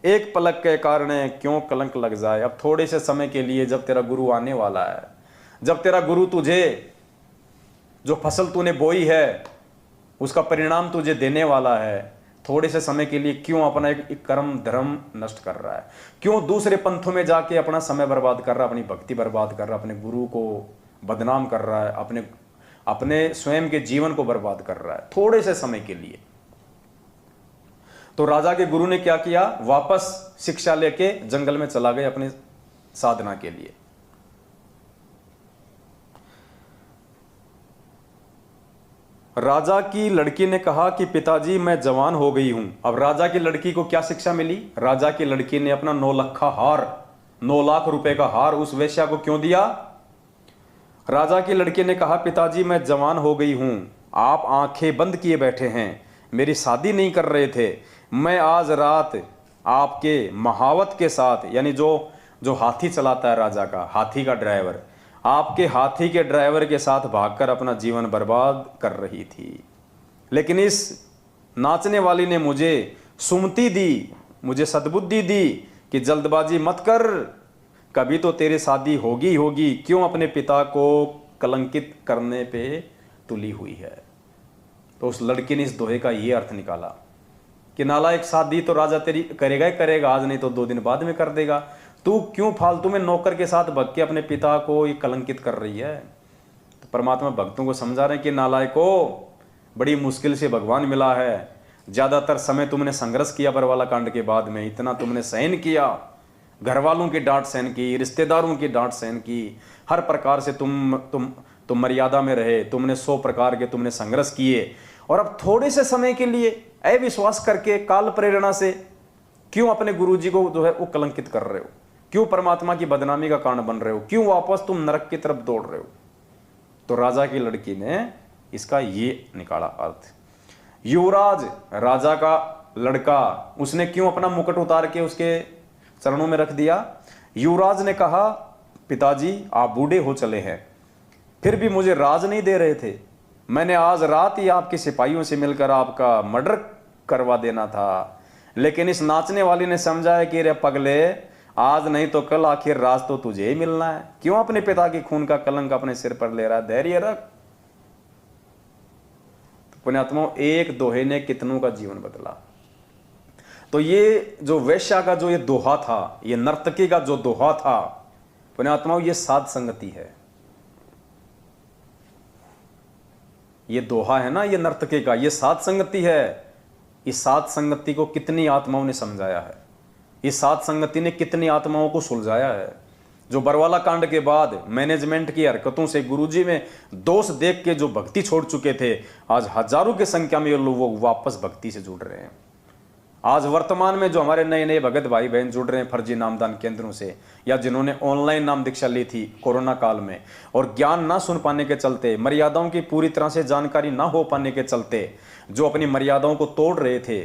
एक पलक के कारण क्यों कलंक लग जाए। अब थोड़े से समय के लिए, जब तेरा गुरु आने वाला है, जब तेरा गुरु तुझे जो फसल तूने बोई है उसका परिणाम तुझे देने वाला है, थोड़े से समय के लिए क्यों अपना एक कर्म धर्म नष्ट कर रहा है, क्यों दूसरे पंथों में जाके अपना समय बर्बाद कर रहा है, अपनी भक्ति बर्बाद कर रहा है, अपने गुरु को बदनाम कर रहा है, अपने अपने स्वयं के जीवन को बर्बाद कर रहा है थोड़े से समय के लिए। तो राजा के गुरु ने क्या किया, वापस शिक्षा लेके जंगल में चला गया अपने साधना के लिए। राजा की लड़की ने कहा कि पिताजी मैं जवान हो गई हूं। अब राजा की लड़की को क्या शिक्षा मिली, राजा की लड़की ने अपना 9 लाख का हार, 9 लाख रुपए का हार उस वेश्या को क्यों दिया। राजा की लड़की ने कहा पिताजी मैं जवान हो गई हूं, आप आंखें बंद किए बैठे हैं, मेरी शादी नहीं कर रहे थे, मैं आज रात आपके महावत के साथ, यानी जो हाथी चलाता है राजा का, हाथी का ड्राइवर, आपके हाथी के ड्राइवर के साथ भागकर अपना जीवन बर्बाद कर रही थी। लेकिन इस नाचने वाली ने मुझे सुमति दी, मुझे सद्बुद्धि दी कि जल्दबाजी मत कर, कभी तो तेरी शादी होगी होगी, क्यों अपने पिता को कलंकित करने पे तुली हुई है। तो उस लड़की ने इस दोहे का ये अर्थ निकाला कि नालायक, शादी तो राजा तेरी करेगा ही करेगा, आज नहीं तो 2 दिन बाद में कर देगा, तू क्यों फालतू में नौकर के साथ भग के अपने पिता को ये कलंकित कर रही है। तो परमात्मा भक्तों को समझा रहे हैं कि नालायको, बड़ी मुश्किल से भगवान मिला है, ज्यादातर समय तुमने संघर्ष किया बरवाला कांड के बाद में, इतना तुमने सहन किया, घर वालों की डांट सहन की, रिश्तेदारों की डांट सहन की, हर प्रकार से तुम मर्यादा में रहे, तुमने 100 प्रकार के तुमने संघर्ष किए, और अब थोड़े से समय के लिए अविश्वास करके काल प्रेरणा से क्यों अपने गुरुजी को जो है वो कलंकित कर रहे हो, क्यों परमात्मा की बदनामी का कारण बन रहे हो, क्यों वापस तुम नरक की तरफ दौड़ रहे हो। तो राजा की लड़की ने इसका ये निकाला अर्थ। युवराज, राजा का लड़का, उसने क्यों अपना मुकुट उतार के उसके चरणों में रख दिया। युवराज ने कहा पिताजी आप बूढ़े हो चले हैं, फिर भी मुझे राज नहीं दे रहे थे, मैंने आज रात ही आपके सिपाहियों से मिलकर आपका मर्डर करवा देना था, लेकिन इस नाचने वाली ने समझाया कि रे पगले, आज नहीं तो कल आखिर राज तो तुझे ही मिलना है, क्यों अपने पिता की खून का कलंक अपने सिर पर ले रहा है, धैर्य रख। तो पुण्यात्माओं, एक दोहे ने कितनों का जीवन बदला। तो ये जो वेश्या का जो ये दोहा था, ये नर्तकी का जो दोहा था, पुण्यात्माओं ये साध संगति है। ये दोहा है ना, ये नर्तकी का, ये साध संगति है। इस साध संगति को कितनी आत्माओं ने समझाया है, इस साध संगति ने कितनी आत्माओं को सुलझाया है। जो बरवाला कांड के बाद मैनेजमेंट की हरकतों से गुरुजी में दोष देख के जो भक्ति छोड़ चुके थे, आज हजारों की संख्या में लोग वापस भक्ति से जुड़ रहे हैं। आज वर्तमान में जो हमारे नए नए भगत भाई बहन जुड़ रहे हैं फर्जी नामदान केंद्रों से, या जिन्होंने ऑनलाइन नाम दीक्षा ली थी कोरोना काल में, और ज्ञान ना सुन पाने के चलते, मर्यादाओं की पूरी तरह से जानकारी ना हो पाने के चलते जो अपनी मर्यादाओं को तोड़ रहे थे,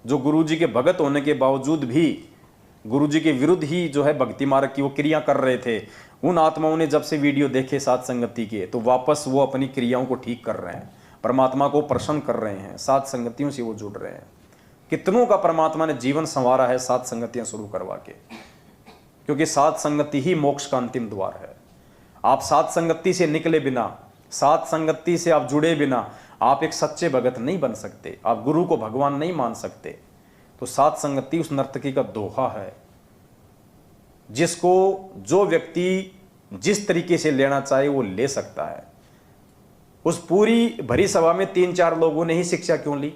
जो गुरुजी के भगत होने के बावजूद भी गुरुजी के विरुद्ध ही जो है भक्ति मार्ग की वो क्रिया कर रहे थे, उन आत्माओं ने जब से वीडियो देखे साध संगति के, तो वापस वो अपनी क्रियाओं को ठीक कर रहे हैं, परमात्मा को प्रसन्न कर रहे हैं, साध संगतियों से वो जुड़ रहे हैं। कितनों का परमात्मा ने जीवन संवारा है साध संगतियां शुरू करवा के, क्योंकि साध संगति ही मोक्ष का अंतिम द्वार है। आप साध संगति से निकले बिना, साध संगति से आप जुड़े बिना आप एक सच्चे भगत नहीं बन सकते, आप गुरु को भगवान नहीं मान सकते। तो साध संगति उस नर्तकी का दोहा है, जिसको जो व्यक्ति जिस तरीके से लेना चाहे वो ले सकता है। उस पूरी भरी सभा में 3-4 लोगों ने ही शिक्षा क्यों ली,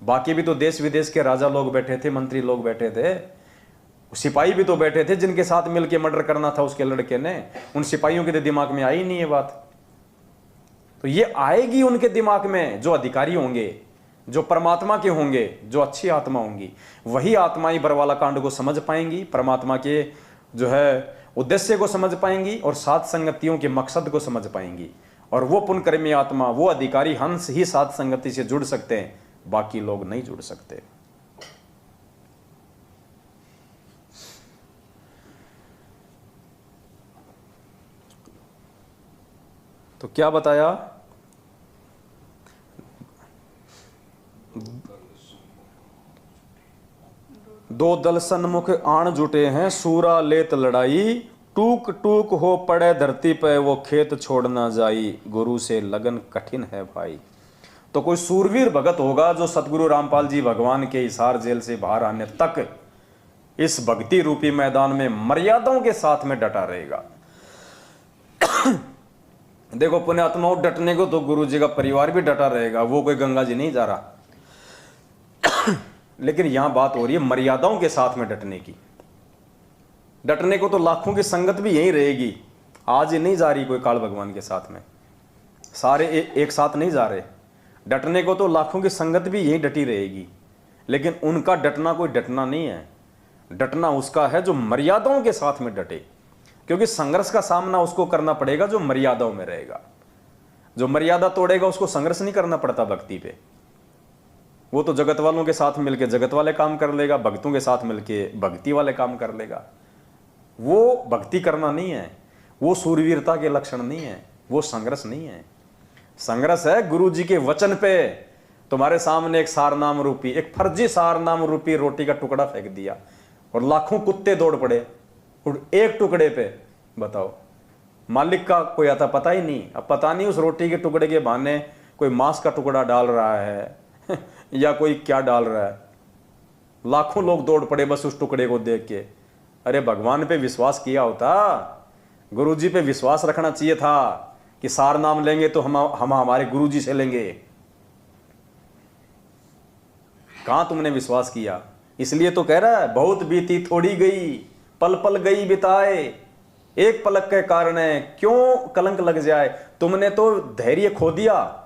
बाकी भी तो देश विदेश के राजा लोग बैठे थे, मंत्री लोग बैठे थे, सिपाही भी तो बैठे थे जिनके साथ मिलकर मर्डर करना था उसके लड़के ने। उन सिपाहियों के तो दिमाग में आई नहीं है बात, तो ये आएगी उनके दिमाग में। जो अधिकारी होंगे, जो परमात्मा के होंगे, जो अच्छी आत्मा होंगी, वही आत्मा ही बरवाला कांड को समझ पाएंगी, परमात्मा के जो है उद्देश्य को समझ पाएंगी और साध संगतियों के मकसद को समझ पाएंगी। और वो पुण्यकर्मी आत्मा, वो अधिकारी हंस ही साध संगति से जुड़ सकते हैं, बाकी लोग नहीं जुड़ सकते। तो क्या बताया, दो दल सन्मुख आण जुटे हैं, सूरा लेत लड़ाई, टूक टूक हो पड़े धरती पे, वो खेत छोड़ ना जाई, गुरु से लगन कठिन है भाई। तो कोई सूरवीर भगत होगा जो सतगुरु रामपाल जी भगवान के हिसार जेल से बाहर आने तक इस भक्ति रूपी मैदान में मर्यादाओं के साथ में डटा रहेगा। देखो पुण्यात्माओं, डटने को तो गुरु जी का परिवार भी डटा रहेगा, वो कोई गंगा जी नहीं जा रहा। लेकिन यहां बात हो रही है मर्यादाओं के साथ में डटने की। डटने को तो लाखों की संगत भी यही रहेगी। आज ही नहीं जा रही कोई काल भगवान के साथ में, सारे एक साथ नहीं जा रहे। डटने को तो लाखों की संगत भी यही डटी रहेगी, लेकिन उनका डटना कोई डटना नहीं है। डटना उसका है जो मर्यादाओं के साथ में डटे, क्योंकि संघर्ष का सामना उसको करना पड़ेगा जो मर्यादाओं में रहेगा। जो मर्यादा तोड़ेगा उसको संघर्ष नहीं करना पड़ता भक्ति पे। वो तो जगत वालों के साथ मिलके जगत वाले काम कर लेगा, भक्तों के साथ मिलके भक्ति वाले काम कर लेगा। वो भक्ति करना नहीं है, वो सूरवीरता के लक्षण नहीं है, वो संघर्ष नहीं है। संघर्ष है गुरु जी के वचन पे। तुम्हारे सामने एक सारनाम रूपी, एक फर्जी सारनाम रूपी रोटी का टुकड़ा फेंक दिया और लाखों कुत्ते दौड़ पड़े एक टुकड़े पे। बताओ, मालिक का कोई आता पता ही नहीं। अब पता नहीं उस रोटी के टुकड़े के बहाने कोई मांस का टुकड़ा डाल रहा है या कोई क्या डाल रहा है। लाखों लोग दौड़ पड़े बस उस टुकड़े को देख के। अरे भगवान पे विश्वास किया होता, गुरु जी पे विश्वास रखना चाहिए था कि सार नाम लेंगे तो हम हमारे गुरु जी से लेंगे। कहां तुमने विश्वास किया? इसलिए तो कह रहा है बहुत बीती थोड़ी गई, पल पल गई बिताए, एक पलक के कारण क्यों कलंक लग जाए। तुमने तो धैर्य खो दिया,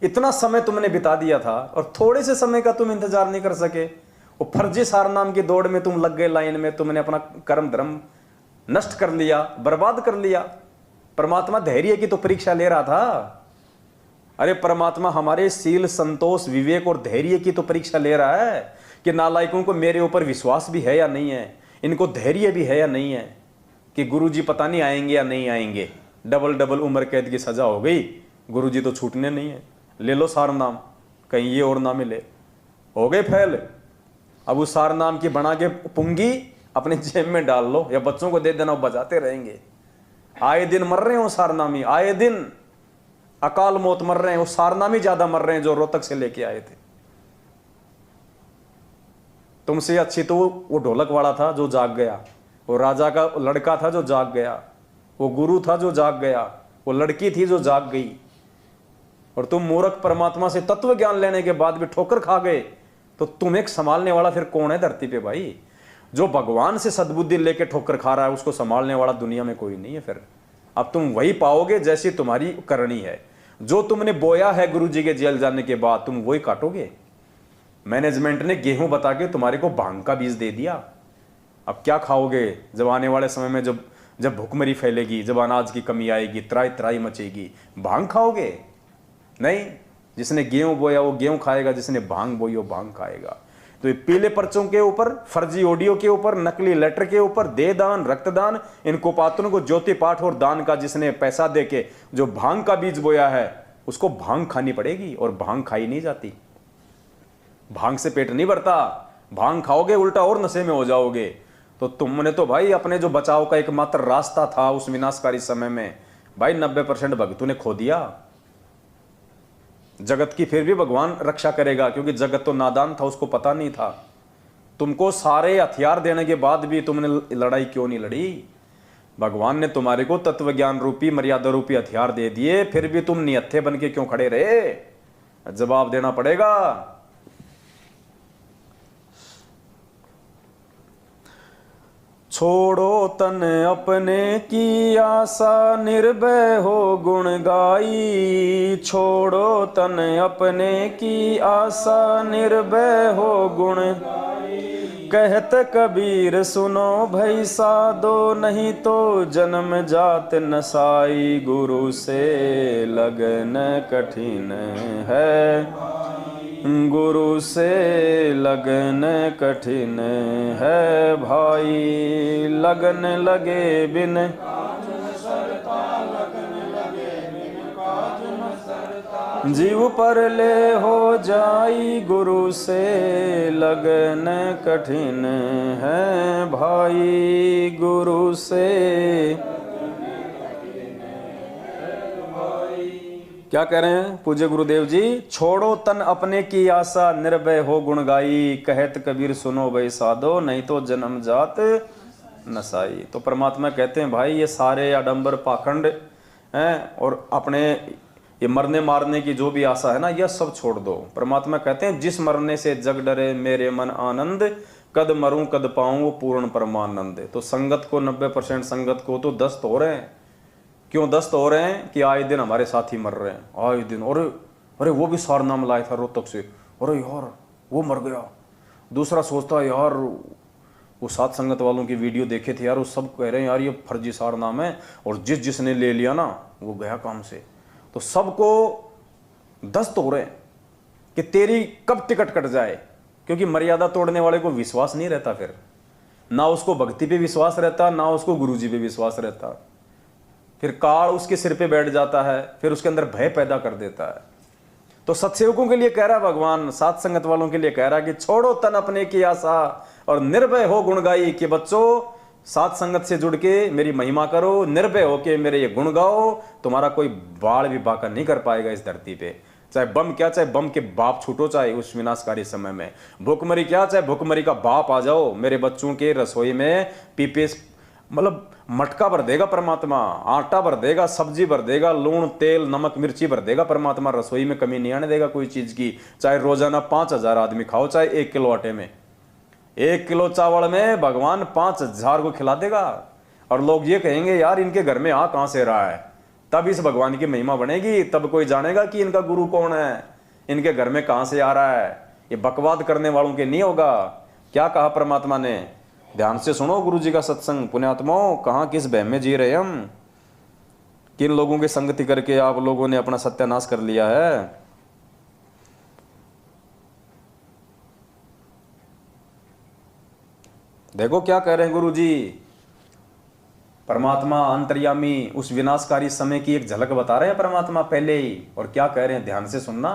इतना समय तुमने बिता दिया था और थोड़े से समय का तुम इंतजार नहीं कर सके। वो फर्जी सार नाम की दौड़ में तुम लग गए लाइन में, तुमने अपना कर्म धर्म नष्ट कर लिया, बर्बाद कर लिया। परमात्मा धैर्य की तो परीक्षा ले रहा था। अरे परमात्मा हमारे सील, संतोष, विवेक और धैर्य की तो परीक्षा ले रहा है कि नालायकों को मेरे ऊपर विश्वास भी है या नहीं है, इनको धैर्य भी है या नहीं है, कि गुरु जी पता नहीं आएंगे या नहीं आएंगे। डबल डबल उम्र कैद की सजा हो गई, गुरु जी तो छूटने नहीं है। ले लो सार नाम, कहीं ये और ना मिले। हो गए फैल। अब उस सार नाम की बना के पुंगी अपने जेब में डाल लो या बच्चों को दे देना, वो बजाते रहेंगे। आए दिन मर रहे हैं वो सारनामी, आए दिन अकाल मौत मर रहे हैं। वो सारनामी ज्यादा मर रहे हैं जो रोहतक से लेके आए थे। तुमसे अच्छी तो वो ढोलक वाला था जो जाग गया, वो राजा का लड़का था जो जाग गया, वो गुरु था जो जाग गया, वो लड़की थी जो जाग गई। और तुम मूर्ख परमात्मा से तत्व ज्ञान लेने के बाद भी ठोकर खा गए, तो तुम्हें संभालने वाला फिर कौन है धरती पे भाई? जो भगवान से सद्बुद्धि लेके ठोकर खा रहा है उसको संभालने वाला दुनिया में कोई नहीं है। फिर अब तुम वही पाओगे जैसी तुम्हारी करनी है। जो तुमने बोया है गुरु जी के जेल जाने के बाद तुम वही काटोगे। मैनेजमेंट ने गेहूं बता के तुम्हारे को भांग का बीज दे दिया। अब क्या खाओगे जब आने वाले समय में जब भूखमरी फैलेगी, जब अनाज की कमी आएगी, त्राई त्राई मचेगी? भांग खाओगे? नहीं, जिसने गेहूं बोया वो गेहूं खाएगा, जिसने भांग बोई वो भांग खाएगा। तो ये पीले पर्चों के ऊपर, फर्जी ऑडियो के ऊपर, नकली लेटर के ऊपर, दे दान, रक्तदान, इन कुपात्रों को ज्योति पाठ और दान का जिसने पैसा देके जो भांग का बीज बोया है उसको भांग खानी पड़ेगी। और भांग खाई नहीं जाती, भांग से पेट नहीं भरता। भांग खाओगे उल्टा और नशे में हो जाओगे। तो तुमने तो भाई अपने जो बचाव का एकमात्र रास्ता था उस विनाशकारी समय में भाई 90% भक्तों ने खो दिया। जगत की फिर भी भगवान रक्षा करेगा, क्योंकि जगत तो नादान था, उसको पता नहीं था। तुमको सारे हथियार देने के बाद भी तुमने लड़ाई क्यों नहीं लड़ी? भगवान ने तुम्हारे को तत्व ज्ञान रूपी, मर्यादा रूपी हथियार दे दिए, फिर भी तुम निहत्थे बन के क्यों खड़े रहे? जवाब देना पड़ेगा। छोड़ो तन अपने की आशा, निर्भय हो गुण गाई। छोड़ो तन अपने की आशा, निर्भय हो गुण गाई। कहत कबीर सुनो भई साधो, नहीं तो जन्म जात नसाई। गुरु से लगन कठिन है, गुरु से लगन कठिन है भाई। लगन लगे बिन काज न सरता, लगन लगे बिन काज न सरता। जीव पर ले हो जाई गुरु से, लगन कठिन है भाई गुरु से। क्या कह रहे हैं पूज्य गुरुदेव जी? छोड़ो तन अपने की आशा, निर्भय हो गुण गाई, कहत कबीर सुनो भाई साधो, नहीं तो जन्म जात नसाई। तो परमात्मा कहते हैं भाई ये सारे आडंबर पाखंड हैं और अपने ये मरने मारने की जो भी आशा है ना, यह सब छोड़ दो। परमात्मा कहते हैं जिस मरने से जग डरे मेरे मन आनंद, कद मरूं कद पाऊं वो पूर्ण परमानंद। तो संगत को 90% संगत को तो दस्त हो रहे हैं। क्यों दस्त हो रहे हैं? कि आए दिन हमारे साथी मर रहे हैं, आए दिन। अरे अरे वो भी सार नाम लाया था रोहतक से, अरे यार वो मर गया। दूसरा सोचता है यार वो साथ संगत वालों की वीडियो देखे थे यार, वो सब कह रहे हैं यार ये फर्जी सार नाम है, और जिसने ले लिया ना वो गया काम से। तो सबको दस्त हो रहे हैं कि तेरी कब टिकट कट जाए, क्योंकि मर्यादा तोड़ने वाले को विश्वास नहीं रहता, फिर ना उसको भक्ति पे विश्वास रहता, ना उसको गुरुजी पे विश्वास रहता। फिर काल उसके सिर पे बैठ जाता है, फिर उसके अंदर भय पैदा कर देता है। तो सत्सेवकों के लिए कह रहा है भगवान, सात संगत वालों के लिए कह रहा है कि छोड़ो तन अपने की आशा और निर्भय हो गुण गाई। कि बच्चों सात संगत से जुड़ के मेरी महिमा करो, निर्भय होके मेरे ये गुण गाओ, तुम्हारा कोई बाल भी बाका नहीं कर पाएगा इस धरती पे। चाहे बम क्या, चाहे बम के बाप छूटो, चाहे उस विनाशकारी समय में भूखमरी क्या, चाहे भूखमरी का बाप आ जाओ, मेरे बच्चों के रसोई में पीपे मतलब मटका भर देगा परमात्मा, आटा भर देगा, सब्जी भर देगा, लूण तेल नमक मिर्ची भर देगा परमात्मा। रसोई में कमी नहीं आने देगा कोई चीज की। चाहे रोजाना 5000 आदमी खाओ, चाहे 1 किलो आटे में, 1 किलो चावल में भगवान 5000 को खिला देगा। और लोग ये कहेंगे यार इनके घर में आ कहां से रहा है, तब इस भगवान की महिमा बनेगी, तब कोई जानेगा कि इनका गुरु कौन है, इनके घर में कहां से आ रहा है। ये बकवाद करने वालों के नहीं होगा। क्या कहा परमात्मा ने? ध्यान से सुनो गुरु जी का सत्संग। पुण्यात्माओं, कहां किस बहम में जी रहे हम, किन लोगों की संगति करके आप लोगों ने अपना सत्यानाश कर लिया है। देखो क्या कह रहे हैं गुरु जी। परमात्मा अंतर्यामी उस विनाशकारी समय की एक झलक बता रहे हैं परमात्मा पहले ही। और क्या कह रहे हैं ध्यान से सुनना।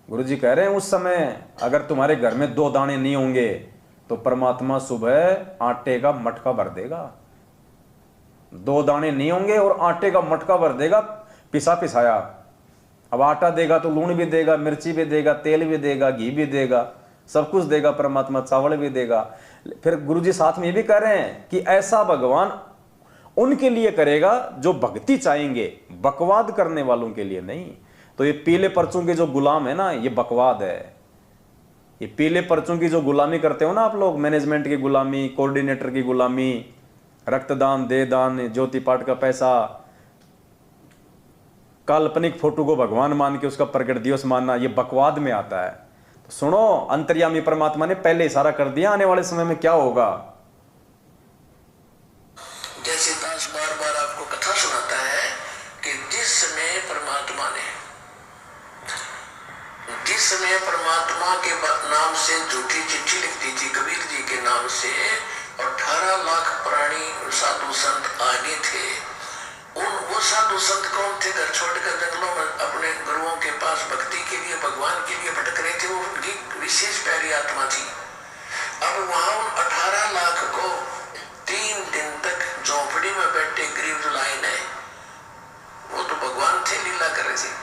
गुरु जी कह रहे हैं उस समय अगर तुम्हारे घर में 2 दाने नहीं होंगे तो परमात्मा सुबह आटे का मटका भर देगा। 2 दाने नहीं होंगे और आटे का मटका भर देगा, पिसा पिसाया। अब आटा देगा तो लूण भी देगा, मिर्ची भी देगा, तेल भी देगा, घी भी देगा, सब कुछ देगा परमात्मा, चावल भी देगा। फिर गुरुजी साथ में ये भी कह रहे हैं कि ऐसा भगवान उनके लिए करेगा जो भक्ति चाहेंगे, बकवाद करने वालों के लिए नहीं। तो ये पीले पर्चों के जो गुलाम है ना, ये बकवाद है। ये पीले पर्चों की जो गुलामी करते हो ना आप लोग, मैनेजमेंट की गुलामी, कोऑर्डिनेटर की गुलामी, रक्तदान, दे दान, ज्योति पाठ का पैसा, काल्पनिक फोटो को भगवान मान के उसका प्रकट दिवस मानना, ये बकवाद में आता है। तो सुनो, अंतर्यामी परमात्मा ने पहले इशारा कर दिया आने वाले समय में क्या होगा। जैसे दास बार बार आपको कथा सुनाता है कि जिस समय परमात्मा के नाम से झूठी चिट्ठी लिखती थी कबीर जी के नाम से, और 18 लाख प्राणी साधु संत आगे थे। वो साधु संत कौन थे? घर छोड़कर जंगलों में अपने गुरुओं के पास भक्ति के लिए, भगवान के लिए भटक रहे थे। वो उनकी विशेष प्यारी आत्मा थी। अब वहां उन 18 लाख को 3 दिन तक झोंपड़ी में बैठे गरीब जो लाइन है, वो तो भगवान थे, लीला कर रहे थे।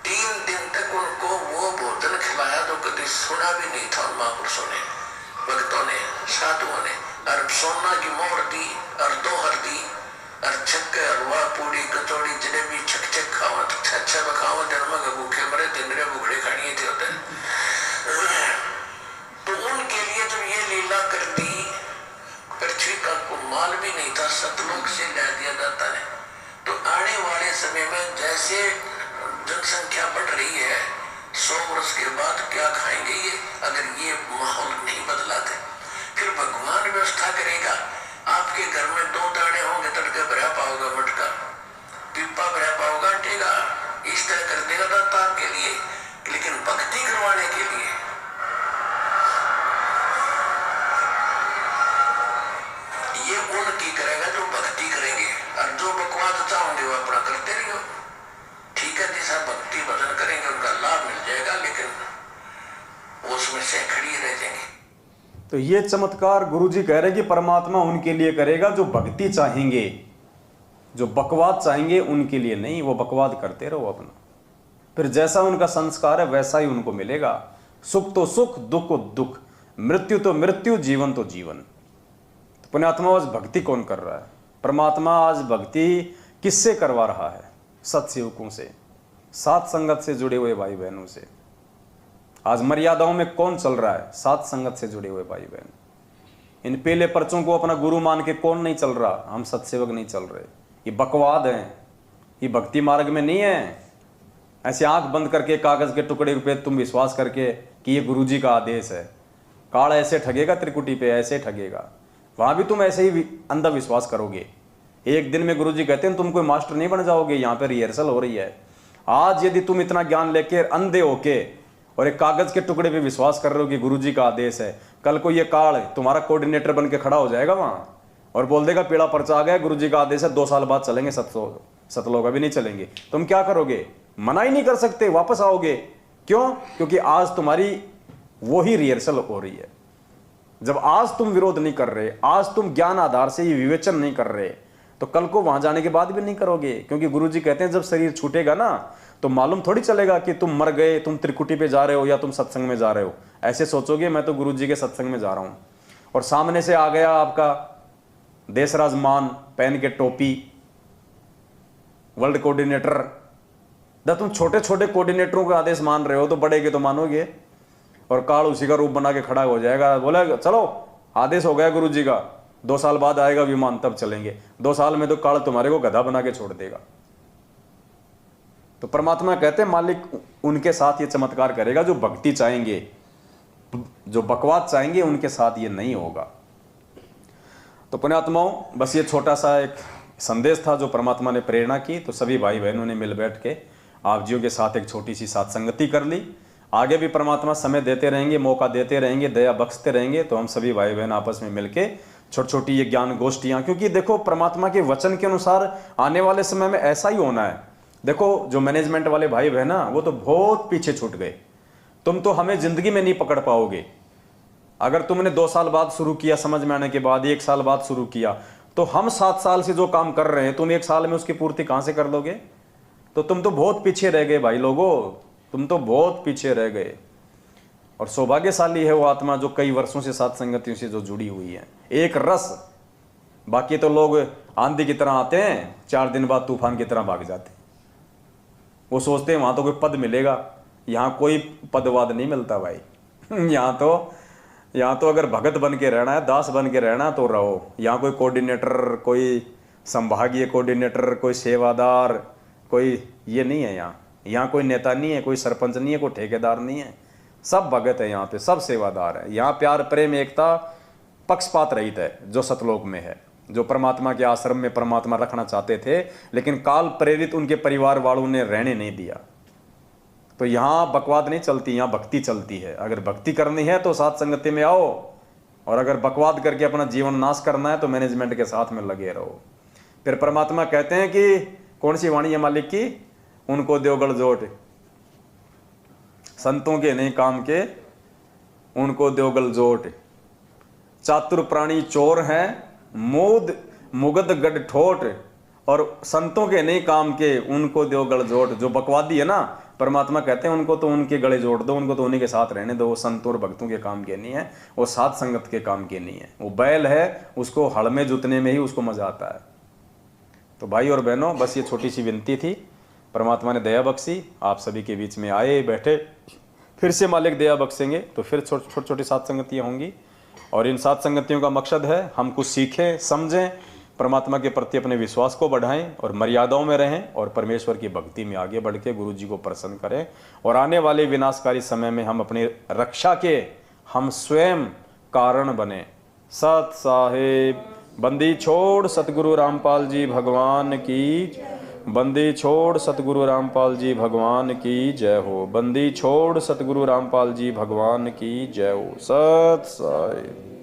3 दिन तक उनको वो भोजन खिलाया जो कभी सुना भी नहीं था उन महापुरुषों ने, भक्तों ने, साधुओं ने। और सोना की मोहर दी और 2 हल्दी और छक्के, हलवा, पूड़ी, कचौड़ी, जलेबी, छक खाओ, अच्छा बखाओ, जन्म के भूखे मरे, जिंदरे भूखड़े खानिए थे होते। तो उनके लिए जब ये लीला कर दी, पृथ्वी का कोई माल भी नहीं था, सतलोक से ला दिया जाता है। तो आने वाले समय में जैसे जनसंख्या बढ़ रही है, 100 वर्ष के बाद क्या खाएंगे ये, अगर ये माहौल नहीं बदलाते? फिर भगवान व्यवस्था करेगा। आपके घर में 2 दाने होंगे, तड़के भरा पाओगा मटका, पिप्पा भरा पाओगा आटेगा, इस तरह कर देगा दाता आपके लिए। लेकिन भक्ति करवाने के लिए ये उनकी करेगा जो भक्ति करेंगे, और जो बकवाद चाहोगे वो अपना करते रहियो। ठीक है, जैसा भक्ति भक्ति भजन करेंगे उनका लाभ मिल जाएगा, लेकिन वो उसमें से खड़ी रह जाएंगे। तो ये चमत्कार गुरुजी कह रहे कि परमात्मा उनके लिए करेगा जो भक्ति चाहेंगे, जो बकवाद चाहेंगे उनके लिए नहीं। वो बकवाद करते रहो अपना, फिर जैसा उनका संस्कार है वैसा ही उनको मिलेगा। सुख तो सुख, दुख तो दुख, मृत्यु तो मृत्यु, जीवन तो जीवन। तो पुण्यात्मा आज भक्ति कौन कर रहा है? परमात्मा आज भक्ति किससे करवा रहा है? सत्सेवकों से, सात संगत से जुड़े हुए भाई बहनों से। आज मर्यादाओं में कौन चल रहा है? सात संगत से जुड़े हुए भाई बहन। इन पहले पर्चों को अपना गुरु मान के कौन नहीं चल रहा? हम सत्सेवक नहीं चल रहे। ये बकवाद है, ये भक्ति मार्ग में नहीं है। ऐसे आंख बंद करके कागज के टुकड़े पे तुम विश्वास करके कि ये गुरुजी का आदेश है। काल ऐसे ठगेगा, त्रिकुटी पे ऐसे ठगेगा, वहां भी तुम ऐसे ही अंधा विश्वास करोगे। एक दिन में गुरुजी कहते हैं तुम कोई मास्टर नहीं बन जाओगे, यहाँ पे रिहर्सल हो रही है। आज यदि तुम इतना ज्ञान लेके अंधे होके और एक कागज के टुकड़े पे विश्वास कर रहे हो कि गुरुजी का आदेश है, कल को ये काल तुम्हारा कोऑर्डिनेटर बन के खड़ा हो जाएगा वहां और बोल देगा पीला पर्चा आ गया, गुरुजी का आदेश है, 2 साल बाद चलेंगे सतलोक, अभी नहीं चलेंगे। तुम क्या करोगे? मना ही नहीं कर सकते, वापस आओगे। क्यों? क्योंकि आज तुम्हारी वही रिहर्सल हो रही है। जब आज तुम विरोध नहीं कर रहे, आज तुम ज्ञान आधार से ये विवेचन नहीं कर रहे, तो कल को वहां जाने के बाद भी नहीं करोगे। क्योंकि गुरुजी कहते हैं जब शरीर छूटेगा ना तो मालूम थोड़ी चलेगा कि तुम मर गए, तुम त्रिकुटी पे जा रहे हो या तुम सत्संग में जा रहे हो। ऐसे सोचोगे मैं तो गुरुजी के सत्संग में जा रहा हूं, और सामने से आ गया आपका देशराज मान पहन के टोपी, वर्ल्ड कोऑर्डिनेटर। जब तुम छोटे छोटे कोऑर्डिनेटरों का आदेश मान रहे हो तो बड़े के तो मानोगे, और काल उसी का रूप बना के खड़ा हो जाएगा, बोला चलो आदेश हो गया गुरुजी का, 2 साल बाद आएगा विमान तब चलेंगे। 2 साल में तो काल तुम्हारे को गधा बना के छोड़ देगा। तो परमात्मा कहते हैं मालिक उनके साथ ये चमत्कार करेगा जो भक्ति चाहेंगे, जो बकवाद चाहेंगे उनके साथ ये नहीं होगा। तो पुण्यात्माओं, बस ये छोटा सा एक संदेश था जो परमात्मा ने प्रेरणा की। तो सभी भाई बहनों ने मिल बैठ के आप जियों के साथ एक छोटी सी सत्संगति कर ली। आगे भी परमात्मा समय देते रहेंगे, मौका देते रहेंगे, दया बख्शते रहेंगे, तो हम सभी भाई बहन आपस में मिलके छोटी छोटी ये ज्ञान गोष्ठियाँ, क्योंकि देखो परमात्मा के वचन के अनुसार आने वाले समय में ऐसा ही होना है। देखो जो मैनेजमेंट वाले भाई बहन ना, वो तो बहुत पीछे छूट गए। तुम तो हमें जिंदगी में नहीं पकड़ पाओगे। अगर तुमने 2 साल बाद शुरू किया, समझ में आने के बाद 1 साल बाद शुरू किया, तो हम 7 साल से जो काम कर रहे हैं तुम 1 साल में उसकी पूर्ति कहां से कर दोगे? तो तुम तो बहुत पीछे रह गए भाई लोगों, तुम तो बहुत पीछे रह गए। और सौभाग्यशाली है वो आत्मा जो कई वर्षों से साथ संगतियों से जो जुड़ी हुई है, एक रस। बाकी तो लोग आंधी की तरह आते हैं, 4 दिन बाद तूफान की तरह भाग जाते हैं। वो सोचते हैं वहां तो कोई पद मिलेगा, यहाँ कोई पदवाद नहीं मिलता भाई। यहाँ तो अगर भगत बन के रहना है, दास बन के रहना तो रहो। यहाँ कोई कोऑर्डिनेटर, कोई संभागीय कोऑर्डिनेटर, कोई सेवादार, कोई ये नहीं है। यहाँ कोई नेता नहीं है, कोई सरपंच नहीं है, कोई ठेकेदार नहीं है, सब भगत है। यहाँ पे सब सेवादार है। यहाँ प्यार प्रेम एकता पक्षपात रहित है जो सतलोक में है, जो परमात्मा के आश्रम में परमात्मा रखना चाहते थे, लेकिन काल प्रेरित उनके परिवार वालों ने रहने नहीं दिया। तो यहाँ बकवाद नहीं चलती, यहाँ भक्ति चलती है। अगर भक्ति करनी है तो साथ संगति में आओ, और अगर बकवाद करके अपना जीवन नाश करना है तो मैनेजमेंट के साथ में लगे रहो। फिर परमात्मा कहते हैं कि कौन सी वाणी है मालिक की? उनको देवगढ़ जोट, संतों के नहीं काम के उनको देवगढ़ जोट। चातुर प्राणी चोर हैं, मूद मुगद गढ़ ठोट, और संतों के नहीं काम के उनको देवगढ़ जोट। जो बकवादी है ना, परमात्मा कहते हैं उनको तो उनके गले जोड़ दो, उनको तो उन्हीं के साथ रहने दो। वो संतों और भक्तों के काम के नहीं है, वो साथ संगत के काम के नहीं है। वो बैल है, उसको हड़ में जुतने में ही उसको मजा आता है। तो भाई और बहनों, बस ये छोटी सी विनती थी। परमात्मा ने दया बख्शी, आप सभी के बीच में आए बैठे। फिर से मालिक दया बख्शेंगे तो फिर छोटी छोटी सात संगतियाँ होंगी, और इन सात संगतियों का मकसद है हम कुछ सीखें, समझें, परमात्मा के प्रति अपने विश्वास को बढ़ाएं और मर्यादाओं में रहें, और परमेश्वर की भक्ति में आगे बढ़ के गुरु जी को प्रसन्न करें। और आने वाले विनाशकारी समय में हम अपनी रक्षा के हम स्वयं कारण बने। सत साहेब। बंदी छोड़ सतगुरु रामपाल जी भगवान की, बंदी छोड़ सतगुरु रामपाल जी भगवान की जय हो। बंदी छोड़ सतगुरु रामपाल जी भगवान की जय हो। सत साहेब।